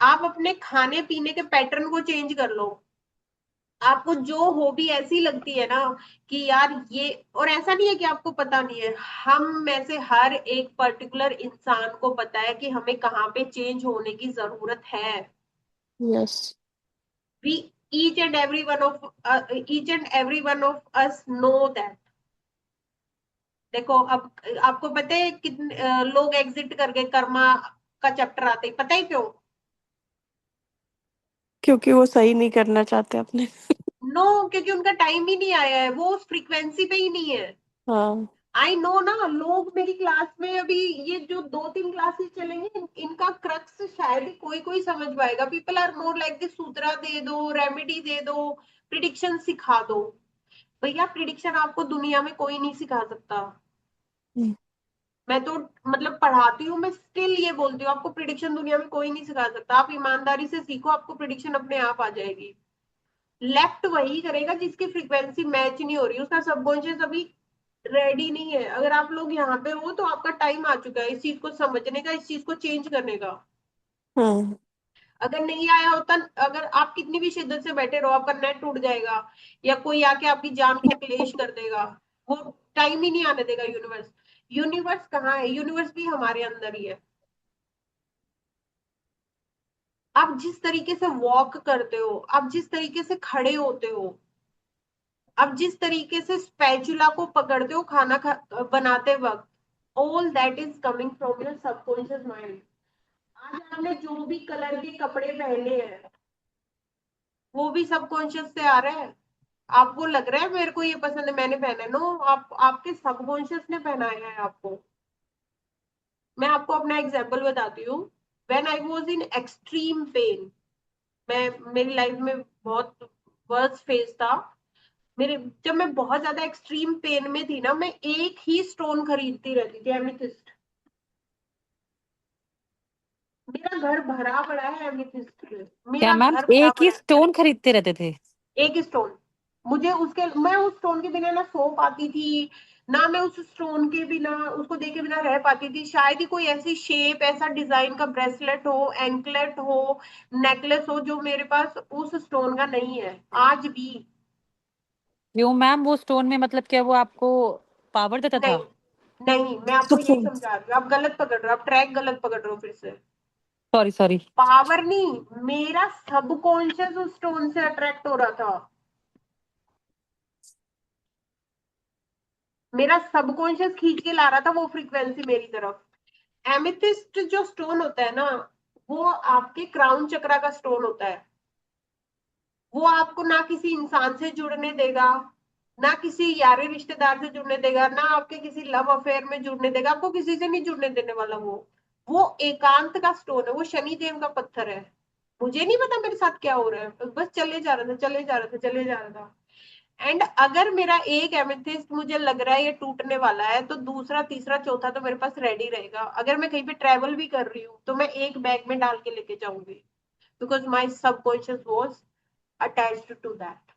[SPEAKER 1] आप अपने खाने पीने के पैटर्न को चेंज कर लो। आपको जो हॉबी ऐसी लगती है ना कि यार ये, और ऐसा नहीं है कि आपको पता नहीं है, हम में से हर एक पर्टिकुलर इंसान को पता है कि हमें कहाँ पे चेंज होने की जरूरत है।
[SPEAKER 3] Yes.
[SPEAKER 1] we each and every one of us know that। देखो अब आपको पता है कितने लोग एग्जिट कर गए कर्मा का चैप्टर आते ही, पता है क्यों?
[SPEAKER 3] क्योंकि वो सही नहीं करना चाहते अपने।
[SPEAKER 1] नो, क्योंकि उनका टाइम ही नहीं आया है, वो उस फ्रीक्वेंसी पे ही नहीं है।
[SPEAKER 3] हाँ।
[SPEAKER 1] आई नो ना, लोग मेरी क्लास में अभी ये जो 2-3 क्लासेस चलेंगे, इनका क्रक्स शायद ही कोई कोई समझ पाएगा। People are more like this, सूत्रा दे दो, रेमेडी दे दो, प्रिडिक्शन सिखा दो। भैया प्रिडिक्शन आपको दुनिया में कोई नहीं सिखा सकता।
[SPEAKER 3] हम्म।
[SPEAKER 1] मैं तो मतलब पढ़ाती हूँ, मैं स्टिल ये बोलती हूँ, आपको प्रिडिक्शन दुनिया में कोई नहीं सिखा सकता। आप ईमानदारी से सीखो, आपको प्रिडिक्शन अपने आप आ जाएगी। लेफ्ट वही करेगा जिसकी फ्रीक्वेंसी मैच नहीं हो रही, उसका सबकॉन्शियस अभी रेडी नहीं है। अगर आप लोग यहाँ पे हो तो आपका टाइम आ चुका है इस चीज को समझने का, इस चीज को चेंज करने का।
[SPEAKER 3] हम्म।
[SPEAKER 1] अगर नहीं आया होता, अगर आप कितनी भी शिद्दत से बैठे रहो, आपका नेट टूट जाएगा या कोई आके आपकी जान को क्लेश कर देगा। वो टाइम ही नहीं आने देगा यूनिवर्स। यूनिवर्स कहाँ है? यूनिवर्स भी हमारे अंदर ही है। आप जिस तरीके से वॉक करते हो, आप जिस तरीके से खड़े होते हो, आप जिस तरीके से स्पैचुला को पकड़ते हो बनाते वक्त, all that is coming from your subconscious mind. आज आपने जो भी कलर के कपड़े पहने हैं, वो भी सबकॉन्शियस से आ रहा है। आपको लग रहा है मेरे को ये पसंद है मैंने पहना है, नो, आप आपके सबकॉन्शियस ने पहनाया है आपको। मैं आपको अपना एग्जांपल बताती हूँ। When I was in extreme pain, मैं मेरी लाइफ में बहुत वर्स्ट फेज था मेरे, जब मैं बहुत ज्यादा एक्सट्रीम पेन में थी ना, मैं एक ही स्टोन खरीदती रहती थी, एमेथिस्ट। मेरा घर भरा पड़ा है एमेथिस्ट में,
[SPEAKER 2] क्या
[SPEAKER 1] मेरा
[SPEAKER 2] मैम
[SPEAKER 1] घर भरा
[SPEAKER 2] एक ही
[SPEAKER 1] पड़ा है।
[SPEAKER 2] स्टोन खरीदते रहते थे?
[SPEAKER 1] एक स्टोन, मुझे उसके, मैं उस स्टोन के बिना ना सो पाती थी, ना मैं उस स्टोन के बिना, उसको देखे बिना रह पाती थी। शायद ही कोई ऐसी शेप, ऐसा डिजाइन का ब्रेसलेट हो, एंकलेट हो, नेकलेस हो, जो मेरे पास उस स्टोन का नहीं है आज भी।
[SPEAKER 2] क्यों मैम, वो स्टोन में मतलब क्या वो आपको पावर देता
[SPEAKER 1] नहीं,
[SPEAKER 2] था?
[SPEAKER 1] नहीं, मैं आपको यही समझा रही हूँ, आप गलत पकड़ रहे हो, आप ट्रैक गलत पकड़ रहे हो फिर से।
[SPEAKER 2] Sorry sorry.
[SPEAKER 1] पावर नहीं, मेरा सबकॉन्शियस उस स्टोन से अट्रैक्ट हो रहा था। मेरा सबकॉन्शियस खींच के ला रहा था वो फ्रीक्वेंसी मेरी तरफ। एमेथिस्ट जो स्टोन होता है ना, वो आपके क्राउन चक्रा का स्टोन होता है। वो आपको ना किसी इंसान से जुड़ने देगा, ना किसी यारी रिश्तेदार से जुड़ने देगा, ना आपके किसी लव अफेयर में जुड़ने देगा, आपको किसी से नहीं जुड़ने देने वाला। वो एकांत का स्टोन है, वो शनि देव का पत्थर है। मुझे नहीं पता मेरे साथ क्या हो रहा है, बस चले जा रहा था, चले जा रहा था, चले जा रहा था। एंड अगर मेरा एक एमेथिस्ट मुझे लग रहा है ये टूटने वाला है, तो दूसरा, तीसरा, चौथा तो मेरे पास रेडी रहेगा। अगर मैं कहीं पे ट्रेवल भी कर रही हूँ तो मैं एक बैग में डाल के लेके जाऊंगी, because my subconscious was attached to that.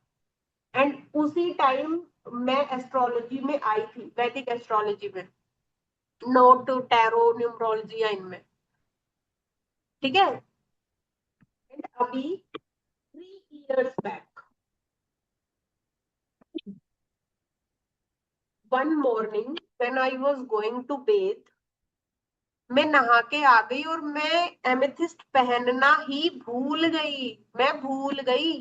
[SPEAKER 1] And उसी टाइम मैं एस्ट्रोलॉजी में आई थी, वैदिक एस्ट्रोलॉजी में, नोट टू टैरो न्यूमरोलॉजी या इनमें, ठीक है। एंड अभी 3 years back, one morning when I was going to bath, मैं नहा के आ गई और मैं एमेथिस्ट पहनना ही भूल गई, मैं भूल गई।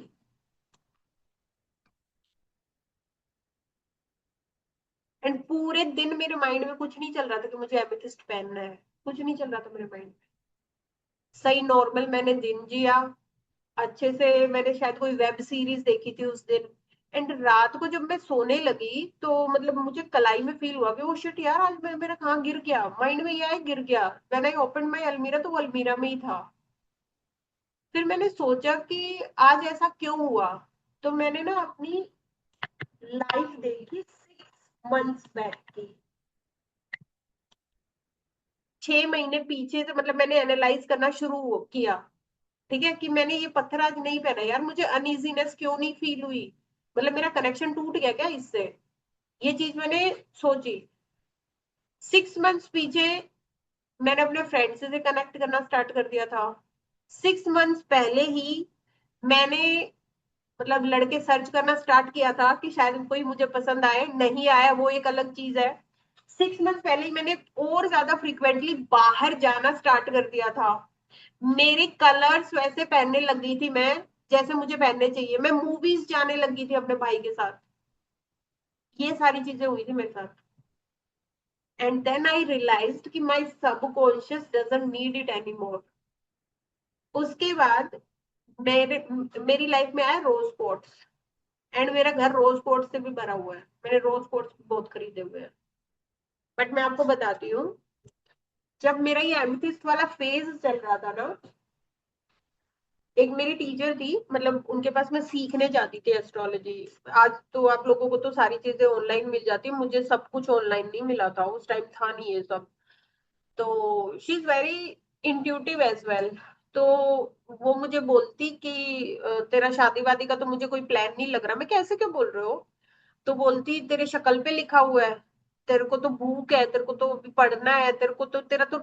[SPEAKER 1] एंड पूरे दिन मेरे माइंड में कुछ नहीं चल रहा था कि मुझे एमेथिस्ट पहनना है, कुछ नहीं चल रहा था मेरे माइंड में। सही नॉर्मल मैंने दिन जिया, अच्छे से मैंने शायद कोई वेब सीरीज देखी थी उस दिन। एंड रात को जब मैं सोने लगी तो मतलब मुझे कलाई में फील हुआ कि वो शिट यार, आज मेरा कहाँ गिर गया, माइंड में ये आया गिर गया। व्हेन आई ओपन माई अलमीरा तो वो अलमीरा में ही था। फिर मैंने सोचा कि आज ऐसा क्यों हुआ। तो मैंने ना अपनी लाइफ देखी 6 मंथ्स बैक की, 6 महीने पीछे से, मतलब मैंने एनालाइज करना शुरू किया। ठीक है, कि मैंने ये पत्थर आज नहीं पहना यार, मुझे अनइजीनेस क्यों नहीं फील हुई, मतलब मेरा कनेक्शन टूट गया क्या इससे। ये चीज मैंने सोची। 6 मंथ्स पीछे मैंने अपने फ्रेंड से कनेक्ट करना स्टार्ट कर दिया था। 6 मंथ्स पहले ही मैंने मतलब लड़के सर्च करना स्टार्ट किया था कि शायद कोई मुझे पसंद आए, नहीं आया वो एक अलग चीज है। 6 मंथ्स पहले ही मैंने और ज्यादा फ्रिक्वेंटली बाहर जाना स्टार्ट कर दिया था। मेरे कलर्स वैसे पहनने लग गई थी मैं, जैसे मुझे पहनने चाहिए। मैं मूवीज जाने लगी थी अपने भाई के साथ। ये सारी चीजें हुई थी मेरे साथ। एंड देन आई रियलाइज्ड कि my subconscious doesn't need it any more. उसके बाद मेरी लाइफ में आया रोज कोट्स। एंड मेरा घर रोज कोट्स से भी भरा हुआ है, मैंने रोज कोट्स बहुत खरीदे हुए हैं। बट मैं आपको बताती हूँ, जब मेरा ये एमथिस्ट वाला फेज चल रहा था ना, एक मेरी टीचर थी, मतलब उनके पास मैं सीखने जाती थी एस्ट्रोलॉजी। आज तो आप लोगों को तो सारी चीजें ऑनलाइन मिल जाती है, मुझे सब कुछ ऑनलाइन नहीं मिला था, उस टाइम था नहीं ये सब। तो she is very intuitive as well. तो वो मुझे बोलती कि तेरा शादी वादी का तो मुझे कोई प्लान नहीं लग रहा। मैं कैसे, क्या बोल रहे हो? तो बोलती तेरे शक्ल पे लिखा हुआ है, तेरे को तो भूख है, तेरे को तो अभी पढ़ना है, तेरे को तो तेरा तो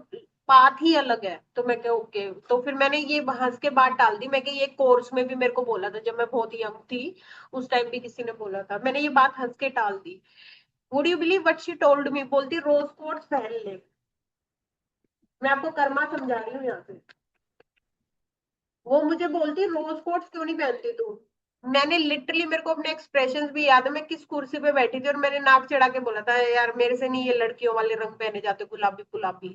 [SPEAKER 1] पाथ ही अलग है। तो मैं क्या, ओके। तो फिर मैंने ये हंस के बात टाल दी, मैं कि ये कोर्स में भी मेरे को बोला था जब मैं बहुत यंग थी, उस टाइम भी किसी ने बोला था, मैंने ये बात हंस के टाल दी। Would you believe what she told me? बोलती रोज कोट्स पहन ले। मैं आपको कर्मा समझा रही हूँ यहाँ पे। वो मुझे बोलती रोज कोट्स क्यों नहीं पहनती तू। मैंने लिटरली, मेरे को अपने एक्सप्रेशंस भी याद है, मैं किस कुर्सी पे बैठी थी और मैंने नाक चढ़ा के बोला था यार मेरे से नहीं ये लड़कियों वाले रंग पहने जाते, गुलाबी गुलाबी।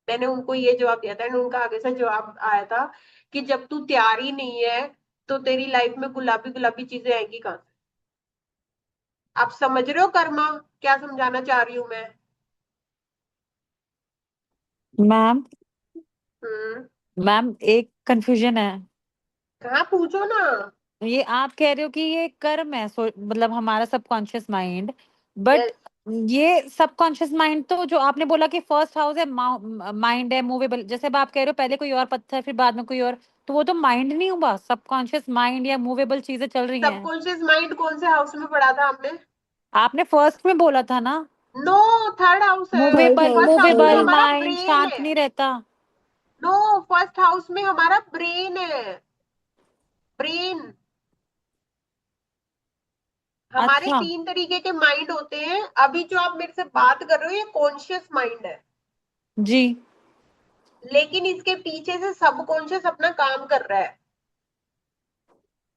[SPEAKER 1] मैंने उनको ये जवाब दिया था एंड उनका आगे से जवाब आया था कि जब तू तैयार ही नहीं है तो तेरी लाइफ में गुलाबी गुलाबी चीजें आएंगी कहाँ से। आप समझ रहे हो कर्मा, क्या समझाना चाह रही हूँ मैं?
[SPEAKER 2] मैम,
[SPEAKER 1] हम्म।
[SPEAKER 2] मैम एक कंफ्यूजन है।
[SPEAKER 1] कहाँ, पूछो ना।
[SPEAKER 2] ये आप कह रहे हो कि ये कर्म है, मतलब हमारा सबकॉन्शियस माइंड, बट
[SPEAKER 1] यस।
[SPEAKER 2] ये सबकॉन्शियस माइंड तो जो आपने बोला कि फर्स्ट हाउस है, माइंड है मूवेबल, जैसे अब आप कह रहे हो पहले कोई और पत्थर फिर बाद में कोई और, तो वो तो माइंड नहीं हुआ, सबकॉन्शियस माइंड या मूवेबल चीजें चल रही हैं।
[SPEAKER 1] सबकॉन्शियस माइंड कौन से हाउस में पढ़ा था आपने?
[SPEAKER 2] आपने फर्स्ट में बोला था ना,
[SPEAKER 1] नो, थर्ड हाउस है।
[SPEAKER 3] Third
[SPEAKER 2] movable
[SPEAKER 3] house
[SPEAKER 1] first house में
[SPEAKER 3] थर्ड
[SPEAKER 2] मूवेबल
[SPEAKER 3] हाउस
[SPEAKER 1] हमारा
[SPEAKER 2] माइंड
[SPEAKER 1] ब्रेन
[SPEAKER 2] शांत
[SPEAKER 1] है।
[SPEAKER 2] नहीं रहता।
[SPEAKER 1] नो, फर्स्ट हाउस में हमारा ब्रेन है। ब्रेन। हमारे
[SPEAKER 2] अच्छा।
[SPEAKER 1] 3 तरीके के माइंड होते हैं। अभी जो आप मेरे से बात कर रहे हो ये कॉन्शियस माइंड है,
[SPEAKER 2] जी।
[SPEAKER 1] लेकिन इसके पीछे से सबकॉन्शियस अपना काम कर रहा है।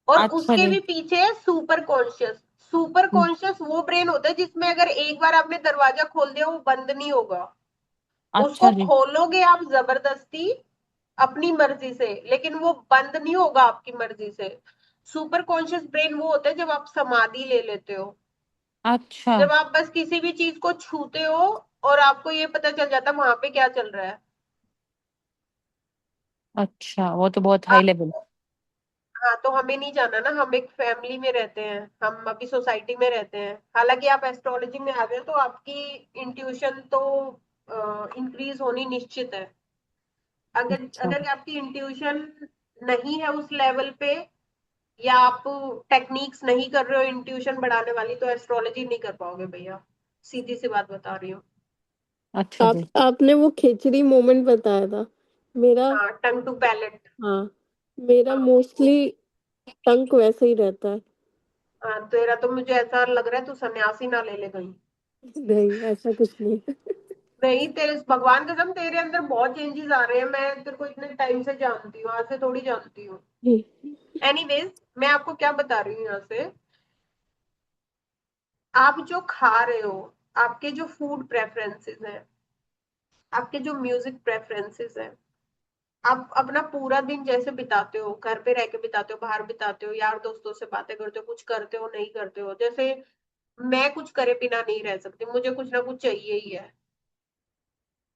[SPEAKER 1] और
[SPEAKER 2] अच्छा
[SPEAKER 1] उसके
[SPEAKER 2] जी।
[SPEAKER 1] भी पीछे है सुपर कॉन्शियस। सुपर कॉन्शियस वो ब्रेन होता है जिसमें अगर एक बार आपने दरवाजा खोल दिया वो बंद नहीं होगा। उसको
[SPEAKER 2] अच्छा जी।
[SPEAKER 1] खोलोगे आप जबरदस्ती अपनी मर्जी से, लेकिन वो बंद नहीं होगा आपकी मर्जी से। सुपर कॉन्शियस ब्रेन वो होता है जब आप समाधि ले लेते हो,
[SPEAKER 2] अच्छा।
[SPEAKER 1] जब आप बस किसी भी चीज को छूते हो और आपको ये पता चल जाता है वहां पे क्या चल रहा है।
[SPEAKER 2] अच्छा, वो तो बहुत हाई
[SPEAKER 1] आप,
[SPEAKER 2] लेवल।
[SPEAKER 1] हाँ, तो हमें नहीं जाना ना, हम एक फैमिली में रहते हैं, हम अभी सोसाइटी में रहते हैं। हालांकि आप एस्ट्रोलॉजी में आ गए हो तो आपकी इंट्यूशन तो इंक्रीज होनी निश्चित है। अगर
[SPEAKER 2] अच्छा।
[SPEAKER 1] अगर आपकी इंट्यूशन नहीं है उस लेवल पे, या आप टेक्निक्स नहीं कर रहे हो इंट्यूशन बढ़ाने वाली, तो एस्ट्रोलॉजी नहीं कर पाओगे भैया। सीधी सी बात बता रही हूँ।
[SPEAKER 2] अच्छा जी।
[SPEAKER 3] आपने वो खिचड़ी मोमेंट बताया था। मेरा
[SPEAKER 1] हाँ, टंग टू पैलेट।
[SPEAKER 3] हाँ, मेरा
[SPEAKER 1] हाँ।
[SPEAKER 3] मोस्टली टंक वैसे ही रहता है।
[SPEAKER 1] हाँ, तेरा तो मुझे ऐसा लग रहा है तू सन्यासी ना ले ले कहीं।
[SPEAKER 3] नहीं, ऐसा कुछ नहीं
[SPEAKER 1] नहीं, तेरे भगवान कसम तेरे अंदर बहुत चेंजेस आ रहे हैं। मैं तेरे को इतने टाइम से जानती हूँ, आज से थोड़ी जानती हूँ।
[SPEAKER 3] है।
[SPEAKER 1] एनीवेज, मैं आपको क्या बता रही हूँ यहाँ से, आप जो खा रहे हो, आपके जो फूड प्रेफरेंसेस हैं, आपके जो म्यूजिक प्रेफरेंसेस हैं, आप अपना पूरा दिन जैसे बिताते हो, घर पे रह के बिताते हो, बाहर बिताते हो, यार दोस्तों से बातें करते हो, कुछ करते हो नहीं करते हो, जैसे मैं कुछ करे बिना नहीं रह सकती, मुझे कुछ ना कुछ चाहिए ही है।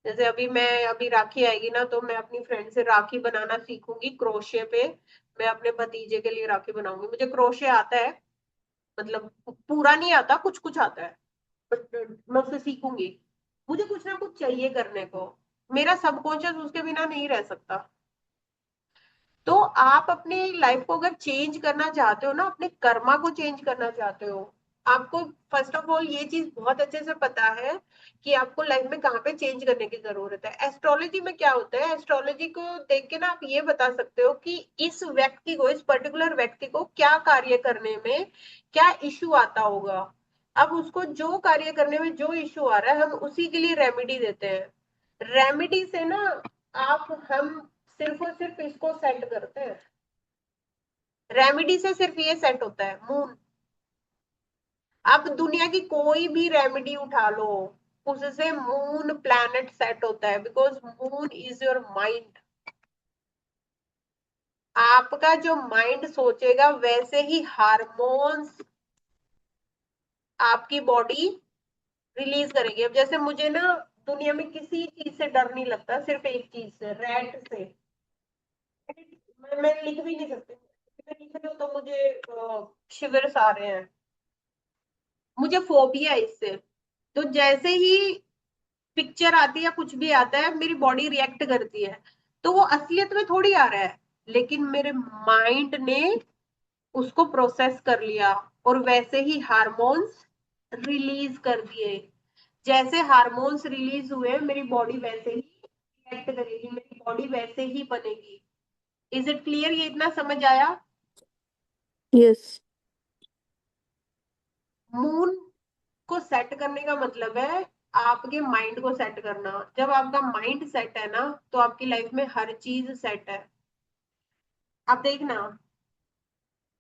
[SPEAKER 1] जैसे अभी राखी आएगी ना, तो मैं अपनी फ्रेंड से राखी बनाना सीखूंगी क्रोशे पे। मैं अपने भतीजे के लिए राखी बनाऊंगी। मुझे क्रोशे आता है, मतलब पूरा नहीं आता, कुछ कुछ आता है, बट मैं उससे सीखूंगी। मुझे कुछ ना कुछ चाहिए करने को, मेरा सबकॉन्शियस उसके बिना नहीं रह सकता। तो आप अपनी लाइफ को अगर चेंज करना चाहते हो ना, अपने कर्मा को चेंज करना चाहते हो, आपको फर्स्ट ऑफ ऑल ये चीज बहुत अच्छे से पता है कि आपको लाइफ में कहाँ पे चेंज करने की जरूरत है। एस्ट्रोलॉजी में क्या होता है, एस्ट्रोलॉजी को देख के ना आप ये बता सकते हो कि इस व्यक्ति को, इस पर्टिकुलर व्यक्ति को क्या कार्य करने में क्या इश्यू आता होगा। अब उसको जो कार्य करने में जो इश्यू आ रहा है, हम उसी के लिए रेमेडी देते हैं। रेमेडी से ना हम सिर्फ और सिर्फ इसको सेट करते हैं। रेमेडी से सिर्फ ये सेट होता है, मून। आप दुनिया की कोई भी रेमेडी उठा लो, उससे मून प्लैनेट सेट होता है, because moon is your mind. आपका जो माइंड सोचेगा वैसे ही हार्मोन्स आपकी बॉडी रिलीज करेगी। अब जैसे मुझे ना दुनिया में किसी चीज से डर नहीं लगता, सिर्फ एक चीज से, रैट से। मैं लिख भी नहीं सकती, मैं लिख रही हूँ तो मुझे शिविर आ रहे हैं, मुझे फोबिया है इससे। तो जैसे ही पिक्चर आती है या कुछ भी आता है, मेरी बॉडी रिएक्ट करती है। तो वो असलियत में थोड़ी आ रहा है, लेकिन मेरे माइंड ने उसको प्रोसेस कर लिया, और वैसे ही हार्मोन्स रिलीज कर दिए। जैसे हार्मोन्स रिलीज हुए, मेरी बॉडी वैसे ही रिएक्ट करेगी, मेरी बॉडी वैसे ही बनेगी। Is it clear? ये इतना समझ आया?
[SPEAKER 3] यस।
[SPEAKER 1] मून को सेट करने का मतलब है आपके माइंड को सेट करना। जब आपका माइंड सेट है ना, तो आपकी लाइफ में हर चीज सेट है। आप देखना,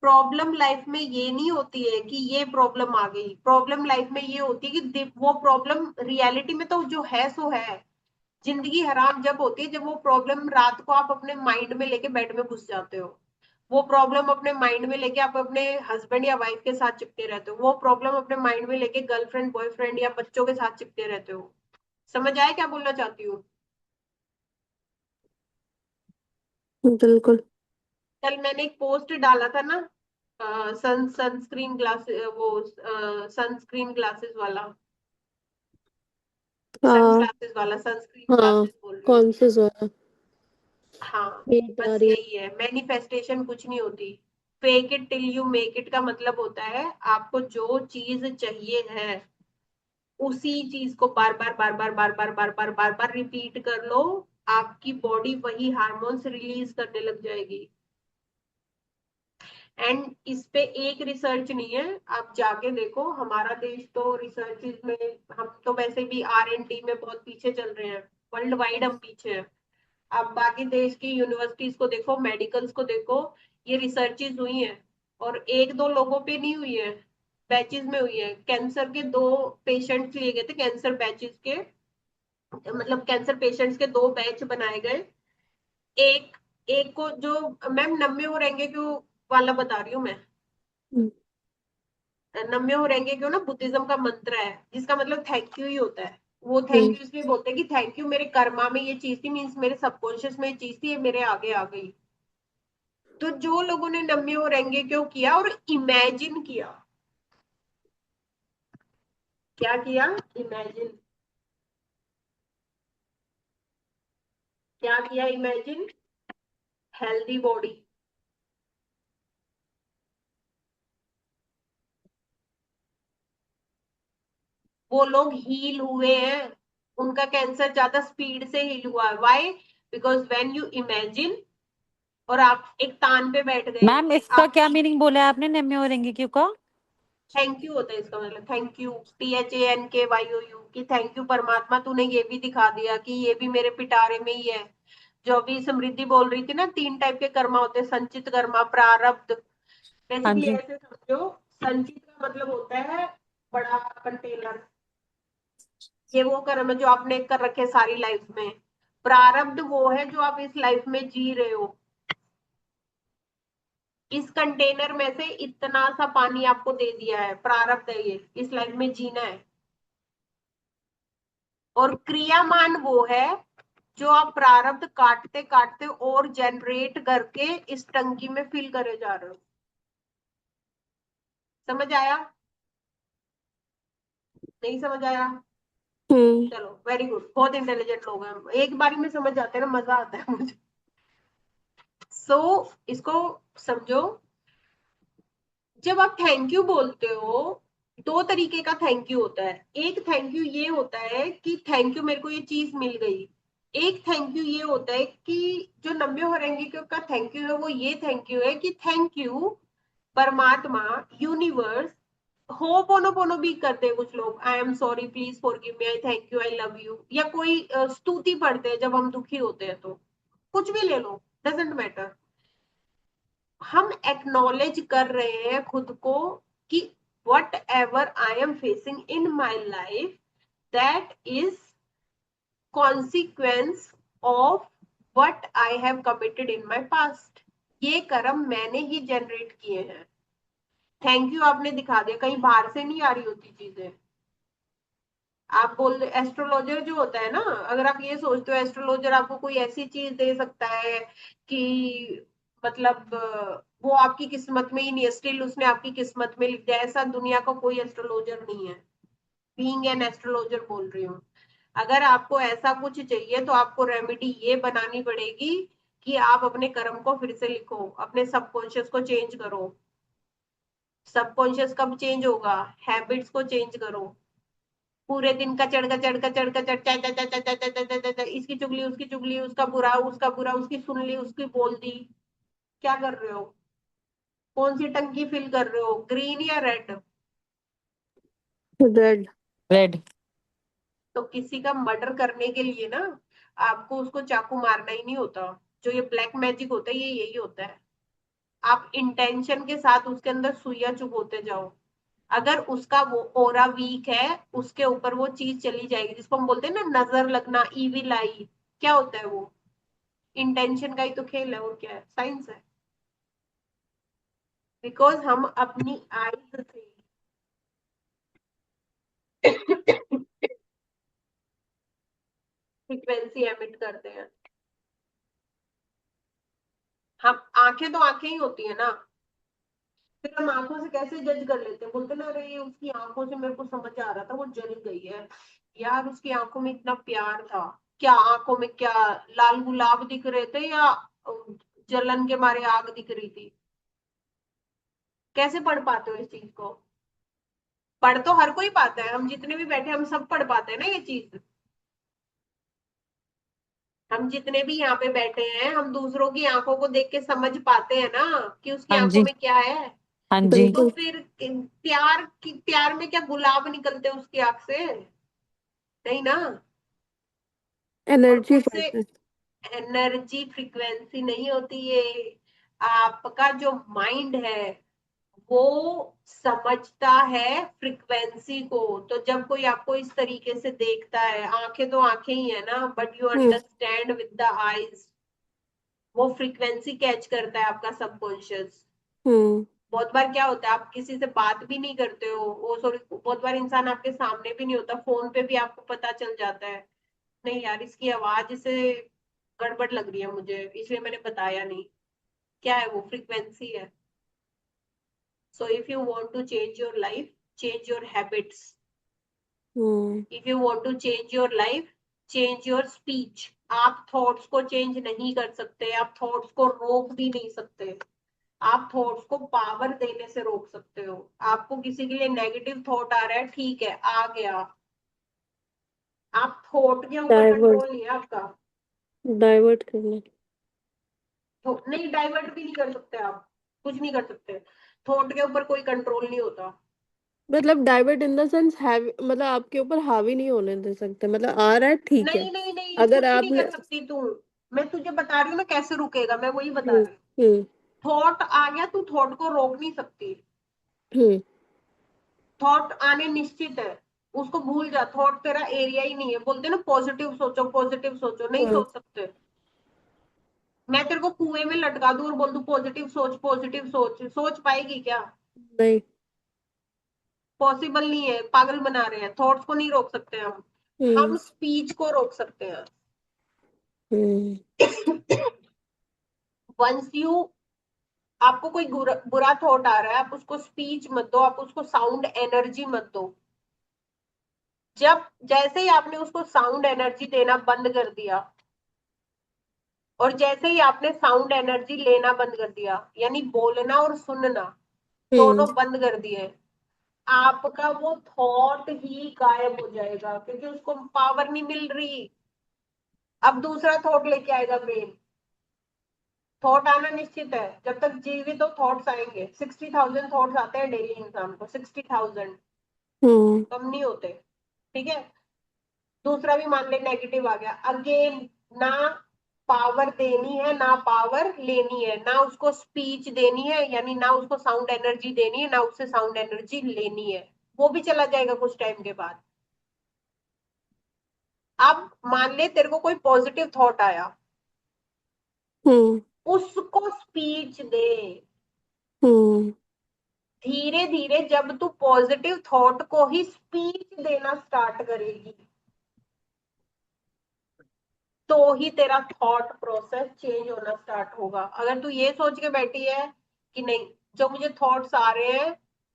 [SPEAKER 1] प्रॉब्लम लाइफ में ये नहीं होती है कि ये प्रॉब्लम आ गई, प्रॉब्लम लाइफ में ये होती है कि वो प्रॉब्लम रियलिटी में तो जो है सो है। जिंदगी हराम जब होती है, जब वो प्रॉब्लम रात को आप अपने माइंड में लेके बेड में घुस जाते हो। वो प्रॉब्लम अपने माइंड में लेके आप अपने हस्बैंड या वाइफ के साथ चिपके रहते हो। वो प्रॉब्लम अपने माइंड में लेके गर्लफ्रेंड बॉयफ्रेंड या बच्चों के साथ चिपके रहते हो। समझ आया क्या बोलना चाहती हूँ?
[SPEAKER 3] बिल्कुल।
[SPEAKER 1] कल मैंने एक पोस्ट डाला था ना, सनस्क्रीन ग्लास, वो सनस्क्रीन ग्लासेस वाला, सन
[SPEAKER 3] हाँ।
[SPEAKER 1] ग्लासेस वाला, सनस्क्रीन
[SPEAKER 3] हाँ।
[SPEAKER 1] ग्लासेस बोल रही हूँ।
[SPEAKER 3] कौन से ज़रा
[SPEAKER 1] हाँ,
[SPEAKER 3] हीट आ
[SPEAKER 1] बस
[SPEAKER 3] रही है।
[SPEAKER 1] यही है, मैनिफेस्टेशन कुछ नहीं होती। Fake it till you make it का मतलब होता है, आपको जो चीज चाहिए है उसी चीज को बार बार बार बार बार बार बार बार बार बार रिपीट कर लो। आपकी बॉडी वही हार्मोन्स रिलीज करने लग जाएगी। एंड इस पे एक रिसर्च नहीं है, आप जाके देखो। हमारा देश तो रिसर्च में, हम तो वैसे भी R&D में बहुत पीछे चल रहे हैं, वर्ल्ड वाइड हम पीछे हैं। आप बाकी देश की यूनिवर्सिटीज को देखो, मेडिकल्स को देखो, ये रिसर्चेज हुई हैं, और एक दो लोगों पे नहीं हुई है, बैचेस में हुई है। कैंसर के 2 पेशेंट्स लिए गए थे, कैंसर बैचेस के, मतलब कैंसर पेशेंट्स के 2 बैच बनाए गए। एक एक को जो, मैम नम्य हो रहेंगे क्यों वाला बता रही हूँ मैं।
[SPEAKER 3] हम्म।
[SPEAKER 1] नम्य हो रहेंगे क्यों ना, बुद्धिज्म का मंत्र है, जिसका मतलब थैंक यू ही होता है। वो थैंक
[SPEAKER 3] हम्म।
[SPEAKER 1] यू इसलिए बोलते हैं कि थैंक यू, मेरे कर्मा में ये चीज थी, मीन्स मेरे सबकॉन्शियस में ये चीज थी, ये मेरे आगे आ गई। तो जो लोगों ने नम्य हो रहेंगे क्यों किया और इमेजिन किया, क्या किया, इमेजिन, क्या किया, इमेजिन हेल्दी बॉडी। वो लोग हील हुए हैं, उनका कैंसर ज्यादा स्पीड से हील हुआ है। Why? Because when you imagine, और आप एक तान पे बैठ गए
[SPEAKER 2] मैम
[SPEAKER 1] कि
[SPEAKER 2] इसका
[SPEAKER 1] आप,
[SPEAKER 2] क्या मीनिंग बोला है आपने, निम्न और क्यों का?
[SPEAKER 1] थैंक यू होता है इसका मतलब, थैंक यू, THANKYOU, कि थैंक यू परमात्मा, तूने ये भी दिखा दिया कि ये भी मेरे पिटारे में ही है। जो अभी समृद्धि बोल रही थी ना, 3 टाइप के कर्मा होते हैं, संचित कर्मा, प्रारब्ध।
[SPEAKER 2] हाँ
[SPEAKER 1] बेसिकली
[SPEAKER 2] जी।
[SPEAKER 1] ऐसे समझो, संचित का मतलब होता है बड़ा कंटेनर, ये वो कर्म है जो आपने कर रखे सारी लाइफ में। प्रारब्ध वो है जो आप इस लाइफ में जी रहे हो। इस कंटेनर में से इतना सा पानी आपको दे दिया है, प्रारब्ध है ये, इस लाइफ में जीना है। और क्रियामान वो है जो आप प्रारब्ध काटते काटते और जनरेट करके इस टंकी में फिल करे जा रहे हो। समझ आया? नहीं समझ आया? चलो वेरी गुड, बहुत इंटेलिजेंट लोग हैं हम, एक बारी में समझ जाते हैं ना, मजा आता है मुझे। सो इसको समझो, जब आप थैंक यू बोलते हो, दो तरीके का थैंक यू होता है। एक थैंक यू ये होता है कि थैंक यू मेरे को ये चीज मिल गई। एक थैंक यू ये होता है कि जो नब्बे होरेंगे का थैंक यू है, वो ये थैंक यू है कि थैंक यू परमात्मा, यूनिवर्स। हो पोनो पोनो भी करते हैं कुछ लोग, I am sorry, please forgive me, I thank you, I love you, या कोई स्तुति पढ़ते हैं जब हम दुखी होते हैं। तो कुछ भी ले लो, डजेंट मैटर। हम एक्नॉलेज कर रहे हैं खुद को कि what ever I am facing in my life, that is consequence of what I have committed in my past. ये कर्म मैंने ही जनरेट किए हैं। थैंक यू आपने दिखा दिया, कहीं बाहर से नहीं आ रही होती चीजें। आप बोल, एस्ट्रोलॉजर जो होता है ना, अगर आप ये सोचते हो एस्ट्रोलॉजर आपको कोई ऐसी चीज दे सकता है कि मतलब वो आपकी किस्मत में ही नहीं है, स्टिल उसने आपकी किस्मत में लिख दिया, ऐसा दुनिया का कोई एस्ट्रोलॉजर नहीं है। बीइंग एन एस्ट्रोलॉजर बोल रही हूँ। अगर आपको ऐसा कुछ चाहिए तो आपको रेमेडी ये बनानी पड़ेगी कि आप अपने कर्म को फिर से लिखो, अपने सबकॉन्शियस को चेंज करो। सबकॉन्शियस कब चेंज होगा? हैबिट्स को चेंज करो। पूरे दिन का चढ़ का चढ़ का चढ़ का चढ़ चा चा चा चा चा चा चा चा चा, इसकी चुगली उसकी चुगली, उसका बुरा उसका बुरा, उसकी सुन ली उसकी बोल दी। क्या कर रहे हो? कौन सी टंकी फिल कर रहे हो, ग्रीन या रेड?
[SPEAKER 3] रेड।
[SPEAKER 2] रेड।
[SPEAKER 1] तो किसी का मर्डर करने के लिए ना आपको उसको चाकू मारना ही नहीं होता। जो ये ब्लैक मैजिक होता है ये यही होता है। आप इंटेंशन के साथ उसके अंदर सुइयां चुभोते जाओ। अगर उसका वो ओरा वीक है, उसके ऊपर वो चीज चली जाएगी, जिसको हम बोलते हैं ना नजर लगना, इविल आई। क्या होता है वो? इंटेंशन का ही तो खेल है, और क्या है, साइंस है। बिकॉज हम अपनी आइज से फ्रीक्वेंसी एमिट करते हैं। हम आंखें तो आंखें ही होती है ना, फिर हम आंखों से कैसे जज कर लेते हैं? बोलते ना, अरे ये उसकी आंखों से मेरे को समझ आ रहा था वो जल गई है। यार उसकी आंखों में इतना प्यार था। क्या आंखों में क्या लाल गुलाब दिख रहे थे या जलन के मारे आग दिख रही थी? कैसे पढ़ पाते हो इस चीज को? पढ़ तो हर कोई पाता है, हम जितने भी बैठे हम सब पढ़ पाते हैं ना ये चीज। हम जितने भी यहाँ पे बैठे हैं हम दूसरों की आंखों को देख के समझ पाते हैं ना कि उसकी
[SPEAKER 2] हाँ
[SPEAKER 1] आंखों
[SPEAKER 2] जी।
[SPEAKER 1] में क्या है।
[SPEAKER 2] हाँ जी।
[SPEAKER 1] तो
[SPEAKER 3] बिल्कुल।
[SPEAKER 1] फिर प्यार में क्या गुलाब निकलते उसकी आंख से? नहीं ना। और
[SPEAKER 3] एनर्जी
[SPEAKER 1] उससे
[SPEAKER 3] पड़ता है।
[SPEAKER 1] एनर्जी फ्रीक्वेंसी नहीं होती है। आपका जो माइंड है वो समझता है फ्रीक्वेंसी को। तो जब कोई आपको इस तरीके से देखता है, आंखें तो आंखें ही है ना, but you
[SPEAKER 3] hmm
[SPEAKER 1] understand with the eyes. वो फ्रीक्वेंसी कैच करता है आपका सबकॉन्शियस।
[SPEAKER 3] हम्म
[SPEAKER 1] बहुत बार क्या होता है, आप किसी से बात भी नहीं करते हो, वो सॉरी, बहुत बार इंसान आपके सामने भी नहीं होता, फोन पे भी आपको पता चल जाता है, नहीं यार इसकी आवाज से गड़बड़ लग रही है मुझे, इसलिए मैंने बताया नहीं। क्या है वो? फ्रीक्वेंसी है। So if you want to change your life, change your habits.
[SPEAKER 3] Hmm
[SPEAKER 1] if you want to change your life, change your speech. आप थॉट्स को चेंज नहीं कर सकते, आप थॉट्स को रोक भी नहीं सकते। आप थॉट्स को पावर देने से रोक सकते हो। आपको किसी के लिए नेगेटिव थॉट आ रहा है, ठीक है आ गया, आप थॉट के ऊपर
[SPEAKER 3] डाइवर्ट
[SPEAKER 1] कंट्रोल नहीं है आपका।
[SPEAKER 3] डाइवर्ट करना।
[SPEAKER 1] तो नहीं, डाइवर्ट भी नहीं कर सकते आप, कुछ नहीं कर सकते। थॉट के ऊपर कोई कंट्रोल नहीं होता।
[SPEAKER 3] मतलब divert in the sense heavy, मतलब आपके ऊपर हावी नहीं होने दे सकते, मतलब आ रहा है ठीक है।
[SPEAKER 1] नहीं नहीं नहीं,
[SPEAKER 3] अगर
[SPEAKER 1] कुछ नहीं
[SPEAKER 3] आपने
[SPEAKER 1] कर सकती तू। मैं तुझे बता रही हूँ ना कैसे रुकेगा, मैं वही बता
[SPEAKER 3] हम्म
[SPEAKER 1] रही हूँ।
[SPEAKER 3] हम्म
[SPEAKER 1] थॉट आ गया, तू थॉट को रोक नहीं सकती।
[SPEAKER 3] हम्म
[SPEAKER 1] थॉट आने निश्चित है। उसको भूल जा, थॉट तेरा एरिया ही नहीं है। बोलते ना पॉजिटिव सोचो, पॉजिटिव सोचो, नहीं
[SPEAKER 3] हम्म।
[SPEAKER 1] सोच सकते। मैं तेरे को कुएं में लटका दूं और बोल दूं पॉजिटिव सोच, पॉजिटिव सोच, सोच पाएगी क्या?
[SPEAKER 3] नहीं।
[SPEAKER 1] पॉसिबल नहीं है, पागल बना रहे हैं। थॉट्स को नहीं रोक सकते हम
[SPEAKER 3] हम्म।
[SPEAKER 1] स्पीच को रोक सकते हैं।
[SPEAKER 3] हम्म।
[SPEAKER 1] वंस यू, आपको कोई बुरा थॉट आ रहा है, आप उसको स्पीच मत दो, आप उसको साउंड एनर्जी मत दो। जब जैसे ही आपने उसको साउंड एनर्जी देना बंद कर दिया, और जैसे ही आपने साउंड एनर्जी लेना बंद कर दिया, यानी बोलना और सुनना
[SPEAKER 3] हम्म।
[SPEAKER 1] दोनों बंद कर दिए, आपका वो थॉट ही गायब हो जाएगा, क्योंकि उसको पावर नहीं मिल रही। अब दूसरा थॉट लेके आएगा मेन। थॉट आना निश्चित है, जब तक जीवित हो थॉट्स आएंगे। 60,000 थॉट्स आते हैं डेली इंसान को, 60,000,
[SPEAKER 3] हम्म।
[SPEAKER 1] कम नहीं होते। ठीक है, दूसरा भी मान ले नेगेटिव आ गया, अगेन ना पावर देनी है ना पावर लेनी है, ना उसको स्पीच देनी है, यानी ना उसको साउंड एनर्जी देनी है, ना उससे साउंड एनर्जी लेनी है। वो भी चला जाएगा कुछ टाइम के बाद। अब मान ले तेरे को कोई पॉजिटिव थॉट आया,
[SPEAKER 3] हम्म।
[SPEAKER 1] उसको स्पीच दे।
[SPEAKER 3] हम्म।
[SPEAKER 1] धीरे धीरे जब तू पॉजिटिव थॉट को ही स्पीच देना स्टार्ट करेगी, तो ही तेरा थॉट प्रोसेस चेंज होना स्टार्ट होगा। अगर तू ये सोच के बैठी है कि नहीं, जो मुझे थॉट्स आ रहे हैं,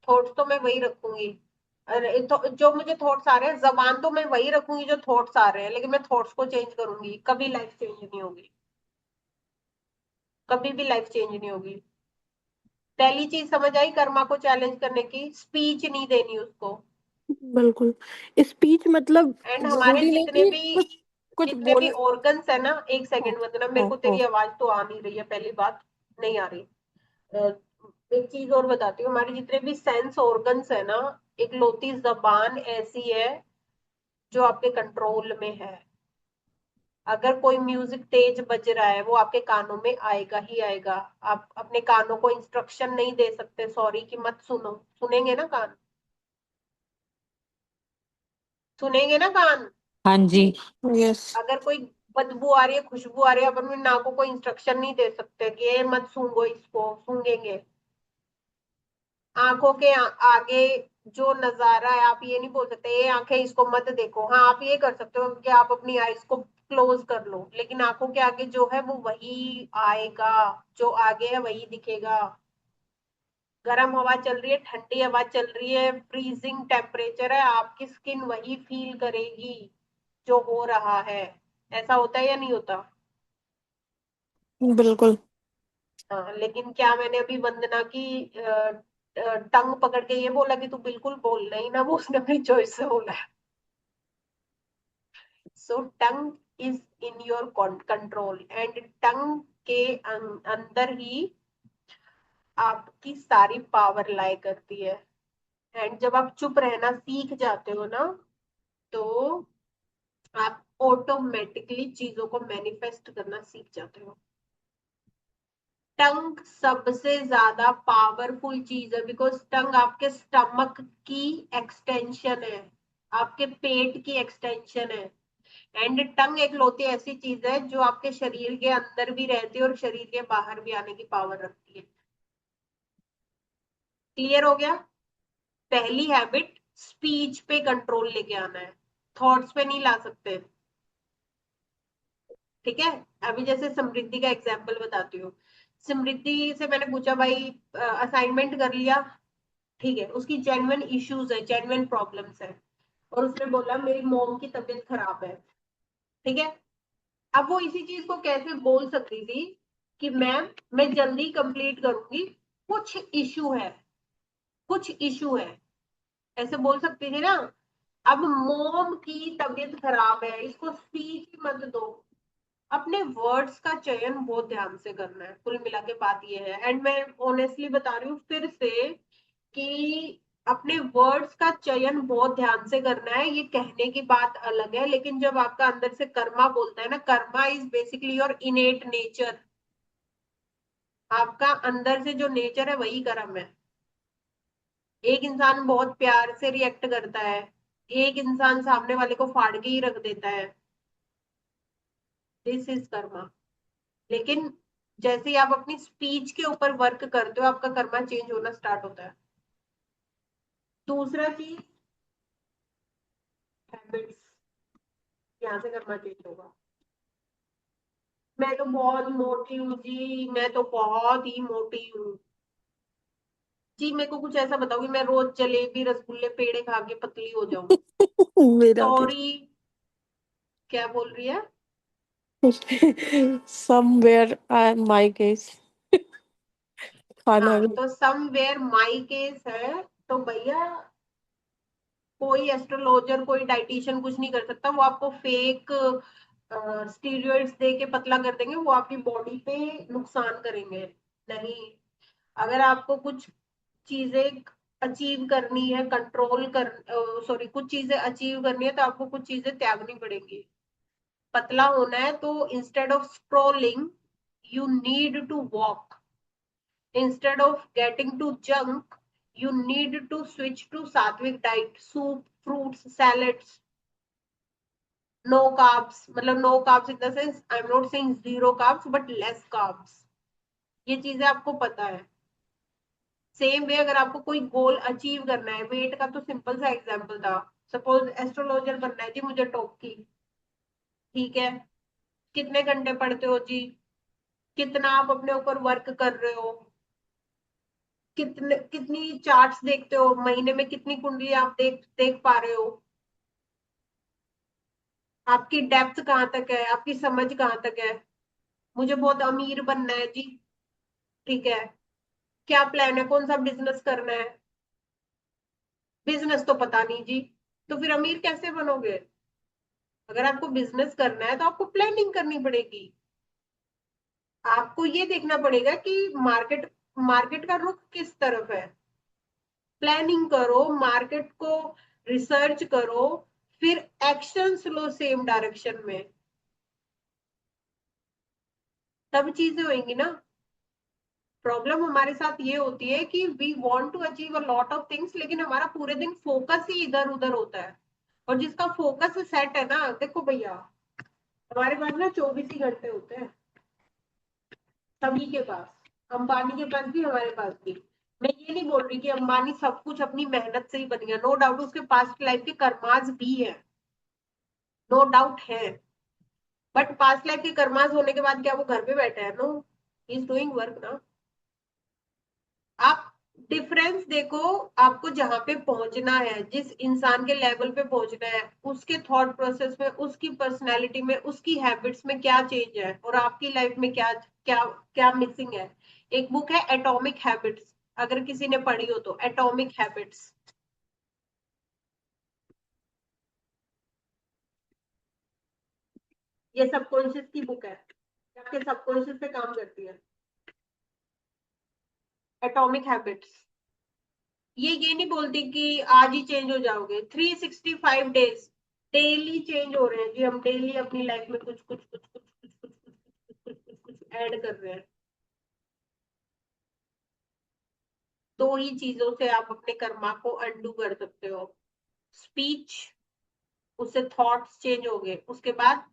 [SPEAKER 1] थॉट्स तो मैं वही रखूंगी, अरे तो जो मुझे थॉट्स आ रहे हैं, जबान तो मैं वही रखूंगी जो थॉट्स आ रहे हैं, लेकिन मैं थॉट्स को चेंज करूंगी, कभी लाइफ चेंज नहीं होगी। कभी भी लाइफ चेंज नहीं होगी। पहली चीज समझ आई, कर्मा को चैलेंज करने की, स्पीच नहीं देनी उसको।
[SPEAKER 3] बिल्कुल। स्पीच मतलब
[SPEAKER 1] एंड हमारे
[SPEAKER 3] जरूरी नहीं
[SPEAKER 1] जितने
[SPEAKER 3] कि
[SPEAKER 1] भी
[SPEAKER 3] कुछ कुछ
[SPEAKER 1] जितने भी
[SPEAKER 3] बोल।
[SPEAKER 1] ऑर्गन्स है ना, एक
[SPEAKER 3] हाँ।
[SPEAKER 1] सेकंड, मतलब मेरे
[SPEAKER 3] हाँ।
[SPEAKER 1] को
[SPEAKER 3] हाँ।
[SPEAKER 1] तेरी आवाज तो आ नहीं रही है, पहली बात, नहीं आ रही। एक चीज और बताती हूँ, हमारे जितने भी सेंस ऑर्गन्स है ना, एक लौती जबान ऐसी है जो आपके कंट्रोल में है। अगर कोई म्यूजिक तेज बज रहा है, वो आपके कानों में आएगा ही आएगा। आप अपने कानों को इंस्ट्रक्शन नहीं दे सकते सॉरी कि मत सुनो, सुनेंगे ना कान? सुनेंगे ना कान?
[SPEAKER 2] हाँ जी।
[SPEAKER 3] यस।
[SPEAKER 1] अगर कोई बदबू आ रही है, खुशबू आ रही है, अपन अपनी नाकों को इंस्ट्रक्शन नहीं दे सकते कि ये मत सूंघो इसको, सूंघेंगे। आंखों के आगे जो नजारा है, आप ये नहीं बोल सकते ये आंखें इसको मत देखो। हाँ, आप ये कर सकते हो कि आप अपनी आईज को क्लोज कर लो, लेकिन आंखों के आगे जो है वो वही आएगा, जो आगे है वही दिखेगा। गर्म हवा चल रही है, ठंडी हवा चल रही है, फ्रीजिंग टेम्परेचर है, आपकी स्किन वही फील करेगी जो हो रहा है। ऐसा होता है या नहीं होता?
[SPEAKER 3] बिल्कुल।
[SPEAKER 1] हाँ, लेकिन क्या मैंने अभी वंदना की टंग पकड़ के ये बोला कि तू बिल्कुल बोल नहीं ना, वो उसने अपनी चॉइस से बोला है। So tongue is in your control, and tongue के अंदर ही आपकी सारी पावर लाई करती है। एंड जब आप चुप रहना सीख जाते हो ना, तो आप ऑटोमेटिकली चीजों को मैनिफेस्ट करना सीख जाते हो। टंग सबसे ज्यादा पावरफुल चीज है, बिकॉज टंग आपके स्टमक की एक्सटेंशन है, आपके पेट की एक्सटेंशन है। एंड टंग एक लौती ऐसी चीज है जो आपके शरीर के अंदर भी रहती है और शरीर के बाहर भी आने की पावर रखती है। क्लियर हो गया? पहली हैबिट, स्पीच पे कंट्रोल लेके आना है, थॉट्स पे नहीं ला सकते। ठीक है, अभी जैसे समृद्धि का एग्जाम्पल बताती हूँ। समृद्धि से मैंने पूछा, भाई असाइनमेंट कर लिया? ठीक है, उसकी जेन्युइन इश्यूज है, जेन्युइन प्रॉब्लम्स है, और उसने बोला मेरी मॉम की तबीयत खराब है। ठीक है, अब वो इसी चीज को कैसे बोल सकती थी कि मैम मैं जल्दी कंप्लीट करूंगी, कुछ इशू है, कुछ इशू है, ऐसे बोल सकती थी ना। अब मॉम की तबीयत खराब है, इसको स्पीच मत दो। अपने वर्ड्स का चयन बहुत ध्यान से करना है, कुल मिला के बात ये है। एंड मैं ऑनेस्टली बता रही हूँ फिर से कि अपने वर्ड्स का चयन बहुत ध्यान से करना है। ये कहने की बात अलग है, लेकिन जब आपका अंदर से कर्मा बोलता है ना, Karma is basically your इनेट nature. आपका अंदर से जो नेचर है वही कर्म है। एक इंसान बहुत प्यार से रिएक्ट करता है, एक इंसान सामने वाले को फाड़ के ही रख देता है, दिस इज कर्मा। लेकिन जैसे ही आप अपनी स्पीच के ऊपर वर्क करते हो, आपका कर्मा चेंज होना स्टार्ट होता है। दूसरा चीज, हैबिट्स, यहाँ से कर्मा चेंज होगा। मैं तो बहुत मोटी हूँ जी, मैं तो बहुत ही मोटी हूँ जी, मेरे को कुछ ऐसा बताओ कि मैं रोज जलेबी रसगुल्ले पेड़े खा के पतली हो जाऊं।
[SPEAKER 3] मेरा भी।
[SPEAKER 1] सॉरी, क्या बोल रही है?
[SPEAKER 3] समवेयर माय केस, खाना
[SPEAKER 1] हाँ,
[SPEAKER 3] भी।
[SPEAKER 1] तो समवेयर माई केस है। तो भैया, कोई एस्ट्रोलॉजर, कोई डाइटिशियन कुछ नहीं कर सकता। वो आपको फेक स्टीरॉइड्स दे के पतला कर देंगे, वो आपकी बॉडी पे नुकसान करेंगे। नहीं, अगर आपको कुछ चीजें अचीव करनी है, कंट्रोल कर, सॉरी, कुछ चीजें अचीव करनी है, तो आपको कुछ चीजें त्यागनी पड़ेगी। पतला होना है तो instead of strolling, you need to walk. Instead of getting to junk, you need to switch to sattvic diet, soup, fruits, salads, no carbs. मतलब no carbs in the sense, I'm not saying zero carbs, but less carbs. ये चीजें आपको पता है। Same way, अगर आपको कोई goal achieve करना है, वेट का तो सिंपल सा एग्जांपल था। सपोज एस्ट्रोलॉजर बनना है जी मुझे, टॉप की, ठीक है, कितने घंटे पढ़ते हो जी, कितना आप अपने ऊपर वर्क कर रहे हो, कितने कितनी चार्ट्स देखते हो, महीने में कितनी कुंडली आप देख देख पा रहे हो, आपकी डेप्थ कहाँ तक है, आपकी समझ कहाँ तक है। मुझे बहुत अमीर बनना है जी, ठीक है, क्या प्लान है, कौन सा बिजनेस करना है? बिजनेस तो पता नहीं जी, तो फिर अमीर कैसे बनोगे? अगर आपको बिजनेस करना है तो आपको प्लानिंग करनी पड़ेगी। आपको ये देखना पड़ेगा कि मार्केट मार्केट का रुख किस तरफ है। प्लानिंग करो, मार्केट को रिसर्च करो, फिर एक्शंस लो सेम डायरेक्शन में, तब चीजें होंगी ना। प्रॉब्लम हमारे साथ ये होती है कि we want to achieve a lot of things, लेकिन हमारा पूरे दिन फोकस ही इधर उधर होता है। और जिसका फोकस सेट है ना, देखो भैया, हमारे पास ना 24 ही घंटे होते हैं, सभी के पास, अंबानी के पास भी, हमारे पास भी। मैं ये नहीं बोल रही कि अंबानी सब कुछ अपनी मेहनत से ही बन गया, नो डाउट उसके पास्ट लाइफ के कर्माज भी है, नो डाउट है। बट पास्ट लाइफ के कर्माज होने के बाद क्या वो घर पे बैठा है? No, he is doing work ना। आप डिफरेंस देखो, आपको जहां पे पहुंचना है, जिस इंसान के लेवल पे पहुंचना है, उसके थॉट प्रोसेस में, उसकी पर्सनालिटी में, उसकी हैबिट्स में क्या चेंज है, और आपकी लाइफ में क्या क्या क्या मिसिंग है। एक बुक है एटॉमिक हैबिट्स, अगर किसी ने पढ़ी हो तो, एटॉमिक हैबिट्स, ये सबकॉन्शियस की बुक है, आपके सबकॉन्शियस पे काम करती है, एटॉमिक हैबिट्स। ये नहीं बोलती कि आज ही चेंज हो जाओगे, 365 डेज डेली चेंज हो रहे हैं जी, हम डेली अपनी लाइफ में कुछ कुछ कुछ कुछ कुछ कुछ कुछ कुछ कुछ कुछ कुछ ऐड कर रहे हैं। दो ही चीजों से आप अपने कर्मा को अंडू कर सकते हो, स्पीच, उससे थॉट्स चेंज हो गए, उसके बाद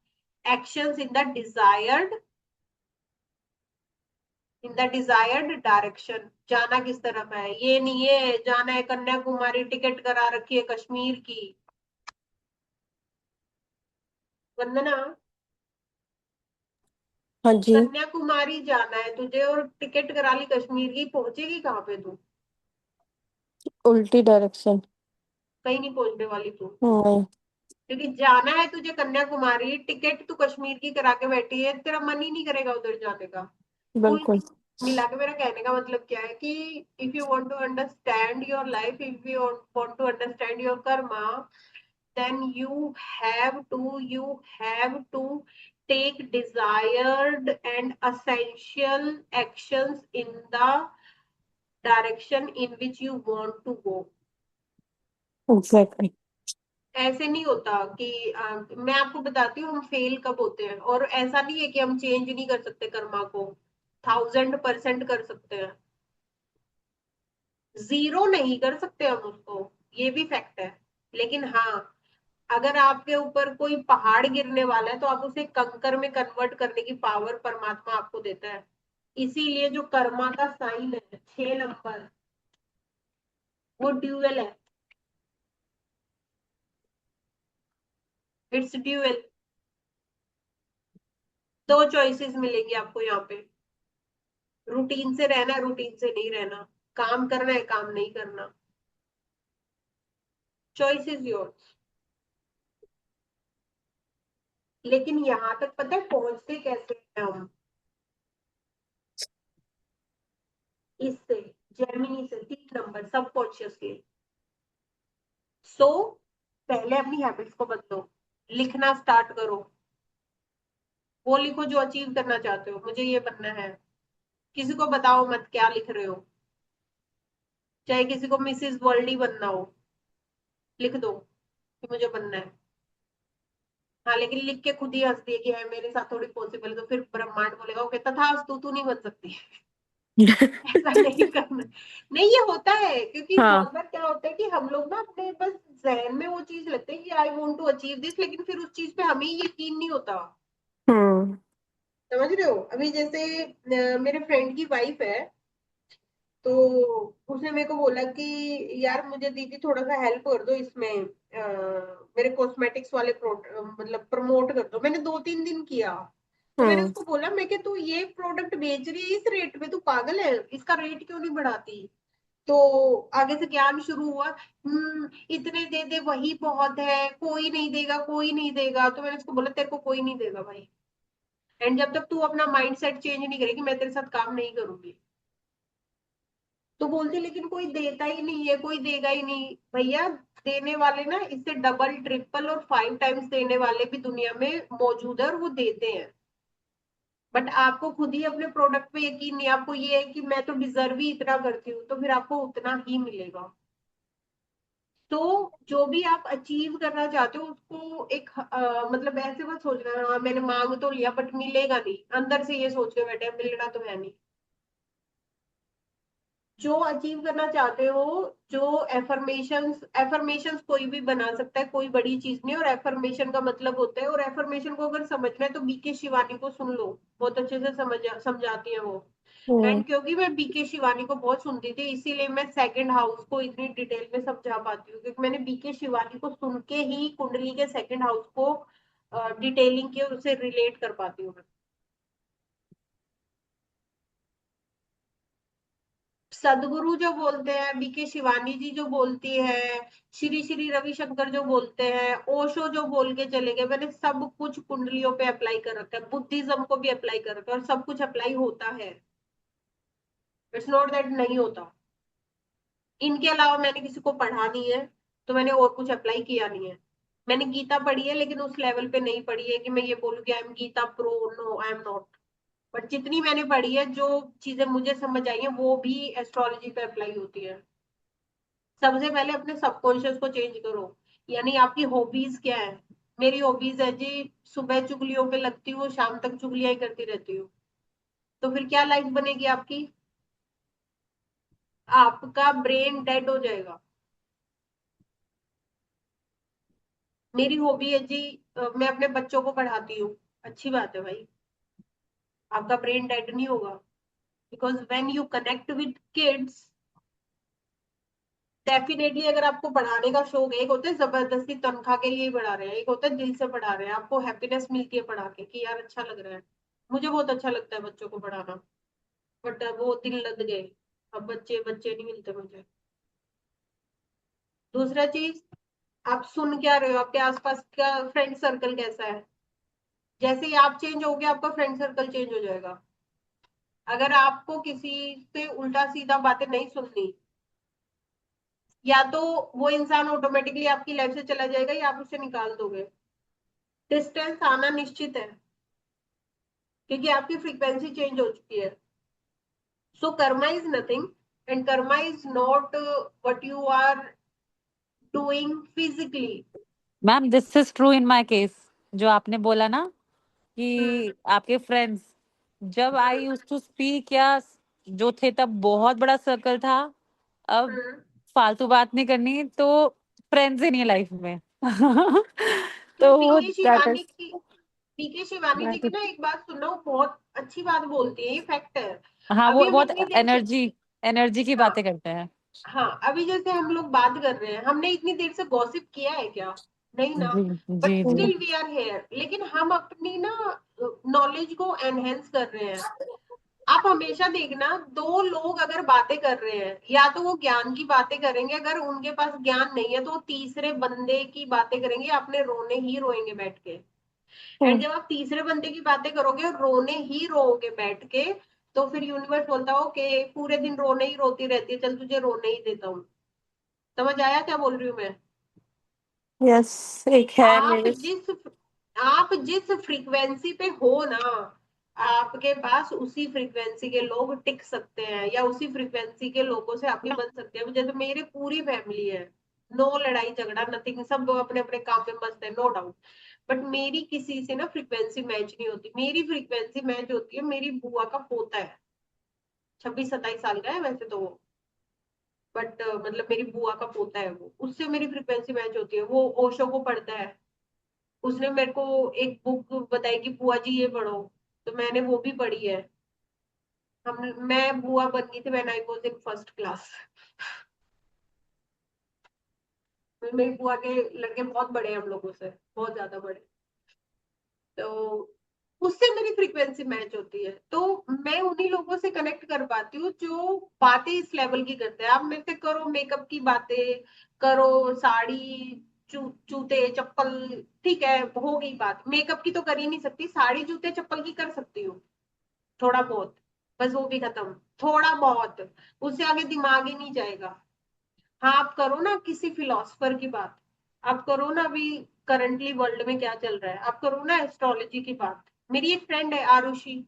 [SPEAKER 1] actions in the desired direction, जाना किस तरफ है। ये नहीं है जाना है कन्याकुमारी, टिकट करा रखी है कश्मीर की। वंदना,
[SPEAKER 3] हाँ जी।
[SPEAKER 1] कन्याकुमारी जाना है तुझे और टिकट करा ली कश्मीर की, पहुंचेगी कहाँ पे तू?
[SPEAKER 3] उल्टी डायरेक्शन।
[SPEAKER 1] कहीं नहीं पहुंचने वाली तू,
[SPEAKER 3] नहीं।
[SPEAKER 1] क्योंकि जाना है तुझे कन्याकुमारी, टिकट तू कश्मीर की करा के बैठी है, तेरा मन ही नहीं करेगा उधर जाने का। कुल
[SPEAKER 3] बिल्कुल।
[SPEAKER 1] मिला के मेरा कहने का मतलब क्या है कि if you want to understand your life, if you want to understand your karma, then you have to take desired and essential actions in the direction in which you want to go.
[SPEAKER 3] Exactly.
[SPEAKER 1] ऐसे नहीं होता कि मैं आपको बताती हूँ हम fail कब होते हैं, और ऐसा नहीं है कि हम चेंज नहीं कर सकते कर्मा को, 1000% कर सकते हैं, जीरो नहीं कर सकते हम उसको, ये भी फैक्ट है। लेकिन हाँ, अगर आपके ऊपर कोई पहाड़ गिरने वाला है तो आप उसे कंकर में कन्वर्ट करने की पावर परमात्मा आपको देता है। इसीलिए जो कर्मा का साइन है 6 नंबर, वो ड्यूअल है, इट्स ड्यूअल। दो चॉइसेस मिलेंगी आपको यहाँ पे, रूटीन से रहना है, रूटीन से नहीं रहना, काम करना है, काम नहीं करना। Choice is yours. लेकिन यहां तक पता है पहुंचते कैसे हैं हम? इससे, जेमिनी से, 3 नंबर सबकॉन्शियस के। सो पहले अपनी हैबिट्स को बदलो, लिखना स्टार्ट करो, वो लिखो जो अचीव करना चाहते हो, मुझे ये बनना है। किसी को बताओ मत क्या लिख रहे हो, चाहे किसी को मिसिस वर्ल्ड ही बनना हो, लिख दो कि मुझे बनना है। हाँ, लेकिन लिख के खुद ही हंस दिए कि है मेरे साथ थोड़ी पॉसिबल है, तो फिर ब्रह्मांड बोलेगा ओके तथास्तु, तू नहीं बन सकती। ऐसा नहीं करना। नहीं, ये होता है क्योंकि
[SPEAKER 3] हाँ।
[SPEAKER 1] बहुत बार क्या होता है कि हम लोग ना अपने बस जहन में वो चीज लगते हैं कि I want to achieve this, लेकिन फिर उस चीज पे हमें ही यकीन नहीं होता।
[SPEAKER 3] हम्म।
[SPEAKER 1] समझ रहे हो? अभी जैसे मेरे फ्रेंड की वाइफ है, तो उसने मेरे को बोला कि यार मुझे दीदी थोड़ा सा हेल्प कर दो इसमें, मेरे कॉस्मेटिक्स वाले मतलब प्रमोट कर दो। मैंने 2-3 दिन किया, तो मैंने
[SPEAKER 3] हम्म।
[SPEAKER 1] उसको बोला, मैं कि तू ये प्रोडक्ट बेच रही है इस रेट पे, तू पागल है, इसका रेट क्यों नहीं बढ़ाती? तो आगे से ज्ञान शुरू हुआ, इतने दे दे वही बहुत है, कोई नहीं देगा, कोई नहीं देगा। तो मैंने उसको बोला तेरे को कोई नहीं देगा भाई, एंड जब तक तू अपना माइंड सेट चेंज नहीं करेगी मैं तेरे साथ काम नहीं करूंगी। तो बोलती लेकिन कोई देता ही नहीं है, कोई देगा ही नहीं। भैया, देने वाले ना इससे डबल ट्रिपल और 5 टाइम्स देने वाले भी दुनिया में मौजूद है और वो देते हैं। बट आपको खुद ही अपने प्रोडक्ट पे यकीन नहीं, आपको ये है कि मैं तो डिजर्व ही इतना करती हूँ, तो फिर आपको उतना ही मिलेगा। तो जो भी आप अचीव करना चाहते हो उसको एक मतलब ऐसे मत सोचना हाँ मैंने मांग तो लिया बट मिलेगा नहीं, अंदर से ये सोच के बैठे मिलना तो है नहीं। जो अचीव करना चाहते हो, जो एफर्मेशंस, एफर्मेशंस कोई भी बना सकता है, कोई बड़ी चीज नहीं। और एफर्मेशन का मतलब होता है, और एफर्मेशन को अगर समझना है तो बीके शिवानी को सुन लो, बहुत अच्छे से समझाती है वो।
[SPEAKER 3] हम्म।
[SPEAKER 1] एंड क्योंकि मैं बीके शिवानी को बहुत सुनती थी, इसीलिए मैं सेकंड हाउस को इतनी डिटेल में समझा पाती हूँ, क्योंकि मैंने बीके शिवानी को सुन के ही कुंडली के सेकंड हाउस को डिटेलिंग की और उसे रिलेट कर पाती हूँ मैं। सदगुरु जो बोलते हैं, बीके शिवानी जी जो बोलती है, श्री श्री रविशंकर जो बोलते हैं, ओशो जो बोल के चले गए, मैंने सब कुछ कुंडलियों पे अप्लाई कर रखा है, बुद्धिज्म को भी अप्लाई कर रखा है, और सब कुछ अप्लाई होता है। इट्स नॉट दैट नहीं होता। इनके अलावा मैंने किसी को पढ़ा नहीं है, तो मैंने और कुछ अप्लाई किया नहीं है। मैंने गीता पढ़ी है, लेकिन उस लेवल पे नहीं पढ़ी है कि मैं ये बोलूँ कि I am Gita pro, no I am not. But जितनी मैंने पढ़ी है, जो चीजें मुझे समझ आई है, वो भी एस्ट्रोलॉजी पे अप्लाई होती है। सबसे पहले अपने सबकॉन्शियस को चेंज करो, यानी आपकी हॉबीज क्या है? मेरी हॉबीज है जी, सुबह चुगलियों पे लगती हूँ, शाम तक चुगलियां ही करती रहती हूँ। तो फिर क्या लाइफ बनेगी आपकी? आपका ब्रेन डेड हो जाएगा। मेरी हॉबी है जी, मैं अपने बच्चों को पढ़ाती हूँ, अच्छी बात है भाई, आपका ब्रेन डेड नहीं होगा। Because when you connect with kids, definitely अगर आपको पढ़ाने का शौक है, एक होता है जबरदस्ती तनख्वाह के लिए ही पढ़ा रहे हैं, एक होता है दिल से पढ़ा रहे हैं, आपको हैप्पीनेस मिलती है पढ़ा के कि यार अच्छा लग रहा है। मुझे बहुत अच्छा लगता है बच्चों को पढ़ाना, बट अब वो दिल लग गए, अब बच्चे बच्चे नहीं मिलते मुझे। दूसरा चीज, आप सुन क्या रहे हो, आपके आसपास का फ्रेंड सर्कल कैसा है? जैसे ही आप चेंज हो गए आपका फ्रेंड सर्कल चेंज हो जाएगा। अगर आपको किसी से उल्टा सीधा बातें नहीं सुननी, या तो वो इंसान ऑटोमेटिकली आपकी लाइफ से चला जाएगा या आप उसे निकाल दोगे। डिस्टेंस आना निश्चित है, क्योंकि आपकी फ्रीक्वेंसी चेंज हो चुकी है। So karma is nothing, and karma is not what you are doing physically.
[SPEAKER 2] Ma'am this is true in my case. जो आपने बोला ना
[SPEAKER 1] हम्म।
[SPEAKER 2] कि आपके फ्रेंड्स, जब आई यूज टू स्पीक या जो थे तब बहुत बड़ा सर्कल था, अब
[SPEAKER 1] हम्म।
[SPEAKER 2] फालतू बात नहीं करनी, तो फ्रेंड्स ही नहीं है लाइफ में।
[SPEAKER 1] तो
[SPEAKER 2] तो वो
[SPEAKER 1] पीके
[SPEAKER 2] दैट
[SPEAKER 1] शिवानी
[SPEAKER 2] इज
[SPEAKER 1] की पीके शिवानी जी
[SPEAKER 2] दैट
[SPEAKER 1] की
[SPEAKER 2] इज
[SPEAKER 1] ना एक बात सुनो, बहुत अच्छी बात बोलती है, ये फैक्ट है।
[SPEAKER 2] हाँ,
[SPEAKER 1] अभी
[SPEAKER 2] वो
[SPEAKER 1] हम
[SPEAKER 2] बहुत
[SPEAKER 1] इतनी देर से,
[SPEAKER 2] एनर्जी एनर्जी की
[SPEAKER 1] हाँ
[SPEAKER 2] बातें करते हैं।
[SPEAKER 1] हाँ, अभी जैसे हम लोग बात कर रहे हैं, हमने इतनी देर से गॉसिप किया है क्या? नहीं ना।
[SPEAKER 2] जी
[SPEAKER 1] बट
[SPEAKER 2] जी जी।
[SPEAKER 1] स्टिल वी आर हेयर, लेकिन हम अपनी ना नॉलेज को एनहेंस कर रहे हैं। आप हमेशा देखना, दो लोग अगर बातें कर रहे हैं, या तो वो ज्ञान की बातें करेंगे, अगर उनके पास ज्ञान नहीं है तो वो तीसरे बंदे की बातें करेंगे, आपने रोने ही रोएंगे बैठ के। एंड
[SPEAKER 3] हम्म,
[SPEAKER 1] जब आप तीसरे बंदे की बातें करोगे और रोने ही रोओगे बैठ के, तो फिर यूनिवर्स बोलता हो कि पूरे दिन रोने ही रोती रहती है, चल तुझे रोने ही देता हूँ। समझ आया क्या बोल रही हूँ मैं?
[SPEAKER 3] यस, एक है
[SPEAKER 1] आप
[SPEAKER 3] मेरे।
[SPEAKER 1] जिस आप जिस फ्रीक्वेंसी पे हो ना, आपके पास उसी फ्रीक्वेंसी के लोग टिक सकते हैं, या उसी फ्रीक्वेंसी के लोगों से आप भी बन सकते हैं। जैसे मेरी पूरी फैमिली है, नो लड़ाई झगड़ा नथिंग, सब लोग अपने अपने काम में मस्त है, नो डाउट। बट मेरी किसी से ना फ्रीक्वेंसी मैच नहीं होती। मेरी फ्रीक्वेंसी मैच होती है मेरी बुआ का पोता है, 26-27 साल का है वैसे तो वो, बट मतलब मेरी बुआ का पोता है वो, उससे मेरी फ्रीक्वेंसी मैच होती है। वो ओशो को पढ़ता है, उसने मेरे को एक बुक बताई कि बुआ जी ये पढ़ो, तो मैंने वो भी पढ़ी है। मैं बुआ बन गई थी when I was in first class. मेरी बुआ के लड़के बहुत बड़े हैं हम लोगों से, बहुत ज्यादा बड़े। तो उससे मेरी फ्रीक्वेंसी मैच होती है, तो मैं उन्हीं लोगों से कनेक्ट कर पाती हूँ जो बातें इस लेवल की करते हैं। आप मेरे से करो मेकअप की बातें, करो साड़ी, जूते चप्पल, ठीक है हो गई बात। मेकअप की तो कर ही नहीं सकती, साड़ी जूते चप्पल की कर सकती हूँ थोड़ा बहुत, बस वो भी खत्म। थोड़ा बहुत, उससे आगे दिमाग ही नहीं जाएगा। हाँ, आप करो ना किसी फिलोसफर की बात, आप करो ना अभी करंटली वर्ल्ड में क्या चल रहा है, आप करो ना एस्ट्रोलॉजी की बात। मेरी एक फ्रेंड है आरुषि,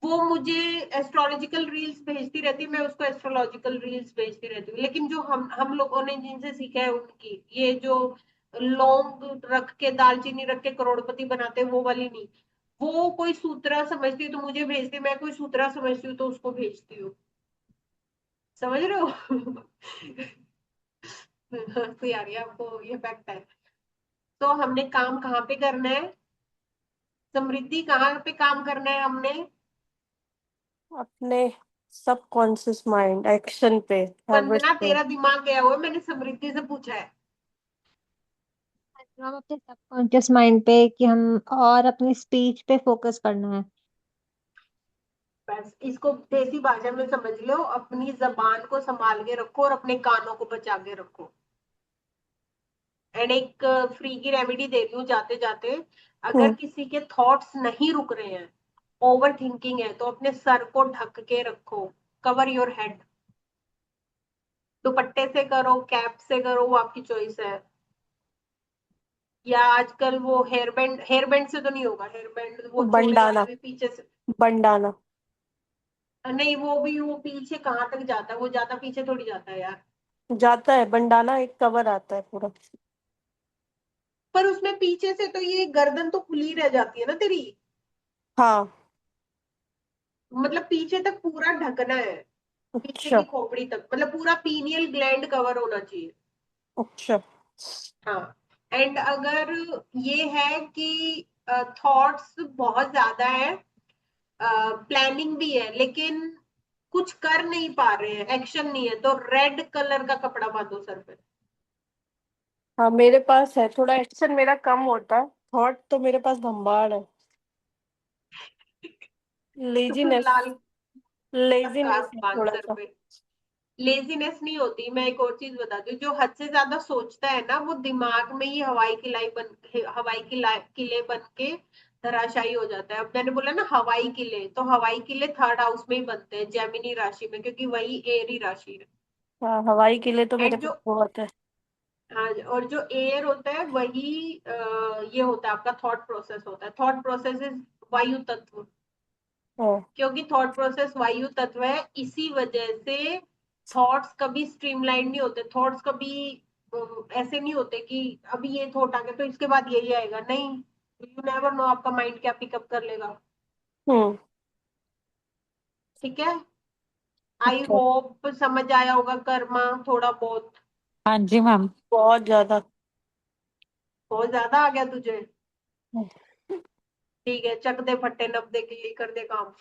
[SPEAKER 1] वो मुझे एस्ट्रोलॉजिकल रील्स भेजती रहती है, मैं उसको एस्ट्रोलॉजिकल रील्स भेजती रहती हूँ। लेकिन जो हम लोगों ने जिनसे सीखा है उनकी, ये जो लौंग रख के दालचीनी रख के करोड़पति बनाते हैं वो वाली नहीं। वो कोई सूत्रा समझती है तो मुझे भेजती है, मैं कोई सूत्रा समझती हूँ तो उसको भेजती हूँ। समझ रहे हो? हंसी आ रही है आपको, ये फैक्ट है। तो हमने काम कहाँ पे करना है? समृद्धि कहाँ पे काम करना है हमने?
[SPEAKER 3] अपने सबकॉन्शियस माइंड, एक्शन पे, हैबिट्स
[SPEAKER 1] वंदना
[SPEAKER 3] पे।
[SPEAKER 1] तेरा दिमाग गया हुआ है, मैंने समृद्धि से पूछा है।
[SPEAKER 5] हम अपने सबकॉन्शियस माइंड पे कि हम, और अपनी स्पीच पे फोकस करना है।
[SPEAKER 1] बस इसको देसी भाषा में समझ लो, अपनी जबान को संभाल के रखो और अपने कानों को बचा के रखो। एंड एक फ्री की रेमेडी दे रही हूँ जाते जाते, अगर
[SPEAKER 3] हम्म,
[SPEAKER 1] किसी के थॉट्स नहीं रुक रहे हैं, ओवर थिंकिंग है, तो अपने सर को ढक के रखो, कवर योर हेड। दुपट्टे से करो, कैप से करो, वो आपकी चॉइस है। या आजकल वो हेयर बैंड से तो नहीं होगा, हेयर बैंड वो चोड़े वाला
[SPEAKER 3] बंडाना।
[SPEAKER 1] भी पीछे से।
[SPEAKER 3] बंडाना
[SPEAKER 1] नहीं, वो भी वो पीछे कहाँ तक जाता है, वो ज्यादा पीछे थोड़ी जाता है यार।
[SPEAKER 3] जाता है, बंडाना एक कवर आता है पूरा।
[SPEAKER 1] पर उसमें पीछे से तो ये गर्दन तो खुली रह जाती है ना तेरी,
[SPEAKER 3] हाँ।
[SPEAKER 1] मतलब पीछे तक पूरा ढकना है, पीछे
[SPEAKER 3] अच्छा।
[SPEAKER 1] की खोपड़ी तक, मतलब पूरा पीनियल ग्लैंड कवर होना चाहिए।
[SPEAKER 3] अच्छा।
[SPEAKER 1] हाँ। एंड अगर ये है कि थॉट्स बहुत ज्यादा है, प्लानिंग भी है, लेकिन कुछ कर नहीं पा रहे हैं, एक्शन नहीं है, तो रेड कलर का कपड़ा बांधो सर पे।
[SPEAKER 3] हाँ, मेरे पास है, थोड़ा एक्शन मेरा कम होता है, थॉट तो मेरे पास भंबाड़ है।
[SPEAKER 1] तो फिर
[SPEAKER 3] लेजीनेस।
[SPEAKER 1] लाल
[SPEAKER 3] लेजीनेस
[SPEAKER 1] आकाश
[SPEAKER 3] है
[SPEAKER 1] बांध
[SPEAKER 3] थोड़ा
[SPEAKER 1] सर
[SPEAKER 3] सा।
[SPEAKER 1] पे। लेजीनेस नहीं होती। मैं एक और चीज बताती हूँ, जो हद से ज्यादा सोचता है ना, वो दिमाग में ही हवाई किले बन के धराशायी हो जाता है। अब मैंने बोला ना हवाई किले, तो हवाई किले थर्ड हाउस में ही बनते हैं, जेमिनी राशि में, क्योंकि वही एरी राशि है।
[SPEAKER 3] हाँ, हवाई के लिए तो मेरे
[SPEAKER 1] एंड
[SPEAKER 3] पास
[SPEAKER 1] जो,
[SPEAKER 3] बहुत है।
[SPEAKER 1] हाँ, और जो एयर होता है वही ये होता है आपका थॉट प्रोसेस होता है। थॉट प्रोसेस इज वायु तत्व,
[SPEAKER 3] हाँ।
[SPEAKER 1] क्योंकि थॉट प्रोसेस वायु तत्व है, इसी वजह से थॉट्स कभी स्ट्रीमलाइन नहीं होते। थॉट्स कभी ऐसे नहीं होते कि अभी ये थॉट आ गया तो इसके बाद यही आएगा, नहीं। यू नेवर नो आपका माइंड क्या पिकअप कर लेगा।
[SPEAKER 3] हम्म।
[SPEAKER 1] ठीक है, आई
[SPEAKER 3] ओके।
[SPEAKER 1] होप समझ आया होगा कर्मा थोड़ा बहुत।
[SPEAKER 2] हाँ जी मैम।
[SPEAKER 3] बहुत ज्यादा।
[SPEAKER 1] बहुत ज्यादा आ गया तुझे। ठीक है, चक दे फट्टे, 90 के लिए कर दे काम।